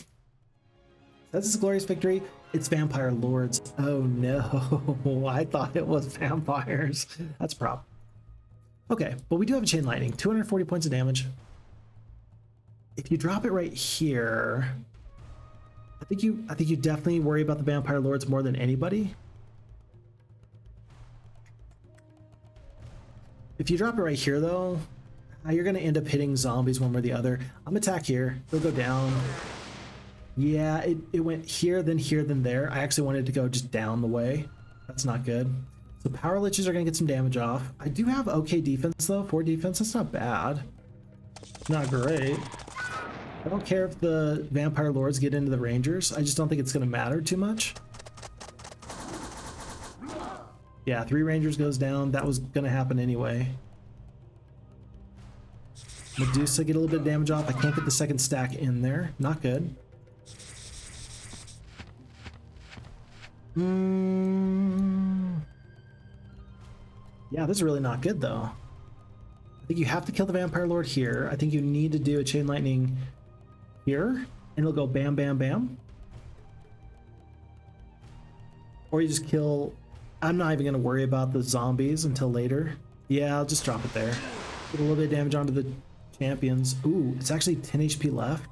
That's his glorious victory. It's vampire lords. Oh no, I thought it was vampires. That's a problem. Okay, but we do have a chain lightning, 240 points of damage. If you drop it right here, I think you definitely worry about the vampire lords more than anybody. If you drop it right here though, you're gonna end up hitting zombies one way or the other. I'm gonna attack here, they'll go down. Yeah, it went here, then there. I actually wanted to go just down the way. That's not good. So power liches are gonna get some damage off. I do have okay defense though, 4 defense, that's not bad. Not great. I don't care if the vampire lords get into the rangers. I just don't think it's gonna matter too much. Yeah, 3 rangers goes down. That was gonna happen anyway. Medusa get a little bit of damage off. I can't get the second stack in there. Not good. Yeah, this is really not good though. I think you have to kill the vampire lord here. I think you need to do a chain lightning here, and it'll go bam, bam, bam. Or you just kill... I'm not even going to worry about the zombies until later. Yeah, I'll just drop it there. Get a little bit of damage onto the champions. Ooh, it's actually 10 HP left. Do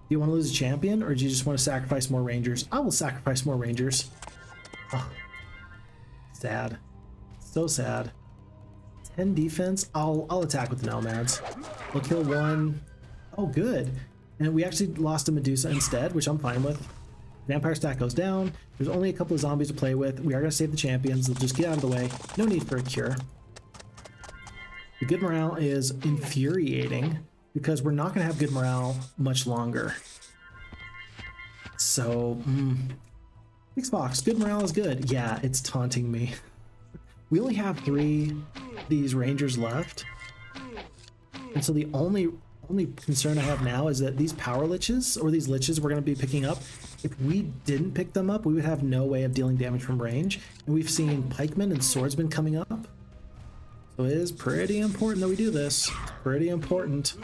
you want to lose a champion, or do you just want to sacrifice more rangers? I will sacrifice more rangers. Oh, sad. So sad. 10 defense. I'll attack with the nomads. We'll kill 1. Oh, good. And we actually lost a Medusa instead, which I'm fine with. Vampire stack goes down. There's only a couple of zombies to play with. We are going to save the champions. They'll just get out of the way. No need for a cure. The good morale is infuriating because we're not going to have good morale much longer. So, Xbox, good morale is good. Yeah, it's taunting me. We only have 3 of these rangers left. And so the only concern I have now is that these power liches, or these liches we're going to be picking up, if we didn't pick them up, we would have no way of dealing damage from range. And we've seen pikemen and swordsmen coming up. So it is pretty important that we do this. It's pretty important.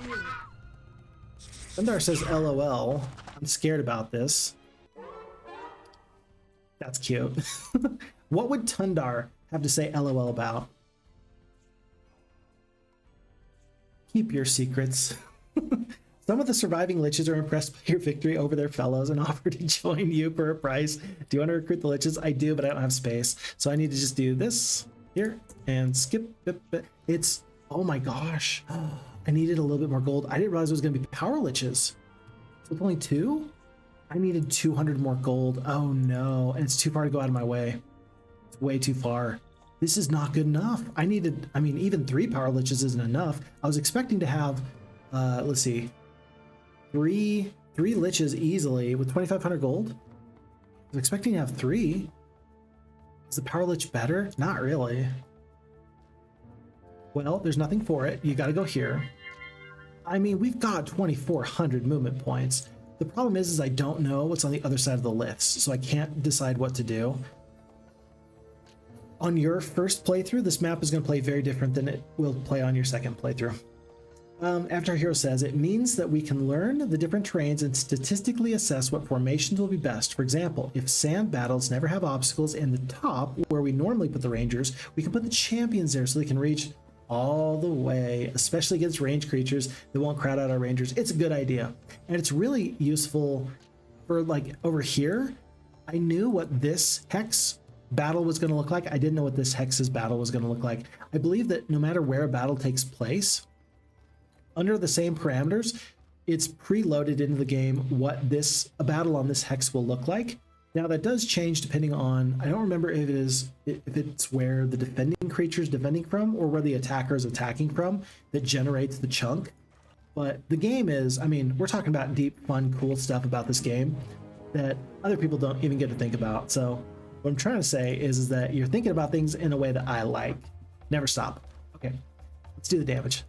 Tundar says LOL. I'm scared about this. That's cute. What would Tundar have to say LOL about? Keep your secrets. Some of the surviving liches are impressed by your victory over their fellows and offer to join you for a price. Do you want to recruit the liches? I do, but I don't have space. So I need to just do this here and skip. It's, oh my gosh. I needed a little bit more gold. I didn't realize it was going to be power liches. So with only 2? I needed 200 more gold. Oh no. And it's too far to go out of my way. It's way too far. This is not good enough. I mean, even 3 power liches isn't enough. I was expecting to have, let's see, 3 liches easily with 2,500 gold. I was expecting to have 3. Is the power lich better? Not really. Well, there's nothing for it. You got to go here. I mean, we've got 2,400 movement points. The problem is I don't know what's on the other side of the list, so I can't decide what to do. On your first playthrough, this map is going to play very different than it will play on your second playthrough. After our hero says, it means that we can learn the different terrains and statistically assess what formations will be best. For example, if sand battles never have obstacles in the top where we normally put the rangers, we can put the champions there so they can reach all the way, especially against ranged creatures that won't crowd out our rangers. It's a good idea. And it's really useful for like over here. I knew what this hex battle was going to look like. I didn't know what this hex's battle was going to look like. I believe that no matter where a battle takes place, under the same parameters, it's preloaded into the game what a battle on this hex will look like. Now that does change depending on, I don't remember if it's where the defending creature is defending from or where the attacker is attacking from that generates the chunk. But the game is, I mean, we're talking about deep, fun, cool stuff about this game that other people don't even get to think about. So what I'm trying to say is that you're thinking about things in a way that I like. Never stop. Okay, let's do the damage.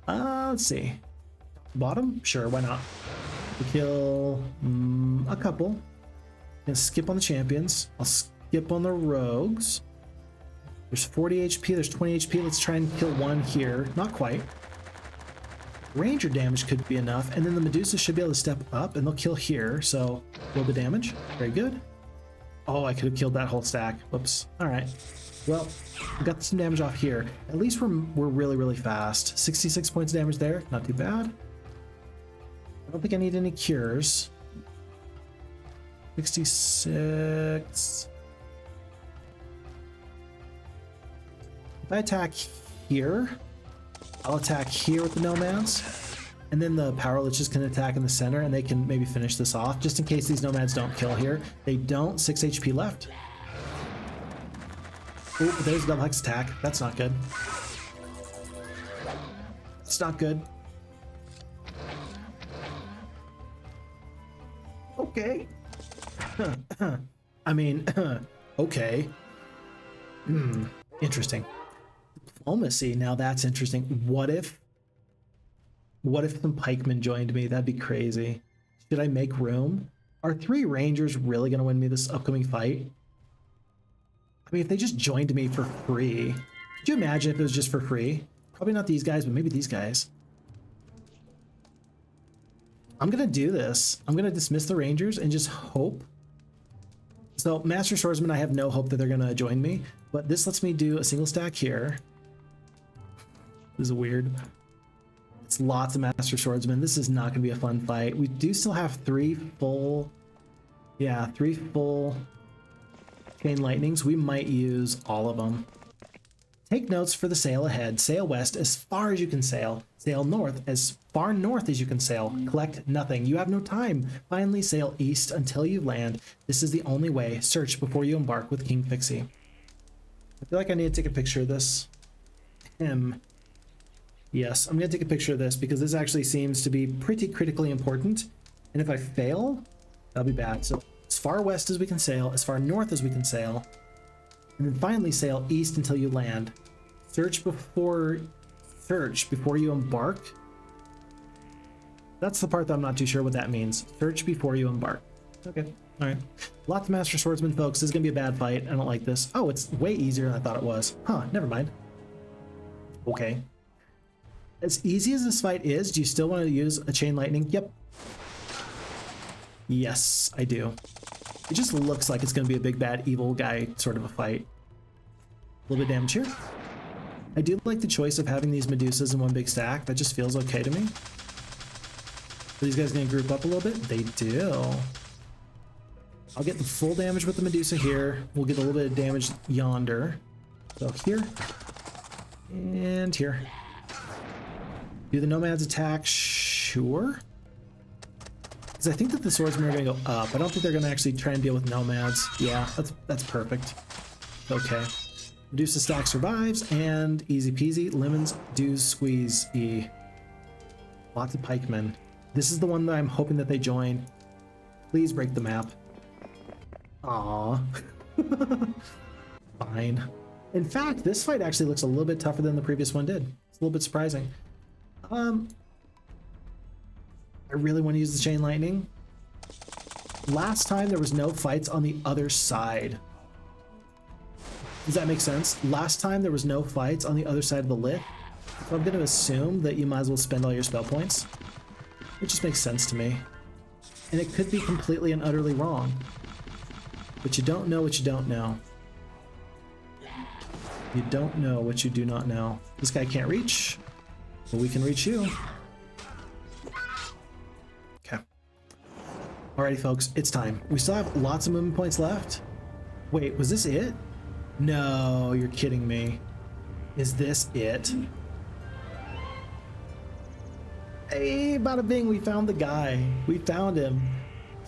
Let's see. Bottom? Sure, why not? We kill a couple. Gonna skip on the champions. I'll skip on the rogues. There's 40 HP, there's 20 HP. Let's try and kill one here. Not quite. Ranger damage could be enough, and then the Medusa should be able to step up, and they'll kill here, so a little bit of damage. Very good. Oh, I could have killed that whole stack. Whoops. All right. Well, we got some damage off here. At least we're really, really fast. 66 points of damage there. Not too bad. I don't think I need any cures. 66. If I attack here, I'll attack here with the nomads, and then the power liches can attack in the center, and they can maybe finish this off, just in case these nomads don't kill here. They don't. 6 HP left. Oh, there's a double hex attack. That's not good. It's not good. Okay. I mean, okay. Interesting. Diplomacy, now that's interesting. What if some pikemen joined me? That'd be crazy. Should I make room? Are 3 rangers really going to win me this upcoming fight? I mean, if they just joined me for free. Could you imagine if it was just for free? Probably not these guys, but maybe these guys. I'm going to do this. I'm going to dismiss the rangers and just hope. So Master Swordsman, I have no hope that they're going to join me, but this lets me do a single stack here. This is weird. It's lots of Master Swordsmen. This is not going to be a fun fight. We do still have 3 full chain lightnings. We might use all of them. Take notes for the sail ahead. Sail west as far as you can sail. Sail north as far north as you can sail. Collect nothing. You have no time. Finally sail east until you land. This is the only way. Search before you embark with King Phixxy. I feel like I need to take a picture of this. Yes, I'm going to take a picture of this because this actually seems to be pretty critically important. And if I fail, that'll be bad. So as far west as we can sail, as far north as we can sail, and then finally sail east until you land. Search before you embark. That's the part that I'm not too sure what that means. Search before you embark. Okay, all right. Lots of Master Swordsman, folks. This is gonna be a bad fight. I don't like this. Oh, it's way easier than I thought it was. Huh, never mind. Okay. As easy as this fight is, do you still want to use a chain lightning? Yep. Yes, I do. It just looks like it's going to be a big bad evil guy sort of a fight. A little bit of damage here. I do like the choice of having these Medusas in one big stack. That just feels okay to me. Are these guys going to group up a little bit? They do. I'll get the full damage with the Medusa here. We'll get a little bit of damage yonder. So here. And here. Do the nomads attack? Sure. Because I think that the swordsmen are going to go up. I don't think they're going to actually try and deal with nomads. Yeah, that's perfect. Okay. Medusa stack survives, and easy peasy. Lemons do squeeze E. Lots of pikemen. This is the one that I'm hoping that they join. Please break the map. Aww. Fine. In fact, this fight actually looks a little bit tougher than the previous one did. It's a little bit surprising. I really want to use the chain lightning. Last time there was no fights on the other side. Does that make sense? Last time there was no fights on the other side of the lit. So I'm going to assume that you might as well spend all your spell points. It just makes sense to me. And it could be completely and utterly wrong. But you don't know what you don't know. You don't know what you do not know. This guy can't reach, but we can reach you. Okay. Alrighty, folks, it's time. We still have lots of movement points left. Wait, was this it? No, you're kidding me. Is this it? Hey, bada bing, we found the guy. We found him.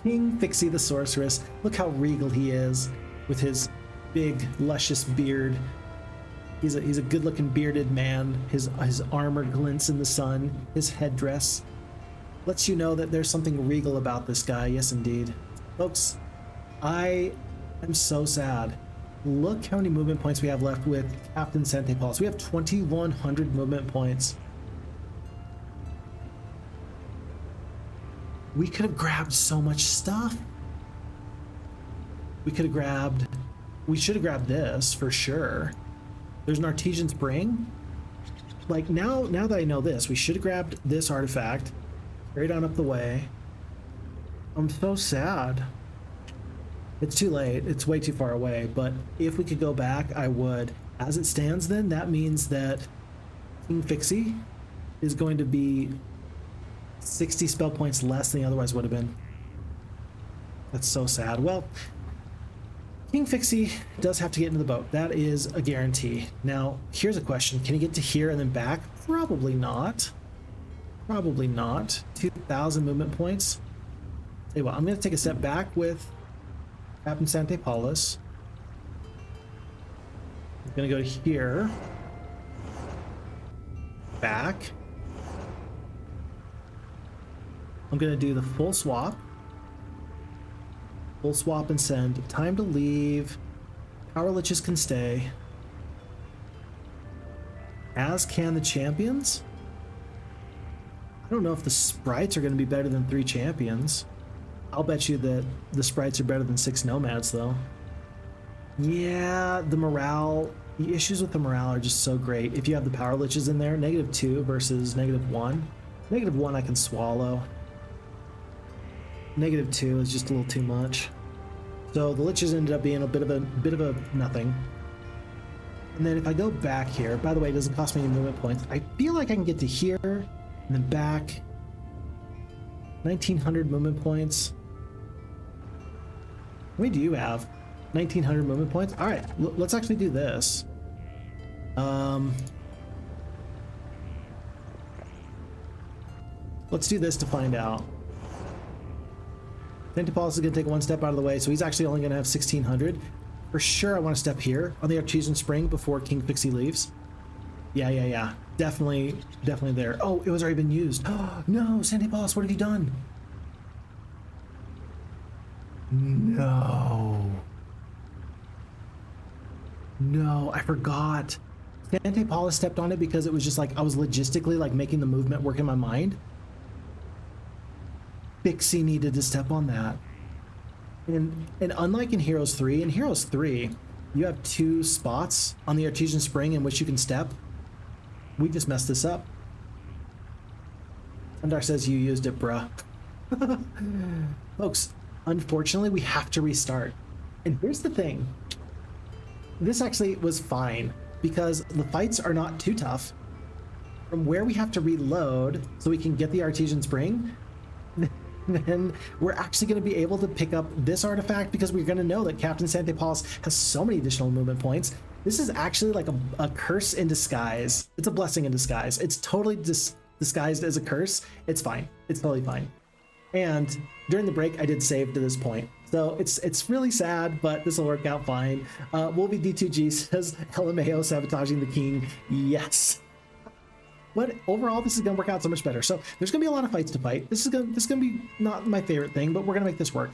King Phixxy the Sorceress. Look how regal he is with his big, luscious beard. He's a good-looking bearded man. His armor glints in the sun. His headdress lets you know that there's something regal about this guy. Yes, indeed. Folks, I am so sad. Look how many movement points we have left with Captain Sante Paulus. We have 2,100 movement points. We could have grabbed so much stuff. We should have grabbed this for sure. There's an Artesian Spring. Like now that I know this, we should have grabbed this artifact, carried on up the way. I'm so sad. It's too late. It's way too far away. But if we could go back, I would. As it stands, then that means that King Phixxy is going to be 60 spell points less than he otherwise would have been. That's so sad. Well, King Phixxy does have to get into the boat. That is a guarantee. Now, here's a question. Can he get to here and then back? Probably not. Probably not. 2,000 movement points. Tell you what, I'm going to take a step back with Captain Sante Paulus. I'm going to go to here. Back. I'm going to do the full swap. Full swap and send. Time to leave. Power Liches can stay. As can the champions. I don't know if the sprites are going to be better than 3 champions. I'll bet you that the sprites are better than 6 nomads, though. Yeah, the issues with the morale are just so great. If you have the power liches in there, -2 versus -1. -1 I can swallow. -2 is just a little too much. So the liches ended up being a bit of a nothing. And then if I go back here, by the way, it doesn't cost me any movement points. I feel like I can get to here and then back. 1,900 movement points. How many do you have? 1,900 movement points? All right, let's actually do this. Let's do this to find out. Sante Paulus is going to take one step out of the way, so he's actually only going to have 1,600. For sure, I want to step here on the Artesian Spring before King Phixxy leaves. Yeah. Definitely there. Oh, it was already been used. Oh, no, Sante Paulus, what have you done? No, I forgot. Sante Paulus stepped on it because it was just like I was logistically like making the movement work in my mind. Phixxy needed to step on that. And unlike in Heroes 3, you have 2 spots on the Artesian Spring in which you can step. We just messed this up. Tundar says you used it, bruh. Folks, unfortunately, we have to restart. And here's the thing. This actually was fine because the fights are not too tough. From where we have to reload so we can get the Artesian Spring, then we're actually going to be able to pick up this artifact because we're going to know that Captain Sante Paulus has so many additional movement points. This is actually like a curse in disguise. It's a blessing in disguise. It's totally disguised as a curse. It's fine. It's totally fine. And during the break, I did save to this point. So it's really sad, but this will work out fine. We'll be D2G says LMAO sabotaging the king. Yes. But overall, this is going to work out so much better. So there's going to be a lot of fights to fight. This is going to be not my favorite thing, but we're going to make this work.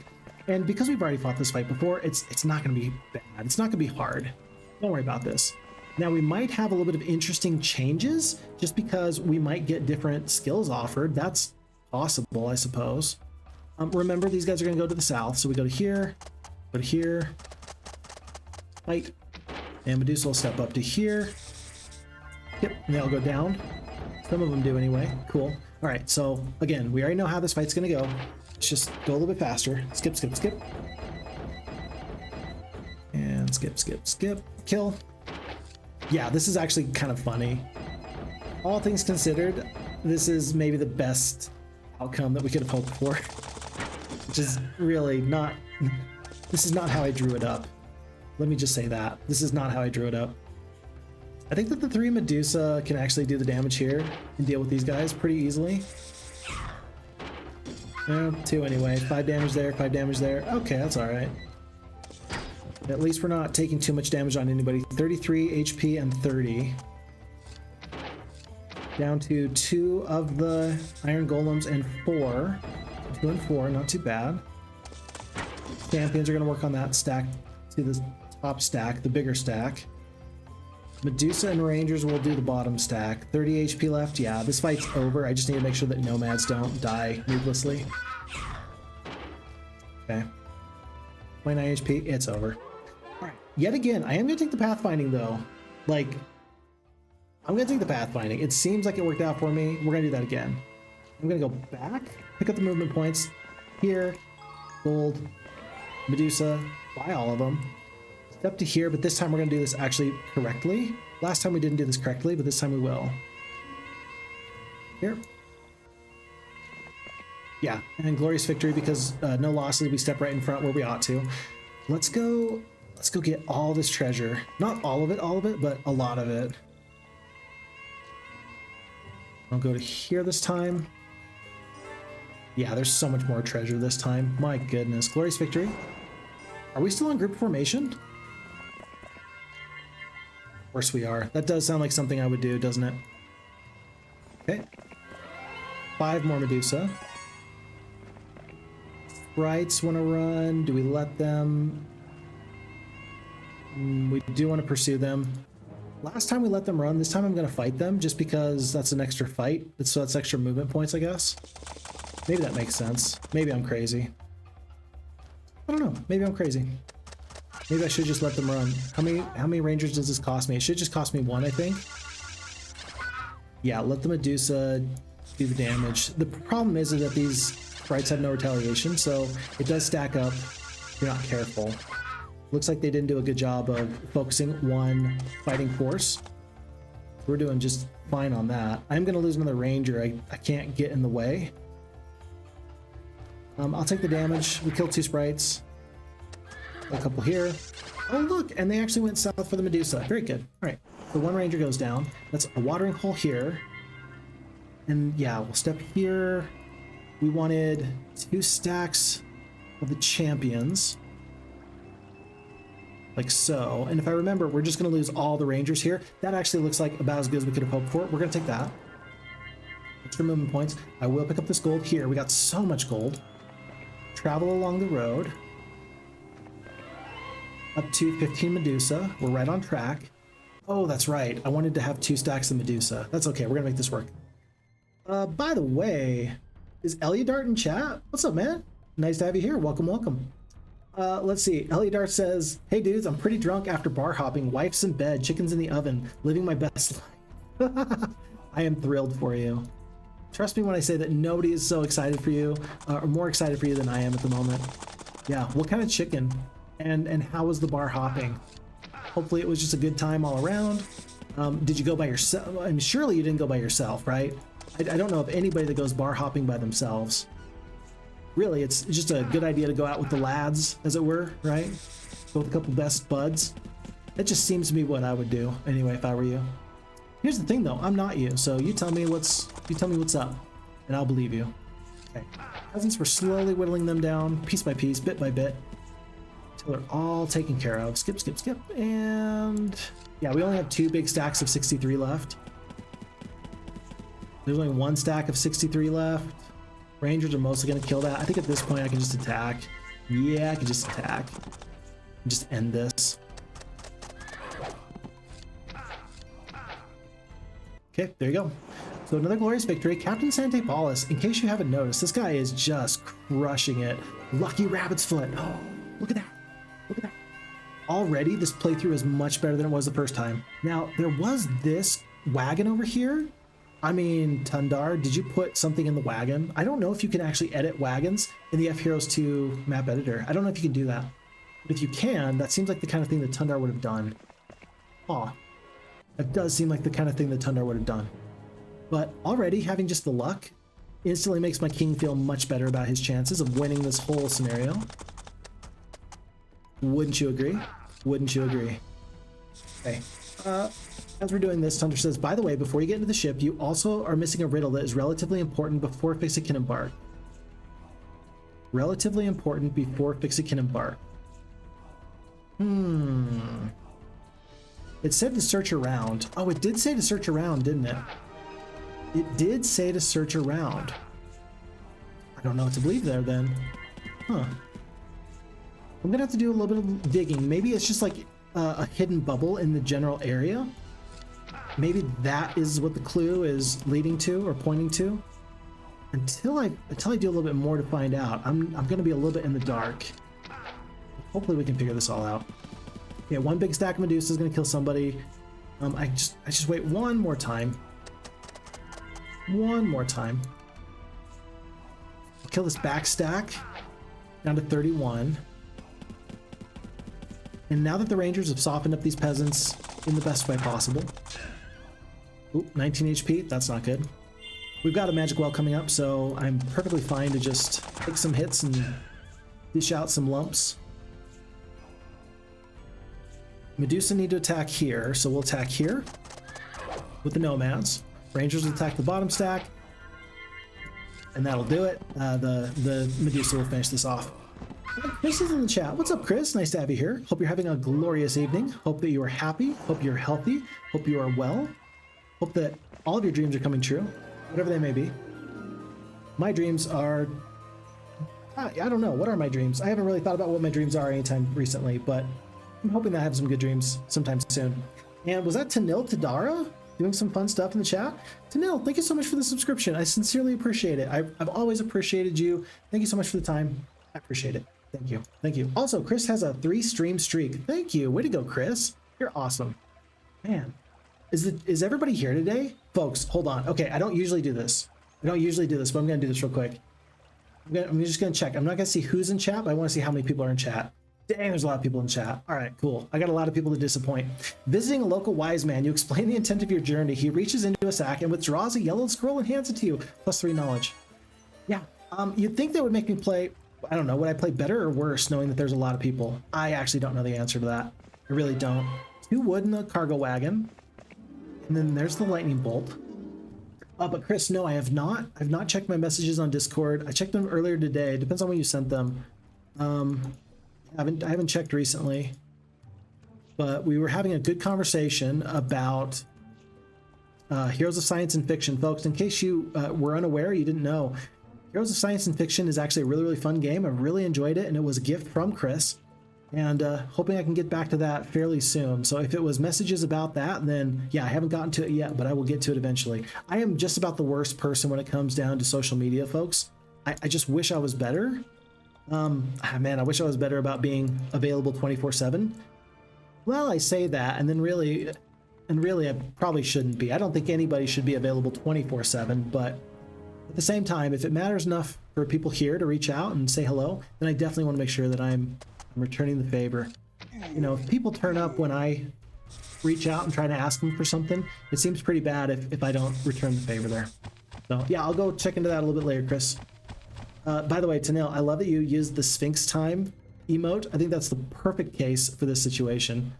And because we've already fought this fight before, it's not going to be bad. It's not going to be hard. Don't worry about this. Now, we might have a little bit of interesting changes just because we might get different skills offered. That's possible, I suppose. Remember, these guys are going to go to the south. So we go to here, fight, and Medusa will step up to here. Yep, and they all go down. Some of them do anyway. Cool. All right, so again, we already know how this fight's going to go. Let's just go a little bit faster. Skip. And skip. Kill. Yeah, this is actually kind of funny. All things considered, this is maybe the best outcome that we could have hoped for. Which is really not... This is not how I drew it up. Let me just say that. This is not how I drew it up. I think that the 3 Medusa can actually do the damage here and deal with these guys pretty easily. 2 anyway. 5 damage there, 5 damage there. Okay, that's alright. At least we're not taking too much damage on anybody. 33 HP and 30. Down to 2 of the Iron Golems and 4. 2 and 4, not too bad. Champions are going to work on that stack to the top stack, the bigger stack. Medusa and Rangers will do the bottom stack. 30 HP left. Yeah, this fight's over. I just need to make sure that Nomads don't die needlessly. Okay. 29 HP. It's over. Alright. Yet again, I am going to take the Pathfinding, though. Like, I'm going to take the Pathfinding. It seems like it worked out for me. We're going to do that again. I'm going to go back, pick up the movement points. Here, gold, Medusa, buy all of them. Step to here, but this time we're going to do this actually correctly. Last time we didn't do this correctly, but this time we will. Here. Yeah, and glorious victory because no losses. We step right in front where we ought to. Let's go get all this treasure. Not all of it, but a lot of it. I'll go to here this time. Yeah, there's so much more treasure this time. My goodness. Glorious victory. Are we still in group formation? Of course we are. That does sound like something I would do, doesn't it? Okay. 5 more Medusa. Sprites want to run. Do we let them? We do want to pursue them. Last time we let them run. This time I'm going to fight them just because that's an extra fight. So that's extra movement points, I guess. Maybe that makes sense. Maybe I'm crazy. I don't know. Maybe I'm crazy. Maybe I should just let them run. How many Rangers does this cost me? It should just cost me 1, I think. Yeah, let the Medusa do the damage. The problem is that these sprites have no retaliation, so it does stack up if you're not careful. Looks like they didn't do a good job of focusing one fighting force. We're doing just fine on that. I'm going to lose another Ranger. I can't get in the way. I'll take the damage. We killed 2 sprites. A couple here. Oh, look, and they actually went south for the Medusa. Very good. All right, so 1 Ranger goes down. That's a watering hole here. And yeah, we'll step here. We wanted 2 stacks of the champions. Like so. And if I remember, we're just going to lose all the Rangers here. That actually looks like about as good as we could have hoped for. We're going to take that. Extra movement points. I will pick up this gold here. We got so much gold. Travel along the road. Up to 15 Medusa. We're right on track. Oh, that's right. I wanted to have 2 stacks of Medusa. That's okay. We're going to make this work. By the way, is Eliodart in chat? What's up, man? Nice to have you here. Welcome, welcome. Let's see. Eliodart says, hey, dudes, I'm pretty drunk after bar hopping. Wife's in bed. Chicken's in the oven. Living my best life. I am thrilled for you. Trust me when I say that nobody is so excited for you, or more excited for you than I am at the moment. Yeah, what kind of chicken? And how was the bar hopping? Hopefully it was just a good time all around. Did you go by yourself? I mean, surely you didn't go by yourself, right? I don't know of anybody that goes bar hopping by themselves. Really, it's just a good idea to go out with the lads, as it were, right? Go with a couple best buds. That just seems to be what I would do anyway if I were you. Here's the thing, though. I'm not you, so you tell me what's up, and I'll believe you. Okay. Peasants, we're slowly whittling them down, piece by piece, bit by bit, until they're all taken care of. Skip, skip, skip, and yeah, we only have 2 big stacks of 63 left. There's only 1 stack of 63 left. Rangers are mostly going to kill that. I think at this point I can just attack. Yeah, I can just attack. Just end this. Okay, there you go. So another glorious victory. Captain Sante Paulus, in case you haven't noticed, this guy is just crushing it. Lucky rabbit's foot. Oh, look at that. Look at that. Already, this playthrough is much better than it was the first time. Now, there was this wagon over here. I mean, Tundar, did you put something in the wagon? I don't know if you can actually edit wagons in the FHeroes2 map editor. I don't know if you can do that. But if you can, that seems like the kind of thing that Tundar would have done. Aw. That does seem like the kind of thing that Tundar would have done. But already having just the luck instantly makes my king feel much better about his chances of winning this whole scenario. Wouldn't you agree? Wouldn't you agree? Okay. As we're doing this, Tundar says, by the way, before you get into the ship, you also are missing a riddle that is relatively important before Phixxy can embark. Relatively important before Phixxy can embark. It said to search around. Oh, it did say to search around, didn't it? It did say to search around. I don't know what to believe there then. Huh. I'm gonna have to do a little bit of digging. Maybe it's just like a hidden bubble in the general area. Maybe that is what the clue is leading to or pointing to. Until I do a little bit more to find out, I'm gonna be a little bit in the dark. Hopefully we can figure this all out. Yeah, one big stack of Medusa is gonna kill somebody. I just wait one more time. One more time. Kill this back stack down to 31. And now that the Rangers have softened up these peasants in the best way possible. Ooh, 19 HP, that's not good. We've got a magic well coming up, so I'm perfectly fine to just take some hits and dish out some lumps. Medusa need to attack here, so we'll attack here with the nomads. Rangers will attack the bottom stack, and that'll do it. The Medusa will finish this off. Chris is in the chat. What's up, Chris? Nice to have you here. Hope you're having a glorious evening. Hope that you are happy. Hope you're healthy. Hope you are well. Hope that all of your dreams are coming true, whatever they may be. My dreams are... I don't know. What are my dreams? I haven't really thought about what my dreams are anytime recently, but I'm hoping that I have some good dreams sometime soon. And was that Tanil Tadara doing some fun stuff in the chat? Tanil, thank you so much for the subscription. I sincerely appreciate it. I've always appreciated you. Thank you so much for the time. I appreciate it. Thank you. Thank you. Also, Chris has a 3-stream streak. Thank you. Way to go, Chris. You're awesome. Man, is everybody here today? Folks, hold on. Okay, I don't usually do this. But I'm going to do this real quick. I'm just going to check. I'm not going to see who's in chat, but I want to see how many people are in chat. Dang, there's a lot of people in chat. All right, cool. I got a lot of people to disappoint. Visiting a local wise man, you explain the intent of your journey. He reaches into a sack and withdraws a yellow scroll and hands it to you. +3 knowledge. Yeah, you'd think that would make me play... I don't know, would I play better or worse knowing that there's a lot of people? I actually don't know the answer to that. I really don't. 2 wood in the cargo wagon. And then there's the lightning bolt. But Chris, no, I have not. I've not checked my messages on Discord. I checked them earlier today. It depends on when you sent them. I haven't checked recently. But we were having a good conversation about Heroes of Science and Fiction. Folks, in case you were unaware, you didn't know, Heroes of Science and Fiction is actually a really, really fun game. I really enjoyed it, and it was a gift from Chris. And hoping I can get back to that fairly soon. So if it was messages about that, then yeah, I haven't gotten to it yet, but I will get to it eventually. I am just about the worst person when it comes down to social media, folks. I just wish I was better. Man, I wish I was better about being available 24/7. Well, I say that, and then really I probably shouldn't be. I don't think anybody should be available 24/7, but at the same time, if it matters enough for people here to reach out and say hello, then I definitely want to make sure that I'm returning the favor. You know, if people turn up when I reach out and try to ask them for something, it seems pretty bad if I don't return the favor there. So yeah, I'll go check into that a little bit later, Chris. By the way, Tanil, I love that you used the Sphinx time emote. I think that's the perfect case for this situation,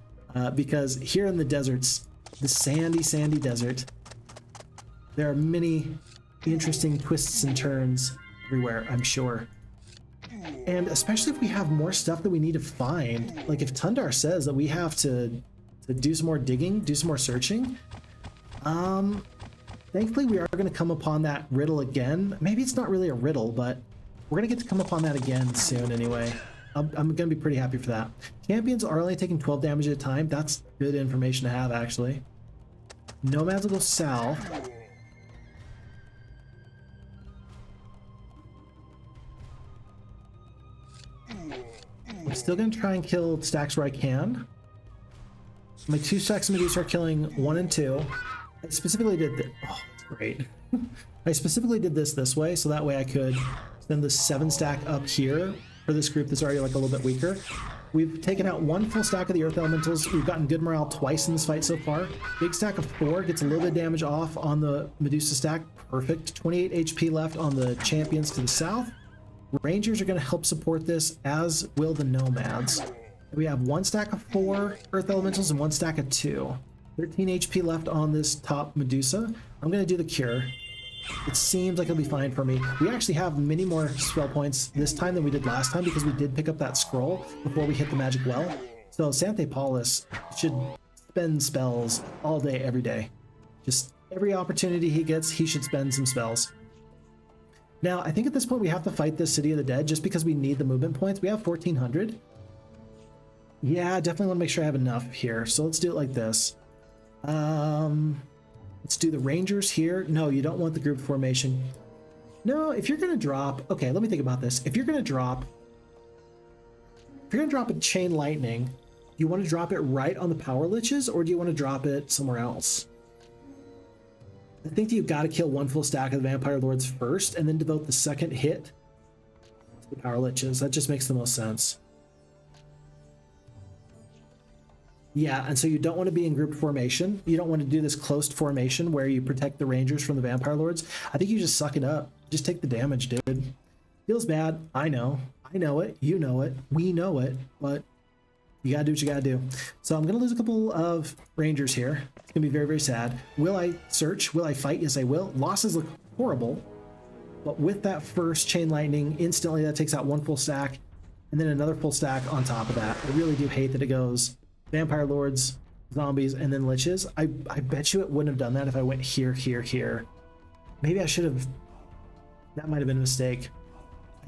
because here in the deserts, the sandy desert, there are many interesting twists and turns everywhere, I'm sure. And especially if we have more stuff that we need to find, like if Tundar says that we have to do some more digging, do some more searching, thankfully we are going to come upon that riddle again. Maybe it's not really a riddle, but we're going to get to come upon that again soon anyway. I'm going to be pretty happy for that. Champions are only taking 12 damage at a time. That's good information to have, actually. Nomads will go south. I'm still going to try and kill stacks where I can. My 2 stacks of Medusa are killing 1 and 2. I specifically did this. Oh, that's great. I specifically did this way, so that way I could send the 7 stack up here for this group that's already like a little bit weaker. We've taken out one full stack of the Earth Elementals. We've gotten good morale twice in this fight so far. Big stack of 4 gets a little bit of damage off on the Medusa stack. Perfect. 28 HP left on the champions to the south. Rangers are going to help support this, as will the Nomads. We have one stack of 4 Earth Elementals and one stack of 2. 13 HP left on this top Medusa. I'm going to do the cure. It seems like it'll be fine for me. We actually have many more spell points this time than we did last time because we did pick up that scroll before we hit the magic well. So Sante Paulus should spend spells all day, every day. Just every opportunity he gets, he should spend some spells. Now, I think at this point we have to fight this City of the Dead just because we need the movement points. We have 1,400. Yeah, I definitely want to make sure I have enough here. So let's do it like this. Let's do the Rangers here. No, you don't want the group formation. No, if you're going to drop... Okay, let me think about this. If you're going to drop a Chain Lightning, do you want to drop it right on the Power Liches, or do you want to drop it somewhere else? I think that you've got to kill one full stack of the Vampire Lords first, and then devote the second hit to the Power Liches. That just makes the most sense. Yeah, and so you don't want to be in group formation. You don't want to do this closed formation where you protect the Rangers from the Vampire Lords. I think you just suck it up. Just take the damage, dude. Feels bad. I know. I know it. You know it. We know it. But you gotta do what you gotta do. So I'm gonna lose a couple of Rangers here. It's gonna be very, very sad. Will I search? Will I fight? Yes, I will. Losses look horrible. But with that first Chain Lightning, instantly that takes out one full stack. And then another full stack on top of that. I really do hate that it goes Vampire Lords, zombies, and then Liches. I bet you it wouldn't have done that if I went here, here, here. Maybe I should have... That might have been a mistake.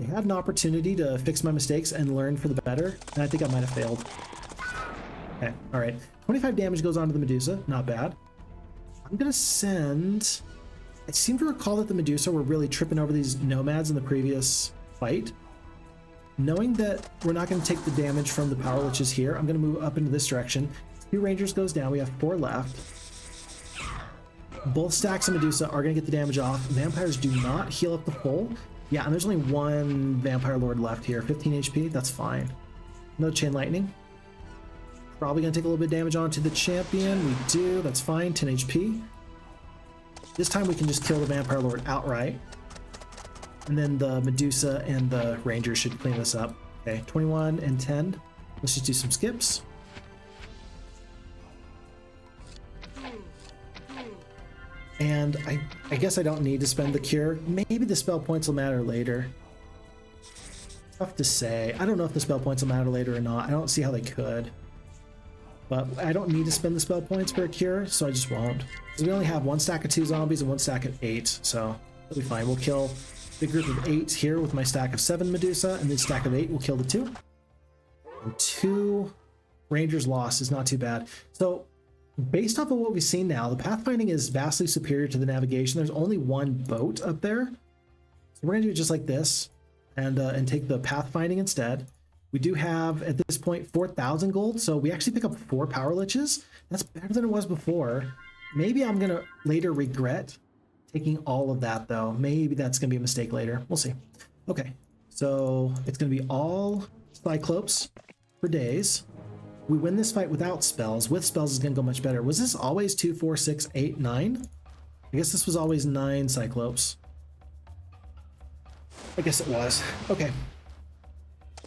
I had an opportunity to fix my mistakes and learn for the better, and I think I might have failed. Okay, alright. 25 damage goes on to the Medusa. Not bad. I'm gonna send... I seem to recall that the Medusa were really tripping over these Nomads in the previous fight. Knowing that we're not going to take the damage from the Power Liches here, I'm going to move up into this direction. 2 Rangers goes down. We have 4 left. Both stacks of Medusa are going to get the damage off. Vampires do not heal up the full. Yeah, and there's only one Vampire Lord left here. 15 HP. That's fine. No Chain Lightning. Probably going to take a little bit of damage onto the champion. We do. That's fine. 10 HP. This time we can just kill the Vampire Lord outright. And then the Medusa and the Rangers should clean this up. Okay, 21 and 10. Let's just do some skips. And I guess I don't need to spend the cure. Maybe the spell points will matter later. Tough to say. I don't know if the spell points will matter later or not. I don't see how they could. But I don't need to spend the spell points for a cure, so I just won't. Because we only have one stack of 2 zombies and one stack of 8, so it'll be fine. We'll kill the group of 8 here with my stack of 7 Medusa, and the stack of 8 will kill the 2. And 2 Rangers lost is not too bad. So based off of what we've seen now, the pathfinding is vastly superior to the navigation. There's only one boat up there. So we're gonna do it just like this and take the pathfinding instead. We do have at this point 4,000 gold, so we actually pick up 4 Power Liches. That's better than it was before. Maybe I'm gonna later regret taking all of that though. Maybe that's gonna be a mistake later. We'll see. Okay, so it's gonna be all Cyclopes for days. We win this fight without spells. With spells is gonna go much better. Was this always 2, 4, 6, 8, 9? I guess this was always 9 Cyclopes. I guess it was. Okay.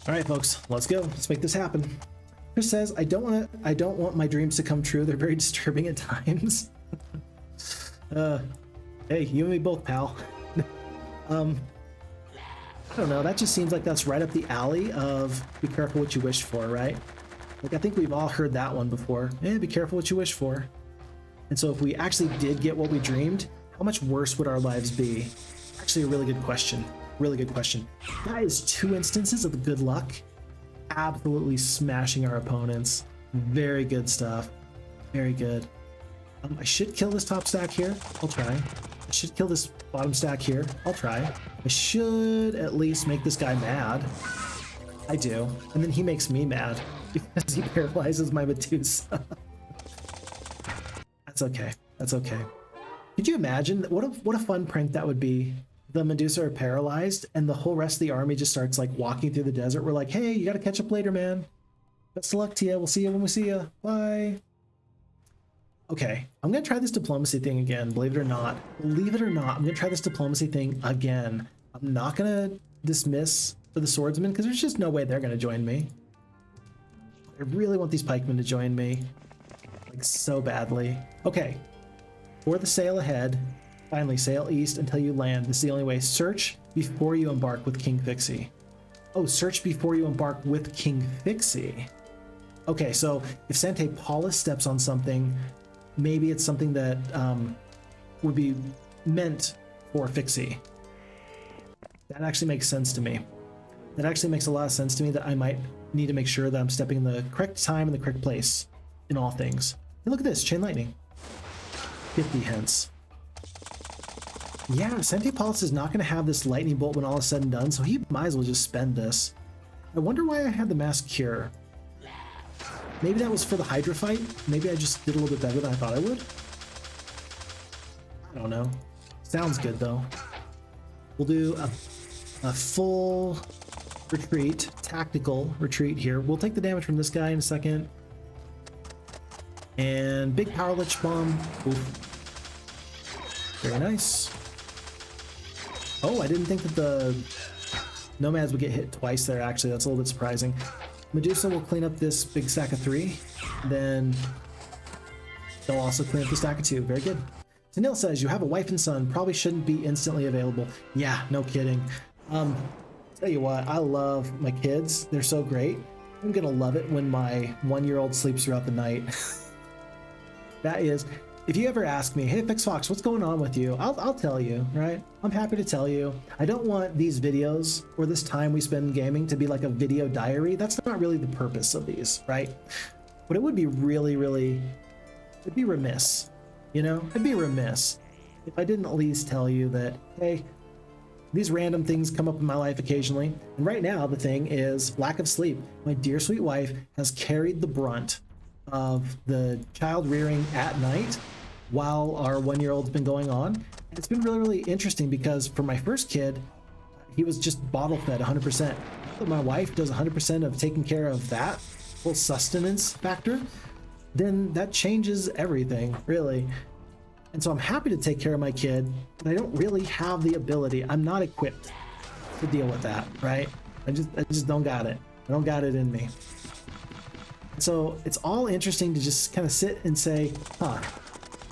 All right, folks, let's go. Let's make this happen. Chris says, I don't want my dreams to come true. They're very disturbing at times. Hey, you and me both, pal. I don't know. That just seems like that's right up the alley of be careful what you wish for, right? Like, I think we've all heard that one before. Be careful what you wish for. And so if we actually did get what we dreamed, how much worse would our lives be? Actually, a really good question. Really good question. That is 2 instances of good luck. Absolutely smashing our opponents. Very good stuff. Very good. I should kill this top stack here. I'll try. I should kill this bottom stack here. I'll try. I should at least make this guy mad. I do. And then he makes me mad because he paralyzes my Medusa. That's okay. That's okay. Could you imagine? What a fun prank that would be. The Medusa are paralyzed and the whole rest of the army just starts like walking through the desert. We're like, hey, you got to catch up later, man. Best of luck to you. We'll see you when we see you. Bye. Okay, I'm gonna try this diplomacy thing again, believe it or not. Believe it or not, I'm gonna try this diplomacy thing again. I'm not gonna dismiss for the swordsmen because there's just no way they're gonna join me. I really want these pikemen to join me, like so badly. Okay, for the sail ahead, finally sail east until you land. This is the only way. Search before you embark with King Phixxy. Oh, search before you embark with King Phixxy. Okay, so if Sante Paulus steps on something, maybe it's something that would be meant for Phixxy. That actually makes sense to me. That actually makes a lot of sense to me that I might need to make sure that I'm stepping in the correct time and the correct place in all things. And look at this, Chain Lightning. 50 hence. Yeah, Sante Paulus is not going to have this lightning bolt when all is said and done, so he might as well just spend this. I wonder why I had the Mass Cure. Maybe that was for the Hydra Fight? Maybe I just did a little bit better than I thought I would? I don't know. Sounds good, though. We'll do a full retreat, tactical retreat here. We'll take the damage from this guy in a second. And big Power Lich Bomb. Oof. Very nice. Oh, I didn't think that the Nomads would get hit twice there, actually. That's a little bit surprising. Medusa will clean up this big stack of 3. Then they'll also clean up the stack of 2. Very good. Tanil says, you have a wife and son. Probably shouldn't be instantly available. Yeah, no kidding. Tell you what, I love my kids. They're so great. I'm gonna love it when my 1-year-old sleeps throughout the night. That is... If you ever ask me, hey Phixxfox, what's going on with you? I'll tell you, right? I'm happy to tell you. I don't want these videos or this time we spend gaming to be like a video diary. That's not really the purpose of these, right? But it would be really, it'd be remiss, you know? It'd be remiss if I didn't at least tell you that, hey, these random things come up in my life occasionally. And right now the thing is lack of sleep. My dear sweet wife has carried the brunt of the child rearing at night while our 1-year-old's been going on. And it's been really interesting because for my first kid, he was just bottle fed 100%. But my wife does 100% of taking care of that whole sustenance factor, then that changes everything, really. And so I'm happy to take care of my kid, but I don't really have the ability. I'm not equipped to deal with that, right? I just don't got it. I don't got it in me. So it's all interesting to just kind of sit and say, huh,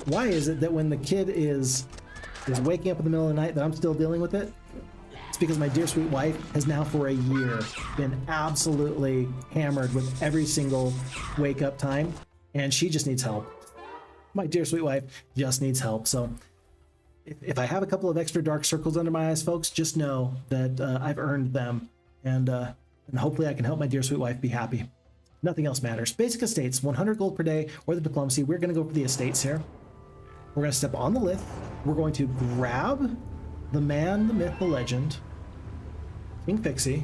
why is it that when the kid is waking up in the middle of the night that I'm still dealing with it? It's because my dear sweet wife has now for a year been absolutely hammered with every single wake up time, and she just needs help. My dear sweet wife just needs help. So if I have a couple of extra dark circles under my eyes, folks, just know that I've earned them, and hopefully I can help my dear sweet wife be happy. Nothing else matters. Basic estates, 100 gold per day, or the diplomacy. We're going to go for the estates here. We're going to step on the lith. We're going to grab the man, the myth, the legend, King Phixxy.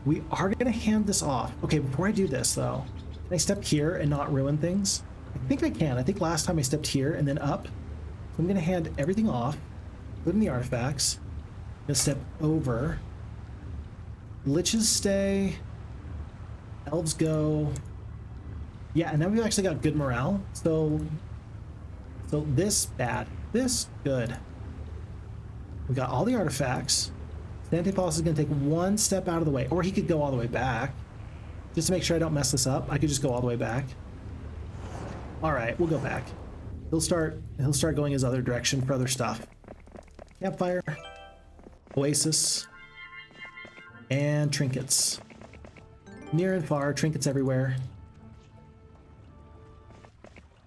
We are going to hand this off. Okay, before I do this, though, can I step here and not ruin things? I think I can. I think last time I stepped here and then up. So I'm going to hand everything off, put in the artifacts. I'm going to step over. Liches stay. Elves go. Yeah, and now we've actually got good morale. So this bad. This good. We got all the artifacts. Sante Paulus is going to take one step out of the way, or he could go all the way back. Just to make sure I don't mess this up, I could just go all the way back. All right, we'll go back. He'll start going his other direction for other stuff. Campfire, oasis, and trinkets. Near and far, trinkets everywhere.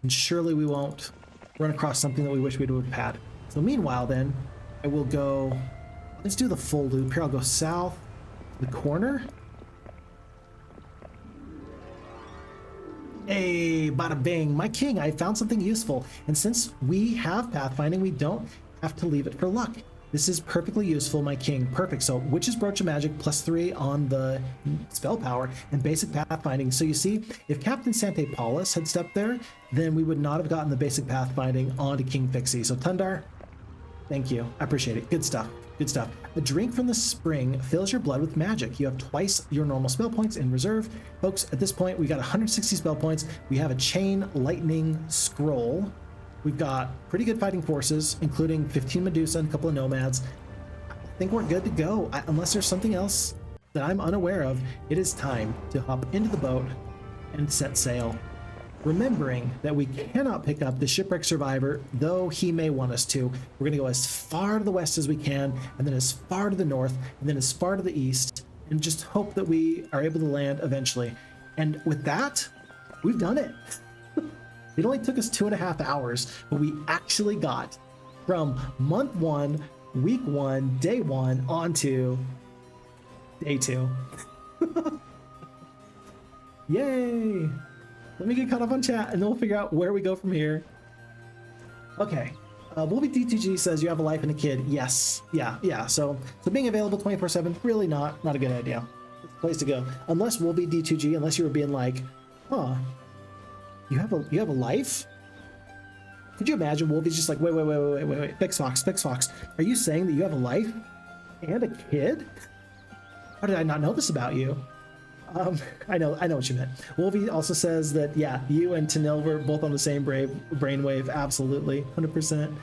And surely we won't run across something that we wish we would have had. So meanwhile then, I will go, let's do the full loop here. I'll go south, the corner. Hey, bada bing, my king, I found something useful. And since we have pathfinding, we don't have to leave it for luck. This is perfectly useful, my king. Perfect. So Witch's Brooch of Magic +3 on the spell power and basic pathfinding. So you see, if Captain Sante Paulus had stepped there, then we would not have gotten the basic pathfinding onto King Phixxy. So Tundar, thank you. I appreciate it. Good stuff. Good stuff. A drink from the spring fills your blood with magic. You have twice your normal spell points in reserve. Folks, at this point, we got 160 spell points. We have a chain lightning scroll. We've got pretty good fighting forces, including 15 Medusa and a couple of nomads. I think we're good to go. Unless there's something else that I'm unaware of, it is time to hop into the boat and set sail. Remembering that we cannot pick up the shipwreck survivor, though he may want us to. We're going to go as far to the west as we can, and then as far to the north, and then as far to the east, and just hope that we are able to land eventually. And with that, we've done it. It only took us 2.5 hours, but we actually got from month 1, week 1, day 1, on to day 2. Yay! Let me get caught up on chat, and then we'll figure out where we go from here. Okay. Wolby D2G says you have a life and a kid. Yes. Yeah. So being available 24/7, really not a good idea. It's a place to go. Unless Wolby D2G, unless you were being like, huh, you have a life? Could you imagine Wolby's just like, wait. Phixxy, are you saying that you have a life and a kid? How did I not know this about you? I know what you meant. Wolvie also says that, yeah, you and Tanil were both on the same brainwave. Absolutely, 100%.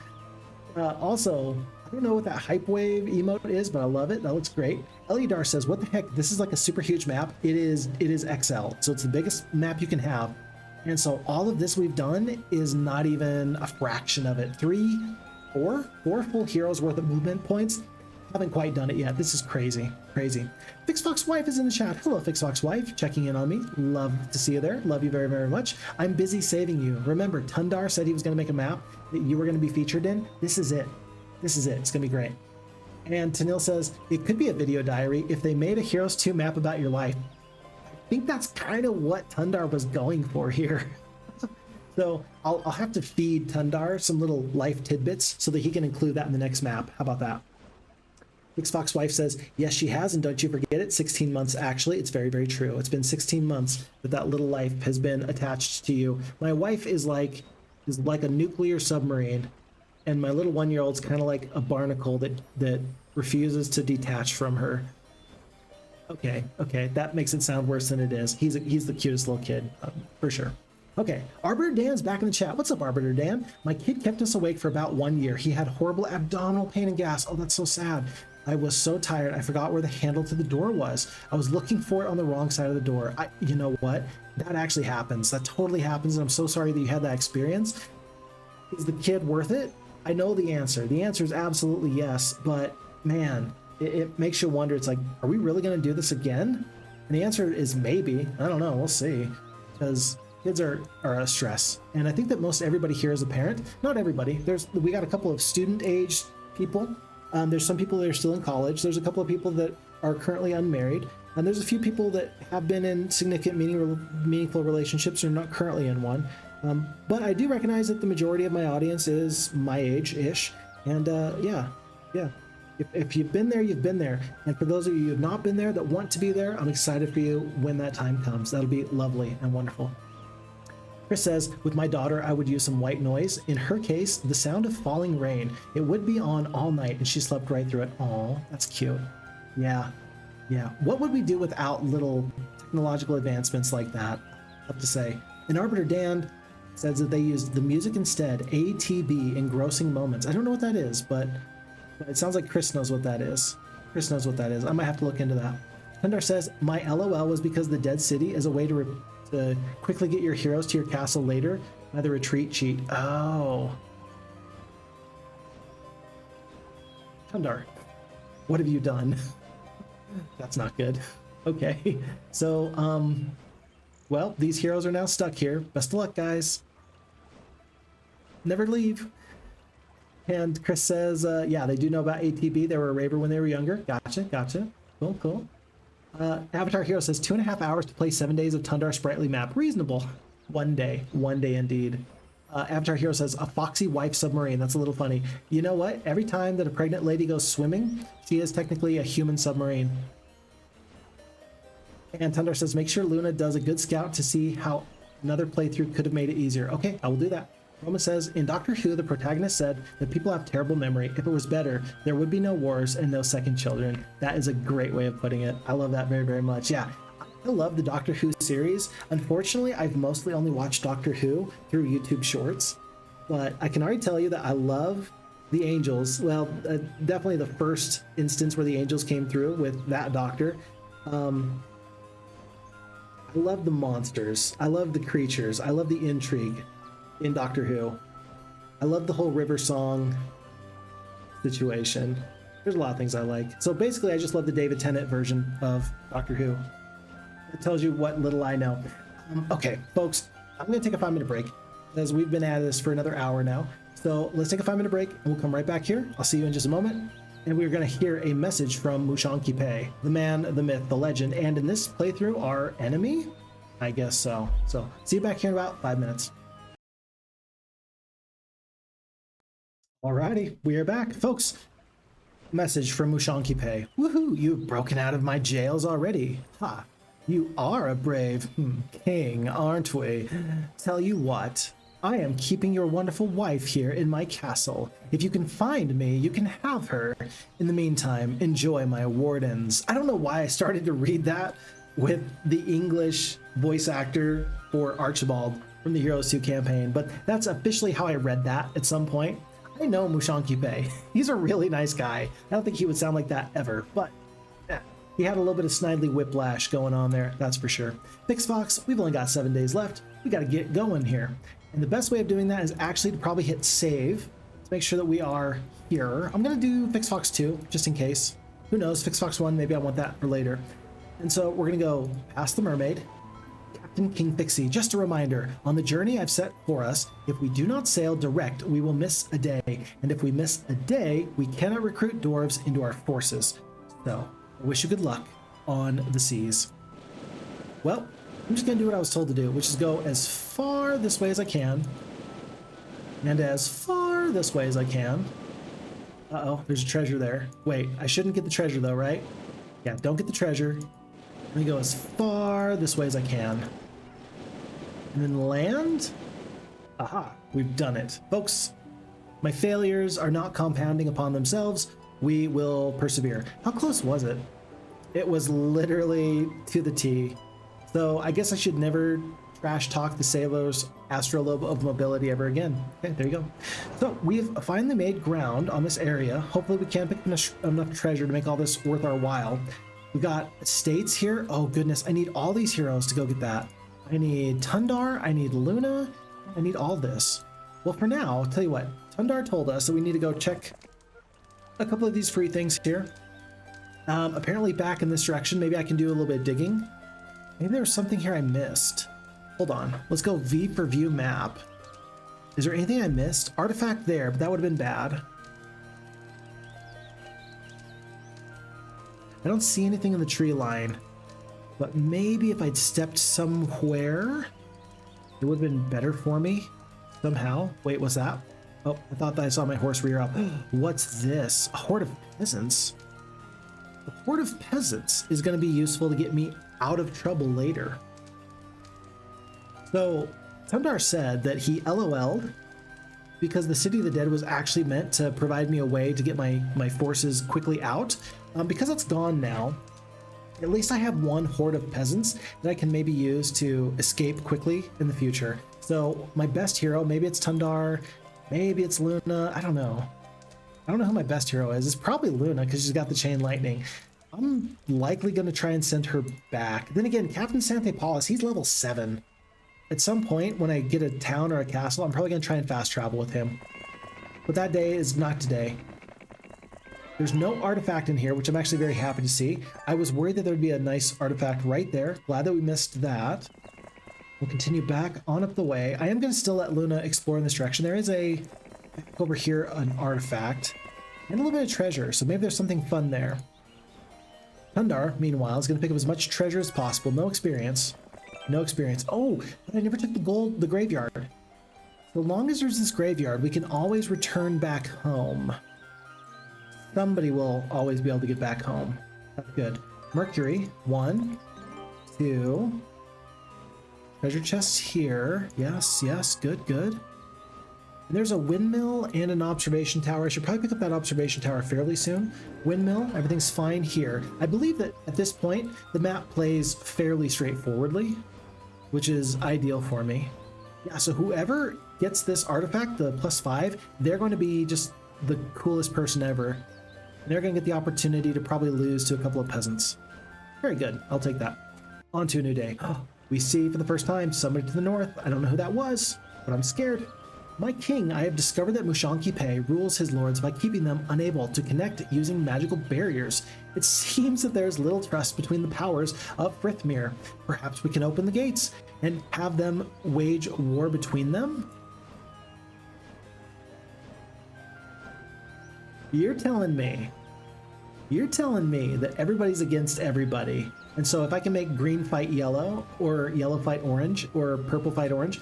Also, I don't know what that hype wave emote is, but I love it. That looks great. Eliodar says, what the heck? This is like a super huge map. It is XL, so it's the biggest map you can have. And so all of this we've done is not even a fraction of it. Four full heroes worth of movement points. Haven't quite done it yet. This is crazy. Phixxy wife is in the chat. Hello, Phixxy wife, checking in on me. Love to see you there. Love you very, very much. I'm busy saving you. Remember, Tundar said he was going to make a map that you were going to be featured in. This is it. It's going to be great. And Tanil says, it could be a video diary if they made a Heroes 2 map about your life. I think that's kind of what Tundar was going for here. So I'll have to feed Tundar some little life tidbits so that he can include that in the next map. How about that? Phixxy wife says, yes, she has, and don't you forget it, 16 months actually. It's very, very true. It's been 16 months that little life has been attached to you. My wife is like a nuclear submarine, and my little 1-year-old's kind of like a barnacle that refuses to detach from her. Okay, that makes it sound worse than it is. He's the cutest little kid, for sure. Okay, Arbiter Dan's back in the chat. What's up, Arbiter Dan? My kid kept us awake for about 1 year. He had horrible abdominal pain and gas. Oh, that's so sad. I was so tired, I forgot where the handle to the door was. I was looking for it on the wrong side of the door. You know what? That actually happens. That totally happens, and I'm so sorry that you had that experience. Is the kid worth it? I know the answer. The answer is absolutely yes, but man, it makes you wonder. It's like, are we really going to do this again? And the answer is maybe. I don't know. We'll see. Because kids are a stress. And I think that most everybody here is a parent. Not everybody. We got a couple of student-aged people. There's some people that are still in college. There's a couple of people that are currently unmarried. And there's a few people that have been in significant, meaningful relationships or not currently in one. But I do recognize that the majority of my audience is my age-ish. And yeah. If you've been there, you've been there. And for those of you who have not been there that want to be there, I'm excited for you when that time comes. That'll be lovely and wonderful. Chris says, with my daughter, I would use some white noise. In her case, the sound of falling rain. It would be on all night, and she slept right through it. Aw, that's cute. Yeah. What would we do without little technological advancements like that? I have to say. And Arbiter Dan says that they used the music instead, ATB, engrossing moments. I don't know what that is, but it sounds like Chris knows what that is. I might have to look into that. Tundar says, my LOL was because the Dead City is a way to quickly get your heroes to your castle later by the retreat cheat. Oh. Tundar, what have you done? That's not good. Okay. So, well, these heroes are now stuck here. Best of luck, guys. Never leave. And Chris says, yeah, they do know about ATB. They were a raver when they were younger. Gotcha. Cool. Avatar Hero says 2.5 hours to play 7 days of Tundar Spritely map. Reasonable. One day indeed. Avatar Hero says a foxy wife submarine. That's a little funny. You know what? Every time that a pregnant lady goes swimming, she is technically a human submarine. And Tundar says make sure Luna does a good scout to see how another playthrough could have made it easier. Okay, I will do that. Roma says, in Doctor Who, the protagonist said that people have terrible memory. If it was better, there would be no wars and no second children. That is a great way of putting it. I love that very, very much. Yeah, I love the Doctor Who series. Unfortunately, I've mostly only watched Doctor Who through YouTube Shorts, but I can already tell you that I love the Angels. Well, definitely the first instance where the Angels came through with that Doctor. I love the monsters. I love the creatures. I love the intrigue in Doctor Who. I love the whole river song situation. There's a lot of things I like. So basically, I just love the David Tennant version of Doctor Who. It tells you what little I know. Okay, folks, I'm going to take a 5-minute break because we've been at this for another hour now. So let's take a 5-minute break and we'll come right back here. I'll see you in just a moment. And we're going to hear a message from Mushanki Pei, the man, the myth, the legend, and in this playthrough, our enemy? I guess so. So see you back here in about 5 minutes. Alrighty, we are back. Folks, message from Mushanki Pei. Woohoo, you've broken out of my jails already. Ha, you are a brave king, aren't we? Tell you what, I am keeping your wonderful wife here in my castle. If you can find me, you can have her. In the meantime, enjoy my wardens. I don't know why I started to read that with the English voice actor for Archibald from the Heroes 2 campaign, but that's officially how I read that at some point. I know Mushanki Pei. He's a really nice guy. I don't think he would sound like that ever, but yeah, he had a little bit of snidely whiplash going on there, that's for sure. Phixxy, we've only got 7 days left. We got to get going here. And the best way of doing that is actually to probably hit save to make sure that we are here. I'm going to do Phixxy 2 just in case. Who knows, Phixxy 1, maybe I want that for later. And so we're going to go past the mermaid. Captain King Phixxy, just a reminder, on the journey I've set for us, if we do not sail direct, we will miss a day. And if we miss a day, we cannot recruit dwarves into our forces. So I wish you good luck on the seas. Well, I'm just going to do what I was told to do, which is go as far this way as I can, and as far this way as I can. Uh-oh, there's a treasure there. Wait, I shouldn't get the treasure though, right? Yeah, don't get the treasure. Let me go as far this way as I can. And then land? Aha, we've done it. Folks, my failures are not compounding upon themselves. We will persevere. How close was it? It was literally to the T. So I guess I should never trash talk the sailor's astrolabe of mobility ever again. Okay, there you go. So we've finally made ground on this area. Hopefully we can pick enough treasure to make all this worth our while. We got estates here. Oh goodness, I need all these heroes to go get that. I need Tundar, I need Luna, I need all this. Well, for now, I'll tell you what, Tundar told us that we need to go check a couple of these free things here. Apparently back in this direction, maybe I can do a little bit of digging. Maybe there was something here I missed. Hold on. Let's go V for view map. Is there anything I missed? Artifact there, but that would have been bad. I don't see anything in the tree line, but maybe if I'd stepped somewhere, it would have been better for me somehow. Wait, what's that? Oh, I thought that I saw my horse rear up. What's this? A horde of peasants? A horde of peasants is going to be useful to get me out of trouble later. So Tundar said that he LOL'd because the City of the Dead was actually meant to provide me a way to get my forces quickly out. Because it's gone now, at least I have one horde of peasants that I can maybe use to escape quickly in the future. So my best hero, maybe it's Tundar, maybe it's Luna, I don't know. I don't know who my best hero is. It's probably Luna because she's got the chain lightning. I'm likely going to try and send her back. Then again, Captain Sante Paulus, he's level 7. At some point when I get a town or a castle, I'm probably going to try and fast travel with him. But that day is not today. There's no artifact in here, which I'm actually very happy to see. I was worried that there'd be a nice artifact right there. Glad that we missed that. We'll continue back on up the way. I am going to still let Luna explore in this direction. There is over here, an artifact and a little bit of treasure. So maybe there's something fun there. Tundar, meanwhile, is going to pick up as much treasure as possible. No experience. No experience. Oh, but I never took the graveyard. So long as there's this graveyard, we can always return back home. Somebody will always be able to get back home. That's good. Mercury, 1, 2. Treasure chests here. Yes, yes, good, good. There's a windmill and an observation tower. I should probably pick up that observation tower fairly soon. Windmill, everything's fine here. I believe that at this point, the map plays fairly straightforwardly, which is ideal for me. Yeah, so whoever gets this artifact, the +5, they're going to be just the coolest person ever. And they're going to get the opportunity to probably lose to a couple of peasants. Very good, I'll take that. On to a new day. We see for the first time somebody to the north. I don't know who that was, but I'm scared. My king, I have discovered that Mushanki Pei rules his lords by keeping them unable to connect using magical barriers. It seems that there is little trust between the powers of Frithmir. Perhaps we can open the gates and have them wage war between them? You're telling me that everybody's against everybody. And so if I can make green fight yellow, or yellow fight orange, or purple fight orange,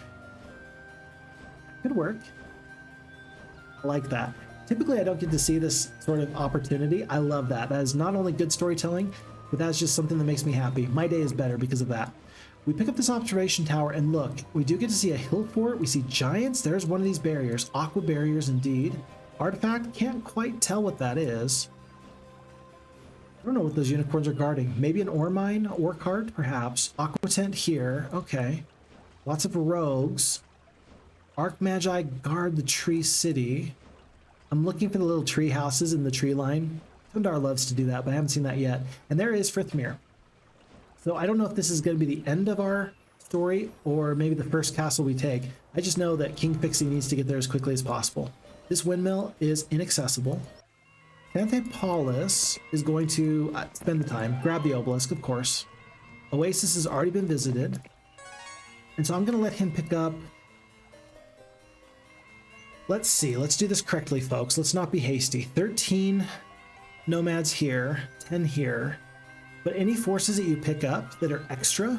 could work. I like that. Typically, I don't get to see this sort of opportunity. I love that. That is not only good storytelling, but that's just something that makes me happy. My day is better because of that. We pick up this observation tower, and look, we do get to see a hill fort. We see giants. There's one of these barriers. Aqua barriers, indeed. Artifact, can't quite tell what that is. I don't know what those unicorns are guarding. Maybe an ore mine, ore cart, perhaps. Aqua tent here. Okay. Lots of rogues. Archmagi guard the tree city. I'm looking for the little tree houses in the tree line. Tundar loves to do that, but I haven't seen that yet. And there is Frithmir. So I don't know if this is going to be the end of our story or maybe the first castle we take. I just know that King Phixxy needs to get there as quickly as possible. This windmill is inaccessible. Sante Paulus is going to spend the time, grab the obelisk, of course. Oasis has already been visited. And so I'm going to let him pick up. Let's see. Let's do this correctly, folks. Let's not be hasty. 13 nomads here, 10 here. But any forces that you pick up that are extra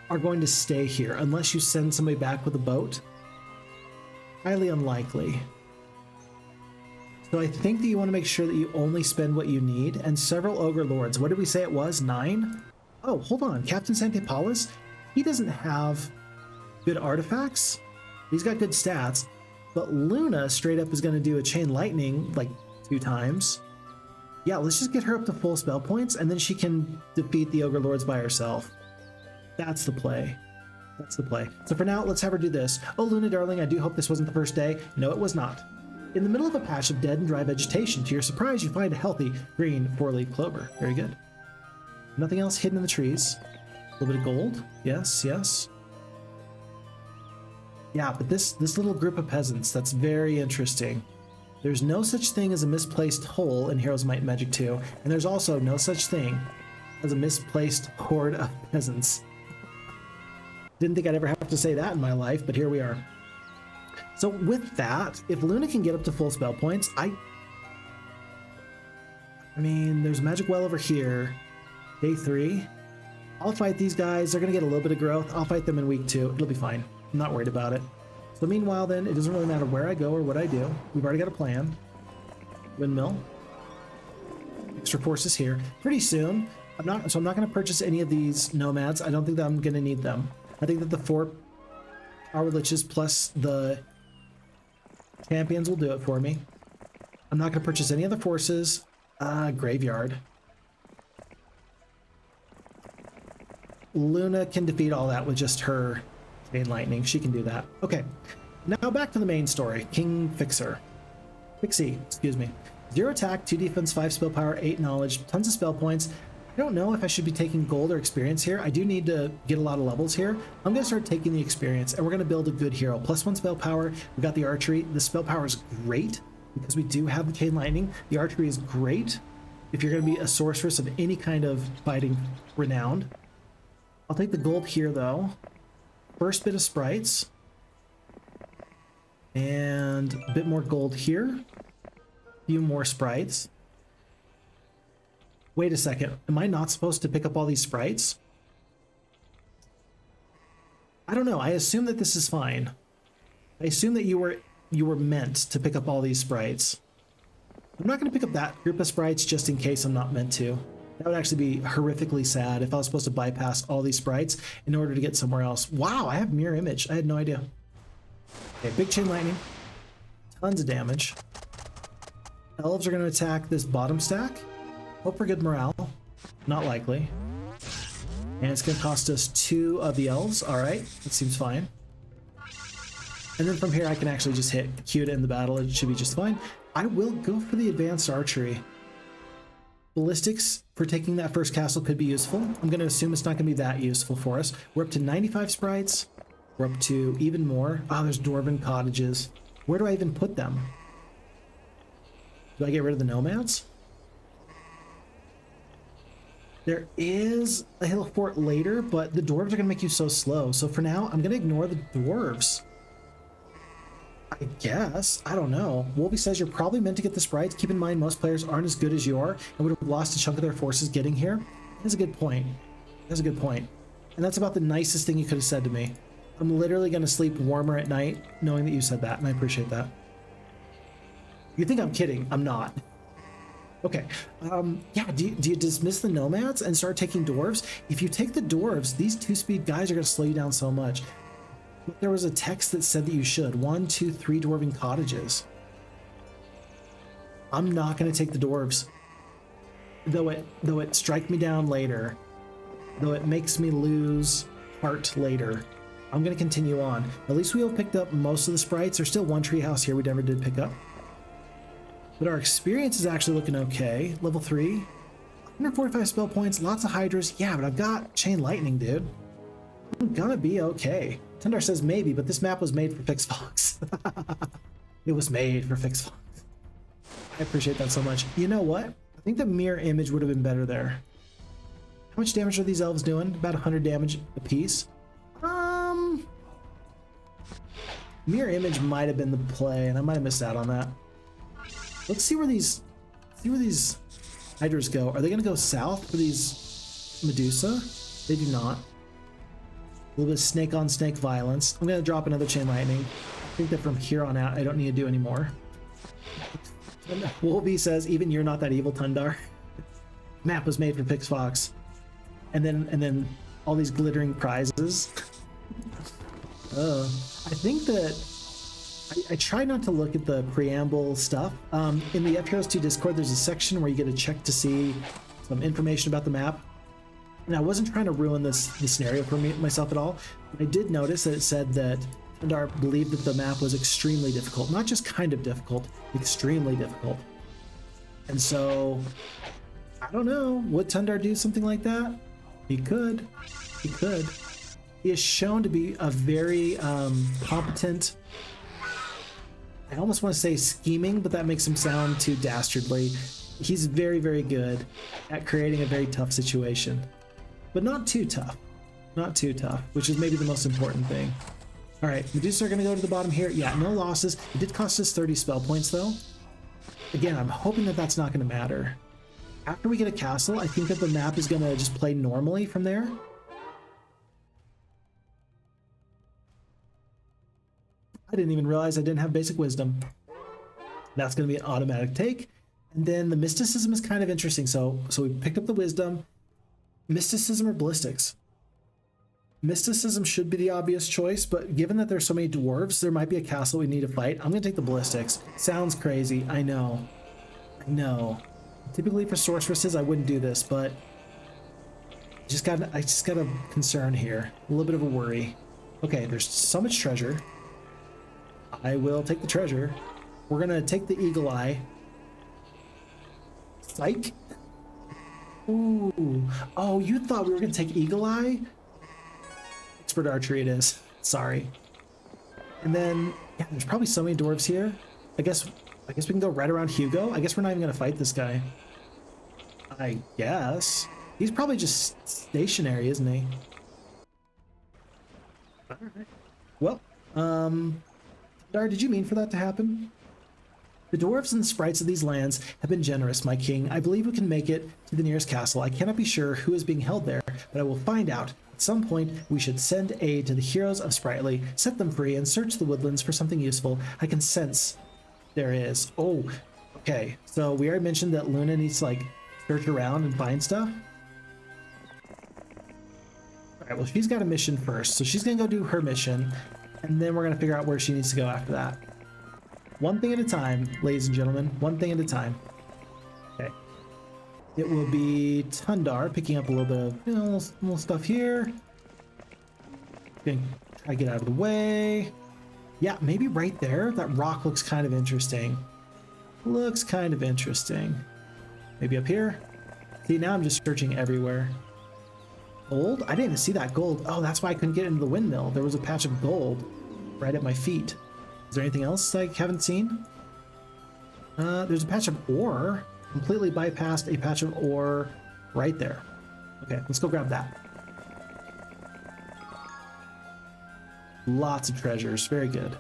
are going to stay here unless you send somebody back with a boat. Highly unlikely. So I think that you want to make sure that you only spend what you need. And several ogre lords. What did we say it was? 9? Oh, hold on. Captain Sante Paulus, he doesn't have good artifacts. He's got good stats. But Luna straight up is going to do a chain lightning like 2 times. Yeah, let's just get her up to full spell points, and then she can defeat the Ogre Lords by herself. That's the play. That's the play. So for now, let's have her do this. Oh, Luna, darling, I do hope this wasn't the first day. No, it was not. In the middle of a patch of dead and dry vegetation, to your surprise, you find a healthy green 4-leaf clover. Very good. Nothing else hidden in the trees. A little bit of gold. Yes, yes. Yeah, but this little group of peasants, that's very interesting. There's no such thing as a misplaced hole in Heroes Might and Magic 2, and there's also no such thing as a misplaced horde of peasants. Didn't think I'd ever have to say that in my life, but here we are. So with that, if Luna can get up to full spell points, I mean, there's a magic well over here. Day 3. I'll fight these guys. They're going to get a little bit of growth. I'll fight them in week 2. It'll be fine. I'm not worried about it. So meanwhile then, it doesn't really matter where I go or what I do. We've already got a plan. Windmill. Extra forces here. Pretty soon, I'm not going to purchase any of these nomads. I don't think that I'm going to need them. I think that the 4 power liches plus the champions will do it for me. I'm not going to purchase any other forces. Graveyard. Luna can defeat all that with just her chain lightning. She can do that. Okay, now back to the main story. King Phixxy, excuse me. 0 attack, 2 defense, 5 spell power, 8 knowledge, tons of spell points. I don't know if I should be taking gold or experience here. I do need to get a lot of levels here. I'm going to start taking the experience, and we're going to build a good hero. +1 spell power. We've got the archery. The spell power is great because we do have the chain lightning. The archery is great if you're going to be a sorceress of any kind of fighting renowned. I'll take the gold here, though. First bit of sprites. And a bit more gold here. A few more sprites. Wait a second. Am I not supposed to pick up all these sprites? I don't know. I assume that this is fine. I assume that you were meant to pick up all these sprites. I'm not going to pick up that group of sprites just in case I'm not meant to. That would actually be horrifically sad if I was supposed to bypass all these sprites in order to get somewhere else. Wow, I have mirror image. I had no idea. Okay, big chain lightning. Tons of damage. Elves are going to attack this bottom stack. Hope for good morale. Not likely. And it's going to cost us 2 of the elves. All right, that seems fine. And then from here, I can actually just hit Q to end the battle. It should be just fine. I will go for the advanced archery. Ballistics for taking that first castle could be useful. I'm going to assume it's not going to be that useful for us. We're up to 95 sprites. We're up to even more. Oh, there's dwarven cottages. Where do I even put them? Do I get rid of the nomads? There is a hill fort later, but the dwarves are going to make you so slow. So for now, I'm going to ignore the dwarves. I guess. I don't know. Wolby says you're probably meant to get the sprites. Keep in mind, most players aren't as good as you are and would have lost a chunk of their forces getting here. That's a good point. That's a good point. And that's about the nicest thing you could have said to me. I'm literally going to sleep warmer at night knowing that you said that, and I appreciate that. You think I'm kidding? I'm not. Okay. Yeah, do you dismiss the nomads and start taking dwarves? If you take the dwarves, these 2-speed guys are going to slow you down so much. There was a text that said that you should. 1, 2, 3 dwarven cottages. I'm not going to take the dwarves. Though it strike me down later. Though it makes me lose heart later. I'm going to continue on. At least we all picked up most of the sprites. There's still one treehouse here we never did pick up. But our experience is actually looking okay. Level 3. 145 spell points. Lots of hydras. Yeah, but I've got chain lightning, dude. I'm gonna be okay. Tundar says maybe, but this map was made for Phixxy. It was made for Phixxy. I appreciate that so much. You know what? I think the mirror image would have been better there. How much damage are these elves doing? About 100 damage a piece. Mirror image might have been the play, and I might have missed out on that. Let's see where these hydras go. Are they gonna go south for these Medusa? They do not. A little bit of snake on snake violence. I'm gonna drop another chain lightning. I think that from here on out I don't need to do anymore. Wolby says even you're not that evil, Tundar. Map was made for Phixxy. And then all these glittering prizes. I think that I try not to look at the preamble stuff. In the FHeroes2 Discord, there's a section where you get a check to see some information about the map. And I wasn't trying to ruin the scenario for myself at all, but I did notice that it said that Tundar believed that the map was extremely difficult. Not just kind of difficult, extremely difficult. And so, I don't know, would Tundar do something like that? He could. He could. He is shown to be a very competent, I almost want to say scheming, but that makes him sound too dastardly. He's very, very good at creating a very tough situation. But not too tough. Not too tough, which is maybe the most important thing. All right, Medusa are going to go to the bottom here. Yeah, no losses. It did cost us 30 spell points, though. Again, I'm hoping that that's not going to matter. After we get a castle, I think that the map is going to just play normally from there. I didn't even realize I didn't have basic wisdom. That's going to be an automatic take. And then the mysticism is kind of interesting. So we picked up the wisdom. Mysticism or ballistics? Mysticism should be the obvious choice, but given that there's so many dwarves, there might be a castle we need to fight. I'm going to take the ballistics. Sounds crazy. I know. I know. Typically for sorceresses, I wouldn't do this, but I just got a concern here. A little bit of a worry. Okay, there's so much treasure. I will take the treasure. We're going to take the eagle eye. Psych. Ooh. Oh, you thought we were going to take eagle eye? Expert archery it is. Sorry. And then, yeah, there's probably so many dwarves here. I guess we can go right around Hugo. I guess we're not even going to fight this guy. I guess. He's probably just stationary, isn't he? Alright. Well, Dar, did you mean for that to happen? The dwarves and the sprites of these lands have been generous, my king. I believe we can make it to the nearest castle. I cannot be sure who is being held there, but I will find out. At some point, we should send aid to the heroes of Spritely, set them free, and search the woodlands for something useful. I can sense there is. Oh, okay. So we already mentioned that Luna needs to, like, search around and find stuff. All right, well, she's got a mission first, so she's going to go do her mission. and then we're gonna figure out where she needs to go after that. One thing at a time, ladies and gentlemen, one thing at a time. Okay. It will be Tundar picking up a little bit of, you know, little stuff here. Gonna try to get out of the way. Yeah, maybe right there. That rock looks kind of interesting. Looks kind of interesting. Maybe up here. See, now I'm just searching everywhere. Gold? I didn't even see that gold. Oh, that's why I couldn't get into the windmill. There was a patch of gold right at my feet. Is there anything else I haven't seen? There's a patch of ore. Completely bypassed a patch of ore right there. Okay, let's go grab that. Lots of treasures. Very good.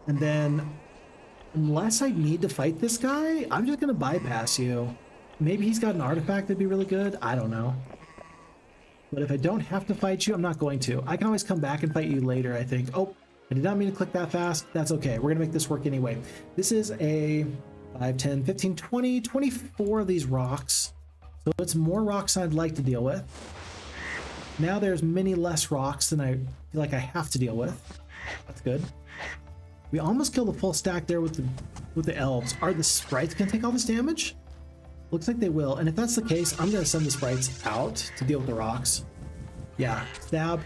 And then, unless I need to fight this guy, I'm just going to bypass you. Maybe he's got an artifact that'd be really good. I don't know. But if I don't have to fight you, I'm not going to. I can always come back and fight you later, I think. Oh, I did not mean to click that fast. That's okay. We're going to make this work anyway. This is a 5, 10, 15, 20, 24 of these rocks. So it's more rocks than I'd like to deal with. Now there's many less rocks than I feel like I have to deal with. That's good. We almost killed the full stack there with the elves. Are the sprites going to take all this damage? Looks like they will. And if that's the case, I'm going to send the sprites out to deal with the rocks. Yeah, stab,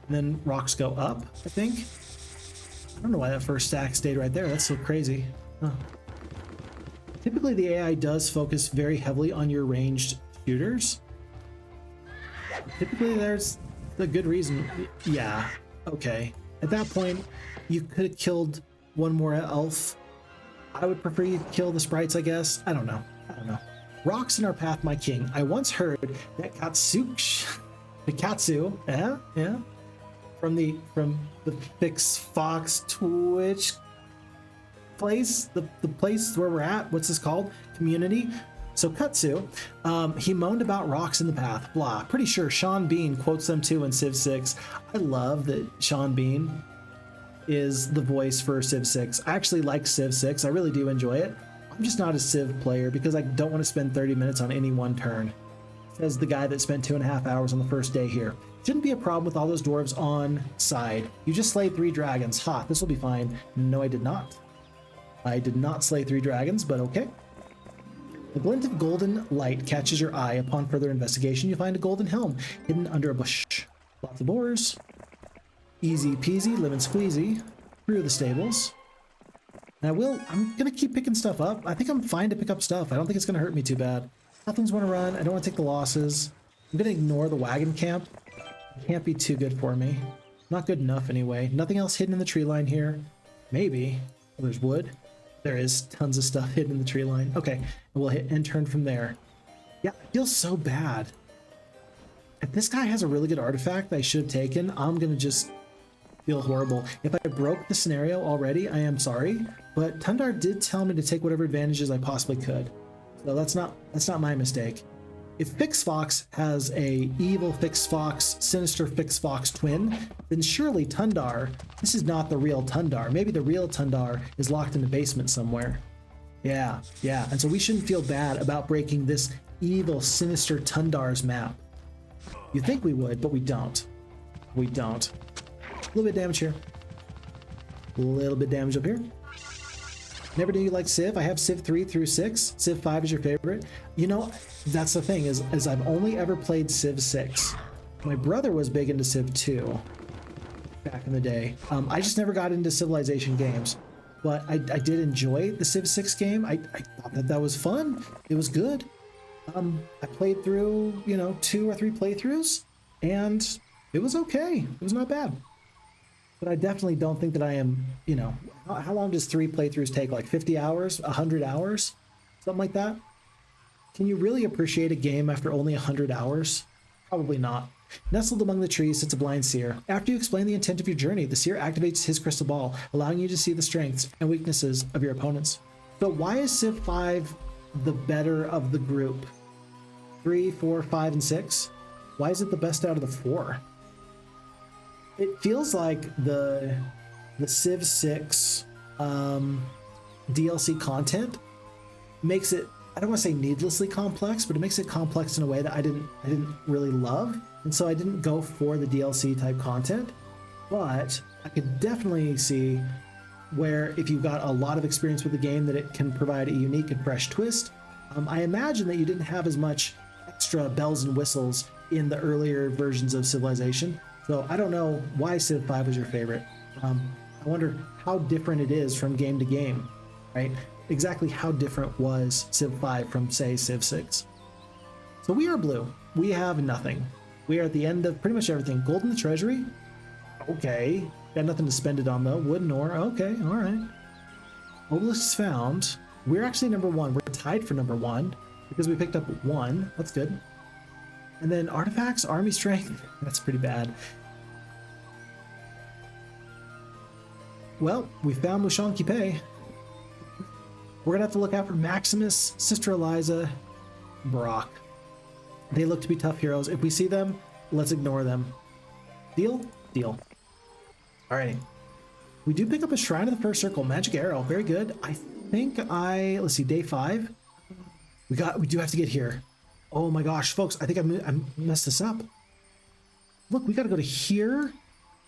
and then rocks go up, I think. I don't know why that first stack stayed right there. That's so crazy. Huh. Typically, the AI does focus very heavily on your ranged shooters. Typically, there's a good reason. Yeah, okay. At that point, you could have killed one more elf. I would prefer you kill the sprites, I guess. I don't know. Rocks in our path, my king. I once heard that Katsu, yeah, from the Phixxy Twitch place, the place where we're at. What's this called? Community. So Katsu, he moaned about rocks in the path. Blah. Pretty sure Sean Bean quotes them too in Civ 6. I love that Sean Bean is the voice for Civ 6. I actually like Civ 6. I really do enjoy it. I'm just not a Civ player because I don't want to spend 30 minutes on any one turn. Says the guy that spent 2.5 hours on the first day here. Shouldn't be a problem with all those dwarves on side. You just slayed 3 dragons. Ha, this will be fine. No, I did not. I did not slay 3 dragons, but okay. A glint of golden light catches your eye. Upon further investigation, you find a golden helm hidden under a bush. Lots of ores. Easy peasy, lemon squeezy. Through the stables. And I'm gonna keep picking stuff up. I think I'm fine to pick up stuff. I don't think it's gonna hurt me too bad. Nothing's wanna run. I don't wanna take the losses. I'm gonna ignore the wagon camp. It can't be too good for me. Not good enough anyway. Nothing else hidden in the tree line here. Maybe. Oh, there's wood. There is tons of stuff hidden in the tree line. Okay, and we'll hit end turn from there. Yeah, it feels so bad. If this guy has a really good artifact that I should have taken, I'm gonna just feel horrible. If I broke the scenario already, I am sorry, but Tundar did tell me to take whatever advantages I possibly could. So that's not my mistake. If Phixxy has a evil Phixxy, sinister Phixxy twin, then surely Tundar, this is not the real Tundar. Maybe the real Tundar is locked in the basement somewhere. Yeah, and so we shouldn't feel bad about breaking this evil, sinister Tundar's map. You think we would, but we don't. We don't. A little bit of damage here. A little bit of damage up here. Never knew you liked Civ. I have Civ 3 through 6. Civ 5 is your favorite. You know, that's the thing, is I've only ever played Civ 6. My brother was big into Civ 2 back in the day. I just never got into Civilization games. But I did enjoy the Civ 6 game. I thought that was fun. It was good. I played through, 2 or 3 playthroughs, and it was okay. It was not bad. But I definitely don't think that I am, how long does 3 playthroughs take? Like 50 hours? 100 hours? Something like that? Can you really appreciate a game after only 100 hours? Probably not. Nestled among the trees sits a blind seer. After you explain the intent of your journey, the seer activates his crystal ball, allowing you to see the strengths and weaknesses of your opponents. So why is Civ 5 the better of the group? 3, 4, 5, and 6? Why is it the best out of the 4? It feels like the Civ 6 DLC content makes it, I don't want to say needlessly complex, but it makes it complex in a way that I didn't really love. And so I didn't go for the DLC type content. but I could definitely see where if you've got a lot of experience with the game that it can provide a unique and fresh twist. I imagine that you didn't have as much extra bells and whistles in the earlier versions of Civilization, so I don't know why Civ 5 was your favorite. I wonder how different it is from game to game, right? Exactly how different was Civ 5 from, say, Civ 6. So we are blue. We have nothing. We are at the end of pretty much everything. Gold in the treasury? Okay. Got nothing to spend it on, though. Wooden ore? Okay, all right. Obelisk found. We're actually number 1. We're tied for number 1 because we picked up 1. That's good. And then artifacts, army strength. That's pretty bad. Well, we found Mushan Kipe. We're going to have to look out for Maximus, Sister Eliza, Brock. They look to be tough heroes. If we see them, let's ignore them. Deal? Deal. Alrighty. We do pick up a Shrine of the First Circle. Magic Arrow. Very good. I think let's see, day 5. We do have to get here. Oh my gosh, folks, I think I messed this up. Look, we got to go to here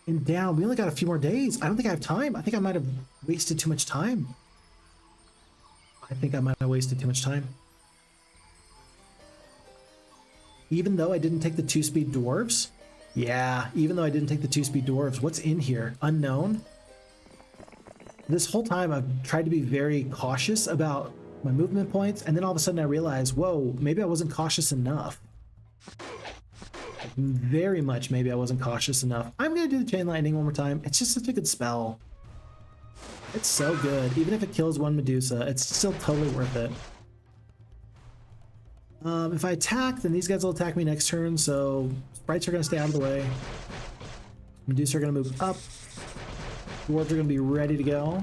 and down. We only got a few more days. I don't think I have time. I think I might have wasted too much time. Even though I didn't take the 2-speed dwarves? Yeah, even though I didn't take the 2-speed dwarves. What's in here? Unknown? This whole time I've tried to be very cautious about my movement points, and then all of a sudden I realized, whoa, maybe I wasn't cautious enough. Very much maybe I wasn't cautious enough. I'm going to do the Chain Lightning one more time. It's just such a good spell. It's so good. Even if it kills one Medusa, it's still totally worth it. If I attack, then these guys will attack me next turn, so sprites are going to stay out of the way. Medusa are going to move up. Dwarves are going to be ready to go.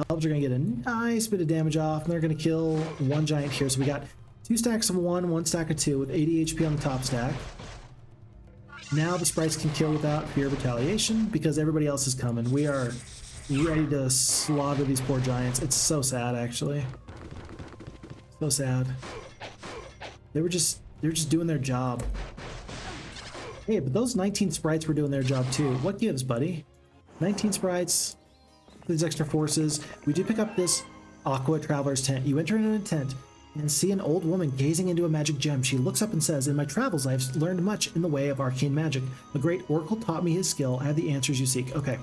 Elves are going to get a nice bit of damage off, and they're going to kill one giant here. So we got 2 stacks of 1, 1 stack of 2 with 80 HP on the top stack. Now the sprites can kill without fear of retaliation because everybody else is coming. We are ready to slaughter these poor giants. It's so sad, actually. So sad. They're just doing their job. Hey, but those 19 sprites were doing their job too. What gives, buddy? 19 sprites, these extra forces. We do pick up this Aqua Traveler's Tent. You enter into a tent and see an old woman gazing into a magic gem. She looks up and says, "In my travels, I've learned much in the way of arcane magic. A great oracle taught me his skill. I have the answers you seek." Okay.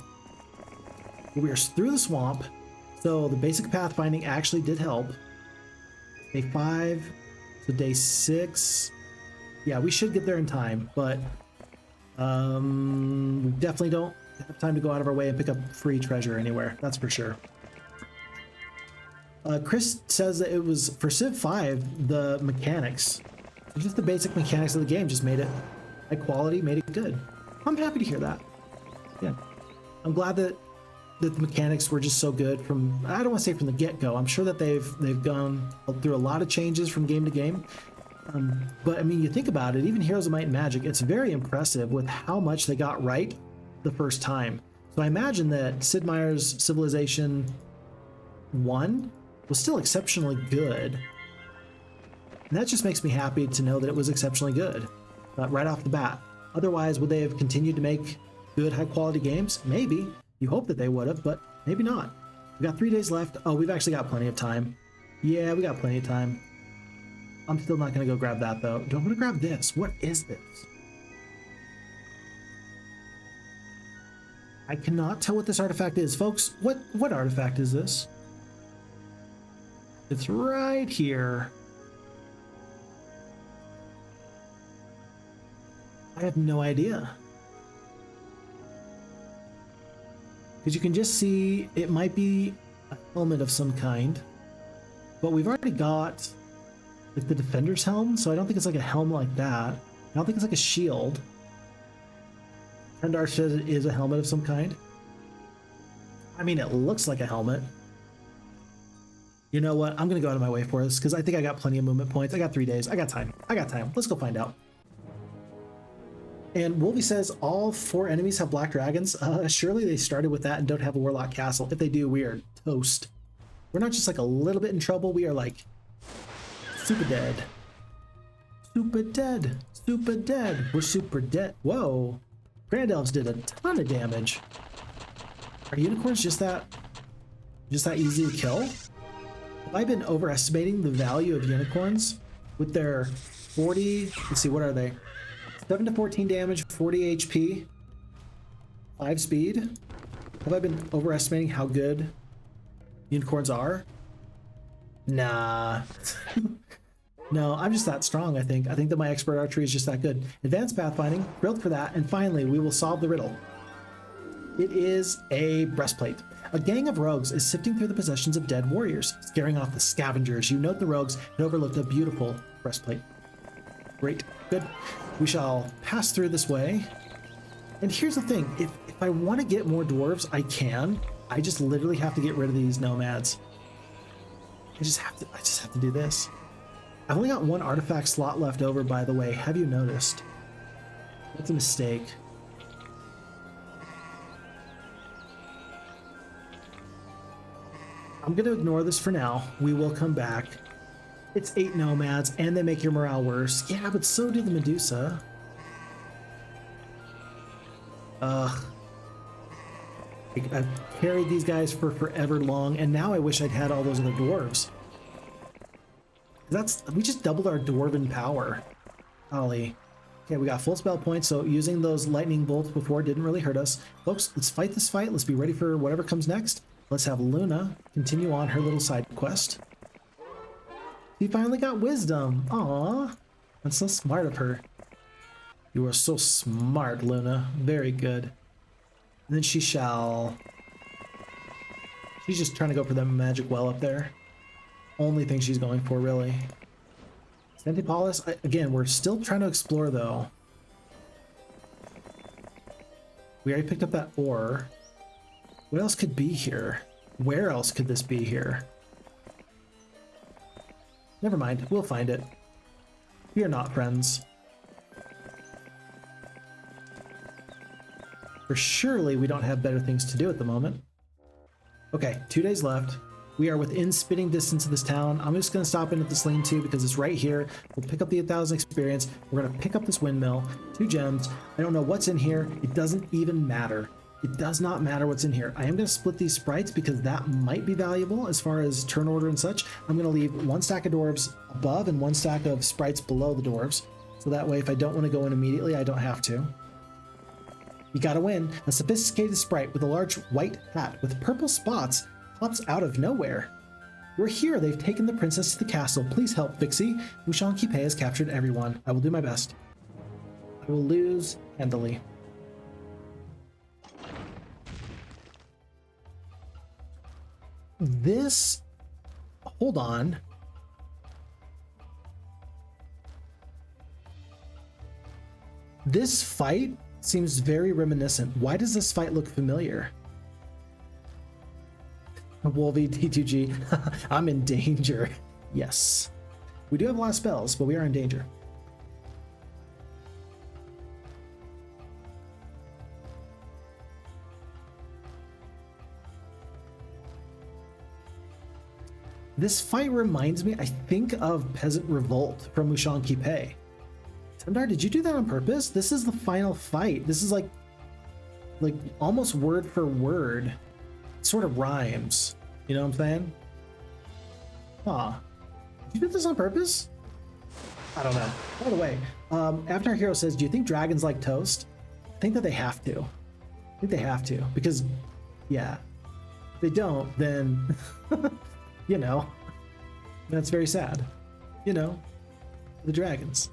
We are through the swamp, so the basic pathfinding actually did help. Day 5, so day 6. Yeah, we should get there in time, but we definitely don't have time to go out of our way and pick up free treasure anywhere. That's for sure. Chris says that it was for Civ 5, the mechanics, just the basic mechanics of the game just made it high quality, made it good. I'm happy to hear that. Yeah, I'm glad that the mechanics were just so good from, I don't want to say from the get-go. I'm sure that they've gone through a lot of changes from game to game. But I mean, you think about it, even Heroes of Might and Magic, it's very impressive with how much they got right the first time. So I imagine that Sid Meier's Civilization 1 was still exceptionally good. And that just makes me happy to know that it was exceptionally good right off the bat. Otherwise, would they have continued to make good, high-quality games? Maybe. You hope that they would have, but maybe not. We got 3 days left. Oh, we've actually got plenty of time. Yeah, we got plenty of time. I'm still not going to go grab that, though. I'm going to grab this. What is this? I cannot tell what this artifact is. Folks, what artifact is this? It's right here. I have no idea. Because you can just see it might be a helmet of some kind. But we've already got like the Defender's helm, so I don't think it's like a helmet like that. I don't think it's like a shield. Tundar says it is a helmet of some kind. I mean, it looks like a helmet. You know what? I'm going to go out of my way for this because I think I got plenty of movement points. I got 3 days. I got time. Let's go find out. And Wolvie says all 4 enemies have black dragons. Surely they started with that and don't have a warlock castle. If they do, we are toast. We're not just like a little bit in trouble. We are like super dead. Super dead. Super dead. We're super dead. Whoa. Grand Elves did a ton of damage. Are unicorns just that easy to kill? Have I been overestimating the value of unicorns with their 40, let's see, what are they? 7 to 14 damage, 40 HP, 5 speed. Have I been overestimating how good unicorns are? Nah. No, I'm just that strong, I think. I think that my expert archery is just that good. Advanced pathfinding, thrilled for that, and finally, we will solve the riddle. It is a breastplate. A gang of rogues is sifting through the possessions of dead warriors, scaring off the scavengers. You note the rogues had overlooked a beautiful breastplate. Great, good. We shall pass through this way. And here's the thing, if I want to get more dwarves, I can. I just literally have to get rid of these nomads. I just have to do this. I've only got one artifact slot left over, by the way. Have you noticed? That's a mistake. I'm going to ignore this for now. We will come back. It's 8 nomads, and they make your morale worse. Yeah, but so do the Medusa. I've carried these guys for forever long, and now I wish I'd had all those other dwarves. We just doubled our dwarven power. Golly. Okay, we got full spell points, so using those lightning bolts before didn't really hurt us. Folks, let's fight this fight. Let's be ready for whatever comes next. Let's have Luna continue on her little side quest. She finally got wisdom. Aww. That's so smart of her. You are so smart, Luna. Very good. And then she shall... She's just trying to go for that magic well up there. Only thing she's going for, really. Sante Paulus, again, we're still trying to explore, though. We already picked up that ore. What else could be here? Where else could this be here? Never mind, we'll find it. We are not friends. For surely we don't have better things to do at the moment. Okay, 2 days left. We are within spitting distance of this town. I'm just going to stop in at this lean-to because it's right here. We'll pick up the 1,000 experience. We're going to pick up this windmill. 2 gems. I don't know what's in here. It doesn't even matter. It does not matter what's in here. I am going to split these sprites because that might be valuable as far as turn order and such. I'm going to leave 1 stack of dwarves above and 1 stack of sprites below the dwarves. So that way, if I don't want to go in immediately, I don't have to. You gotta win. A sophisticated sprite with a large white hat with purple spots pops out of nowhere. We're here. They've taken the princess to the castle. Please help, Phixxy. Mushan Kipe has captured everyone. I will do my best. I will lose handily. This... Hold on. This fight seems very reminiscent. Why does this fight look familiar? Wolvie D2G. I'm in danger. Yes. We do have a lot of spells, but we are in danger. This fight reminds me, I think, of Peasant Revolt from Mushan Kipe. Tundar, did you do that on purpose? This is the final fight. This is like almost word for word. It sort of rhymes. You know what I'm saying? Aw. Did you do this on purpose? I don't know. By the way, after our hero says, do you think dragons like toast? I think that they have to. I think they have to. Because, yeah. If they don't, then, you know, that's very sad. You know, the dragons.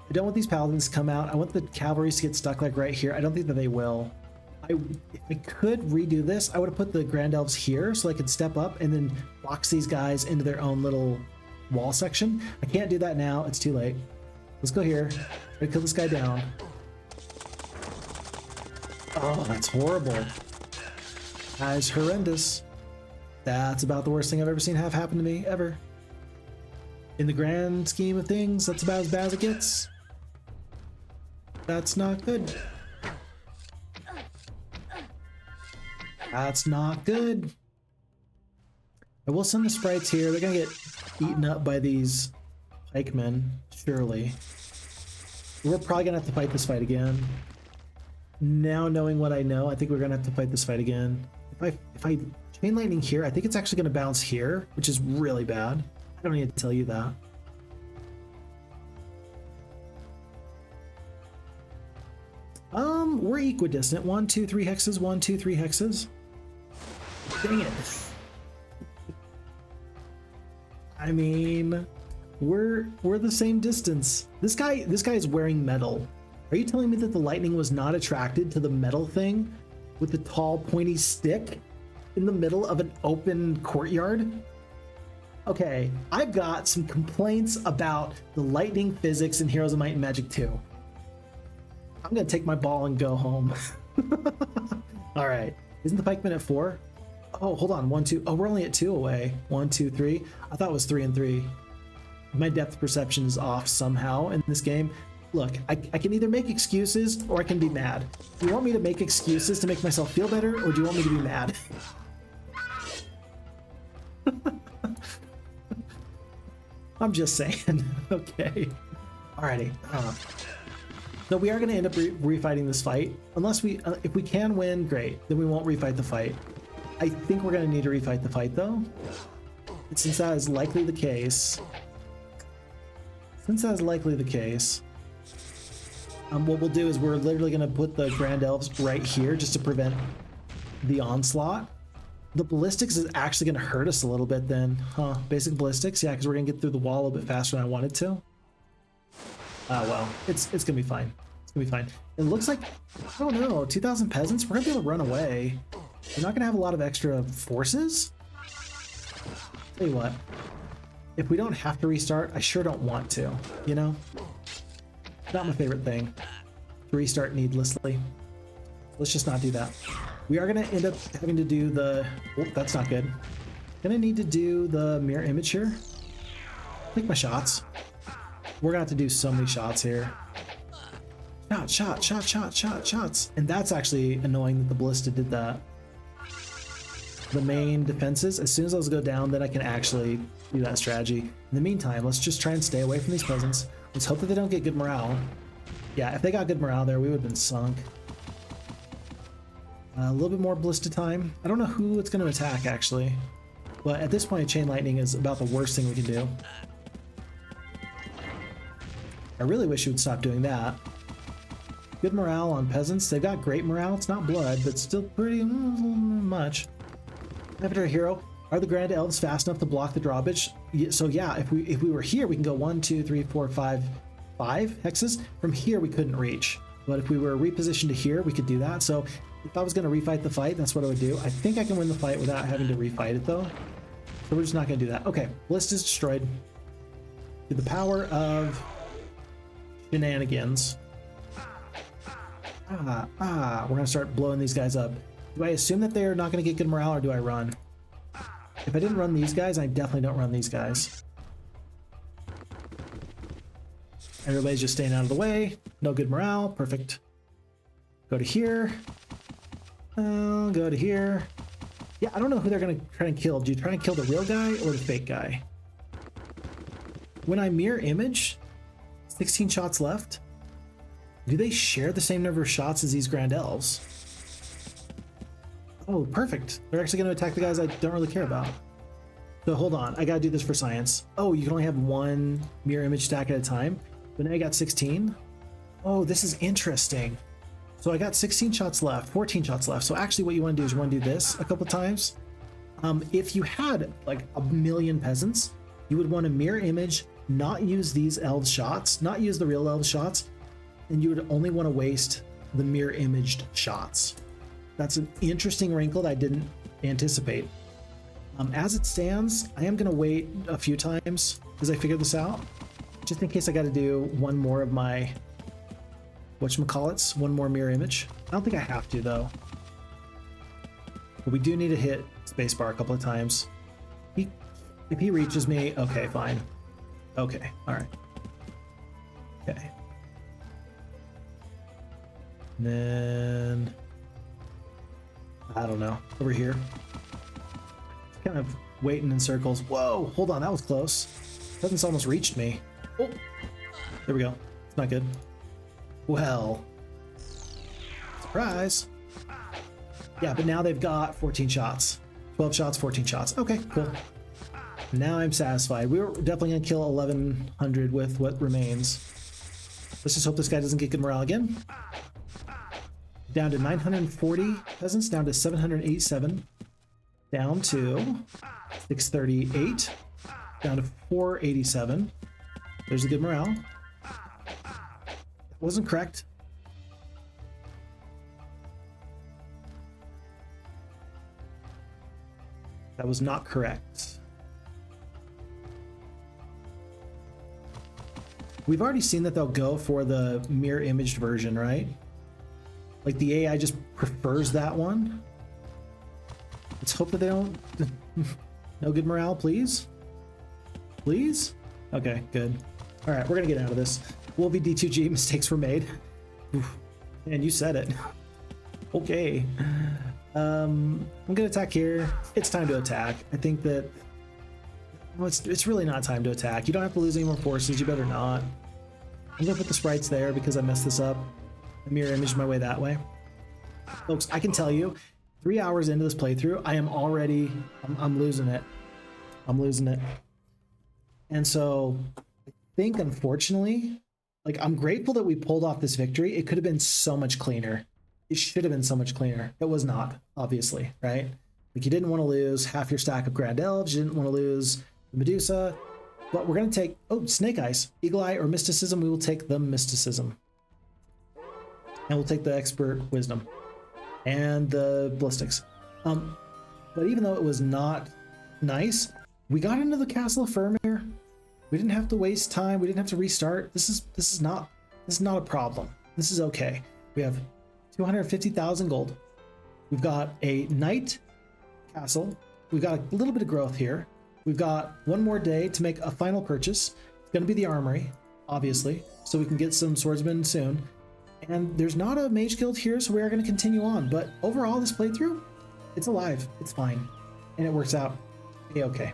I don't want these paladins to come out. I want the cavalry to get stuck like right here. I don't think that they will. If I could redo this, I would have put the Grand Elves here so I could step up and then box these guys into their own little wall section. I can't do that now. It's too late. Let's go here. Try to kill this guy down. Oh, that's horrible. That is horrendous. That's about the worst thing I've ever seen have happen to me, ever. In the grand scheme of things, that's about as bad as it gets. That's not good. That's not good. I will send the sprites here. They're gonna get eaten up by these pikemen, surely. We're probably gonna have to fight this fight again. Now knowing what I know, I think we're gonna have to fight this fight again. If I chain lightning here, I think it's actually gonna bounce here, which is really bad. I don't need to tell you that. We're equidistant. 1, 2, 3 hexes. 1, 2, 3 hexes. Dang it. I mean, we're the same distance. This guy is wearing metal. Are you telling me that the lightning was not attracted to the metal thing with the tall pointy stick in the middle of an open courtyard? Okay, I've got some complaints about the lightning physics in Heroes of Might and Magic 2. I'm gonna take my ball and go home. All right, isn't the pikeman at 4? Oh, hold on, 1, 2. Oh, we're only at 2 away. 1, 2, 3. I thought it was 3 and 3. My depth perception is off somehow in this game. Look, I can either make excuses or I can be mad. Do you want me to make excuses to make myself feel better, or do you want me to be mad? I'm just saying. Okay. Alrighty. So we are going to end up refighting this fight. Unless if we can win, great. Then we won't refight the fight. I think we're going to need to refight the fight, though. And since that is likely the case... what we'll do is we're literally going to put the Grand Elves right here just to prevent the onslaught. The ballistics is actually going to hurt us a little bit then. Huh, basic ballistics? Yeah, because we're going to get through the wall a little bit faster than I wanted to. Oh, well, it's going to be fine. It's going to be fine. It looks like, I don't know, 2,000 peasants? We're going to be able to run away. We're not going to have a lot of extra forces. Tell you what, if we don't have to restart, I sure don't want to, you know? Not my favorite thing, to restart needlessly. Let's just not do that. We are going to end up having to do the... Oh, that's not good. Going to need to do the mirror image here. Take my shots. We're going to have to do so many shots here. Shots. And that's actually annoying that the ballista did that. The main defenses, as soon as those go down, then I can actually do that strategy. In the meantime, let's just try and stay away from these peasants. Let's hope that they don't get good morale. Yeah, if they got good morale there, we would have been sunk. A little bit more ballista time. I don't know who it's going to attack, actually. But at this point, chain lightning is about the worst thing we can do. I really wish you would stop doing that. Good morale on peasants. They've got great morale. It's not blood, but still pretty much. After a hero, are the Grand Elves fast enough to block the drawbridge? So yeah, if we were here, we can go 1, 2, 3, 4, 5 hexes. From here, we couldn't reach. But if we were repositioned to here, we could do that. So if I was going to refight the fight, that's what I would do. I think I can win the fight without having to refight it, though. So we're just not going to do that. Okay, list is destroyed. To the power of shenanigans. We're going to start blowing these guys up. Do I assume that they're not going to get good morale, or do I run? If I didn't run these guys, I definitely don't run these guys. Everybody's just staying out of the way. No good morale. Perfect. Go to here. Go to here. Yeah, I don't know who they're going to try and kill. Do you try and kill the real guy or the fake guy? When I mirror image, 16 shots left. Do they share the same number of shots as these Grand Elves? Oh, perfect. They're actually going to attack the guys I don't really care about. So hold on, I got to do this for science. Oh, you can only have one mirror image stack at a time, but now I got 16. Oh, this is interesting. So I got 16 shots left, 14 shots left. So actually what you want to do is you want to do this a couple times. If you had like a million peasants, you would want to mirror image, not use these elves shots, not use the real elves shots, and you would only want to waste the mirror imaged shots. That's an interesting wrinkle that I didn't anticipate. As it stands, I am going to wait a few times as I figure this out, just in case I got to do one more of my whatchamacallits, one more mirror image. I don't think I have to, though. But we do need to hit spacebar a couple of times. If he reaches me, okay, fine. Okay, all right. Okay. And then... I don't know. Over here. Kind of waiting in circles. Whoa, hold on, that was close. Peasants almost reached me. Oh, there we go. It's not good. Well, Surprise. Yeah, but now they've got 14 shots. 12 shots, 14 shots. Okay, cool. Now I'm satisfied. We were definitely going to kill 1,100 with what remains. Let's just hope this guy doesn't get good morale again. Down to 940 peasants, down to 787. Down to 638. Down to 487. There's a good morale. That wasn't correct. That was not correct. We've already seen that they'll go for the mirror imaged version, right? Like the AI just prefers that one. Let's hope that they don't. No good morale, please. Please? Okay, good. All right, we're gonna get out of this. We'll be D2G, mistakes were made. And you said it. Okay. I'm gonna attack here. It's time to attack. I think that, well, it's really not time to attack. You don't have to lose any more forces. You better not. I'm gonna put the sprites there because I messed this up. I mirror imaged my way that way. Folks, I can tell you, 3 hours into this playthrough, I am already, I'm losing it. I'm losing it. And so I think, unfortunately, like, I'm grateful that we pulled off this victory. It could have been so much cleaner. It should have been so much cleaner. It was not, obviously, right? Like, you didn't want to lose half your stack of Grand Elves. You didn't want to lose the Medusa. But we're going to take, oh, Snake Eyes. Eagle Eye or Mysticism. We will take the Mysticism. And we'll take the Expert Wisdom. And the Ballistics. But even though it was not nice, we got into the Castle of Frithmir. We didn't have to waste time. We didn't have to restart. This is not a problem. This is okay. We have 250,000 gold. We've got a knight castle. We've got a little bit of growth here. We've got one more day to make a final purchase. It's going to be the armory, obviously, so we can get some swordsmen soon. And there's not a mage guild here, so we are going to continue on. But overall, this playthrough, it's alive. It's fine. And it works out a-okay.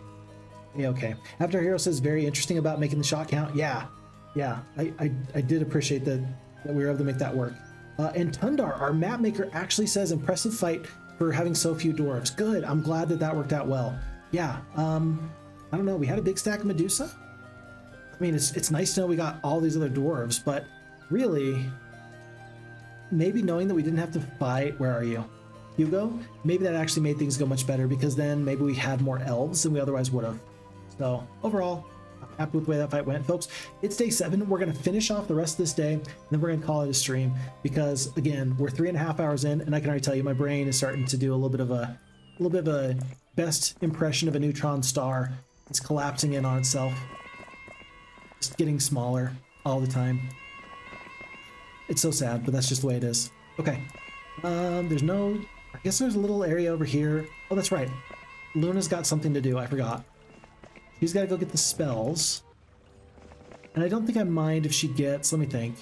A-okay. After Hero says very interesting about making the shot count. Yeah. I did appreciate that we were able to make that work. And Tundar, our map maker, actually says impressive fight for having so few dwarves. Good. I'm glad that worked out well. Yeah. I don't know. We had a big stack of Medusa. I mean, it's nice to know we got all these other dwarves, but really, maybe knowing that we didn't have to fight. Where are you, Hugo? Maybe that actually made things go much better, because then maybe we had more elves than we otherwise would have. So overall, I'm happy with the way that fight went, folks. It's day 7. We're going to finish off the rest of this day, and then we're going to call it a stream, because again, we're 3.5 hours in, and I can already tell you my brain is starting to do a little bit of a best impression of a neutron star. It's collapsing in on itself. Just getting smaller all the time. It's so sad, but that's just the way it is. Okay. There's no... I guess there's a little area over here. Oh, that's right. Luna's got something to do. I forgot. She's got to go get the spells. And I don't think I mind if she gets... Let me think.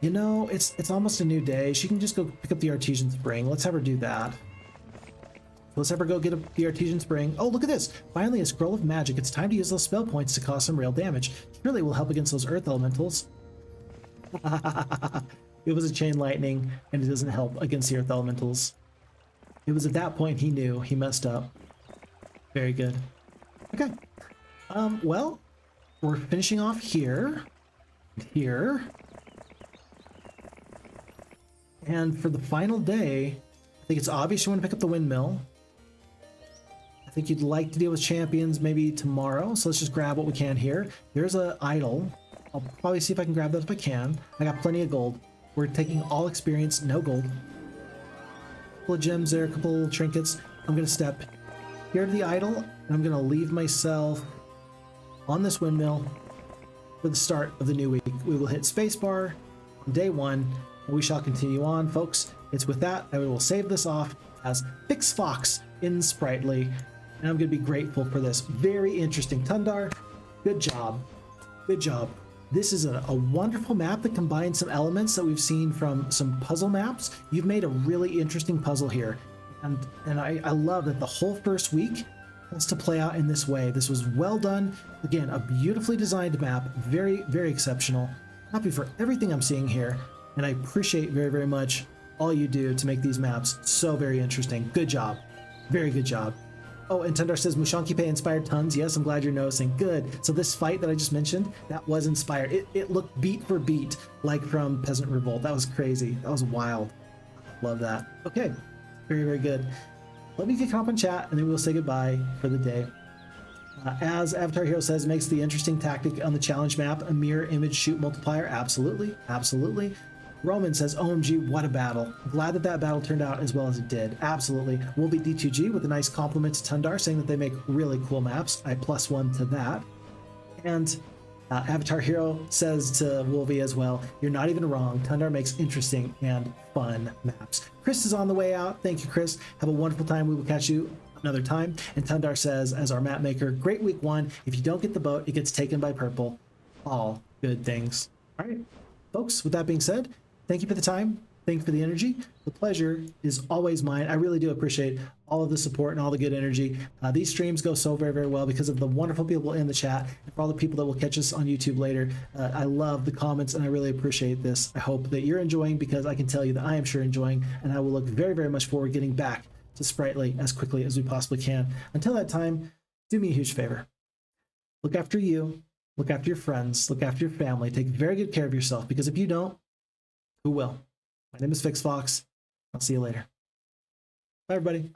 You know, it's almost a new day. She can just go pick up the Artesian Spring. Let's have her do that. Let's have her go get the Artesian Spring. Oh, look at this. Finally, a Scroll of Magic. It's time to use those spell points to cause some real damage. Surely it will help against those Earth Elementals. It was a Chain Lightning, and it doesn't help against the Earth Elementals. It was at that point he knew he messed up. Very good. Okay. Well, we're finishing off here. Here. And for the final day, I think it's obvious you want to pick up the windmill. I think you'd like to deal with champions maybe tomorrow, so let's just grab what we can here. There's an idol. I'll probably see if I can grab that if I can. I got plenty of gold. We're taking all experience, no gold. A couple of gems there, a couple of trinkets. I'm going to step here to the idol, and I'm going to leave myself on this windmill for the start of the new week. We will hit spacebar on day 1, and we shall continue on, folks. It's with that I will save this off as Phixxy in Spritely, and I'm going to be grateful for this. Very interesting. Tundar, good job. Good job. This is a wonderful map that combines some elements that we've seen from some puzzle maps. You've made a really interesting puzzle here. And I love that the whole first week has to play out in this way. This was well done. Again, a beautifully designed map. Very, very exceptional. Happy for everything I'm seeing here. and I appreciate very, very much all you do to make these maps so very interesting. Good job. Very good job. Oh, and Tundar says Mushanki Pay inspired tons. Yes, I'm glad you're noticing. Good. So this fight that I just mentioned, that was inspired. It looked beat for beat like from Peasant Revolt. That was crazy. That was wild. Love that. Okay. Very, very good. Let me get up in chat and then we'll say goodbye for the day. As Avatar Hero says, makes the interesting tactic on the challenge map a mirror image shoot multiplier. Absolutely. Absolutely. Roman says, OMG, what a battle. Glad that that battle turned out as well as it did. Absolutely. We'll be D2G with a nice compliment to Tundar saying that they make really cool maps. I +1 to that. And Avatar Hero says to Wolvie as well, you're not even wrong. Tundar makes interesting and fun maps. Chris is on the way out. Thank you, Chris. Have a wonderful time. We will catch you another time. And Tundar says, as our map maker, great week 1. If you don't get the boat, it gets taken by purple. All good things. All right, folks, with that being said, thank you for the time. Thank you for the energy. The pleasure is always mine. I really do appreciate all of the support and all the good energy. These streams go so very, very well because of the wonderful people in the chat and for all the people that will catch us on YouTube later. I love the comments and I really appreciate this. I hope that you're enjoying because I can tell you that I am sure enjoying, and I will look very, very much forward to getting back to Spritely as quickly as we possibly can. Until that time, do me a huge favor. Look after you, look after your friends, look after your family. Take very good care of yourself because if you don't, who will? My name is Phixxy. I'll see you later. Bye, everybody.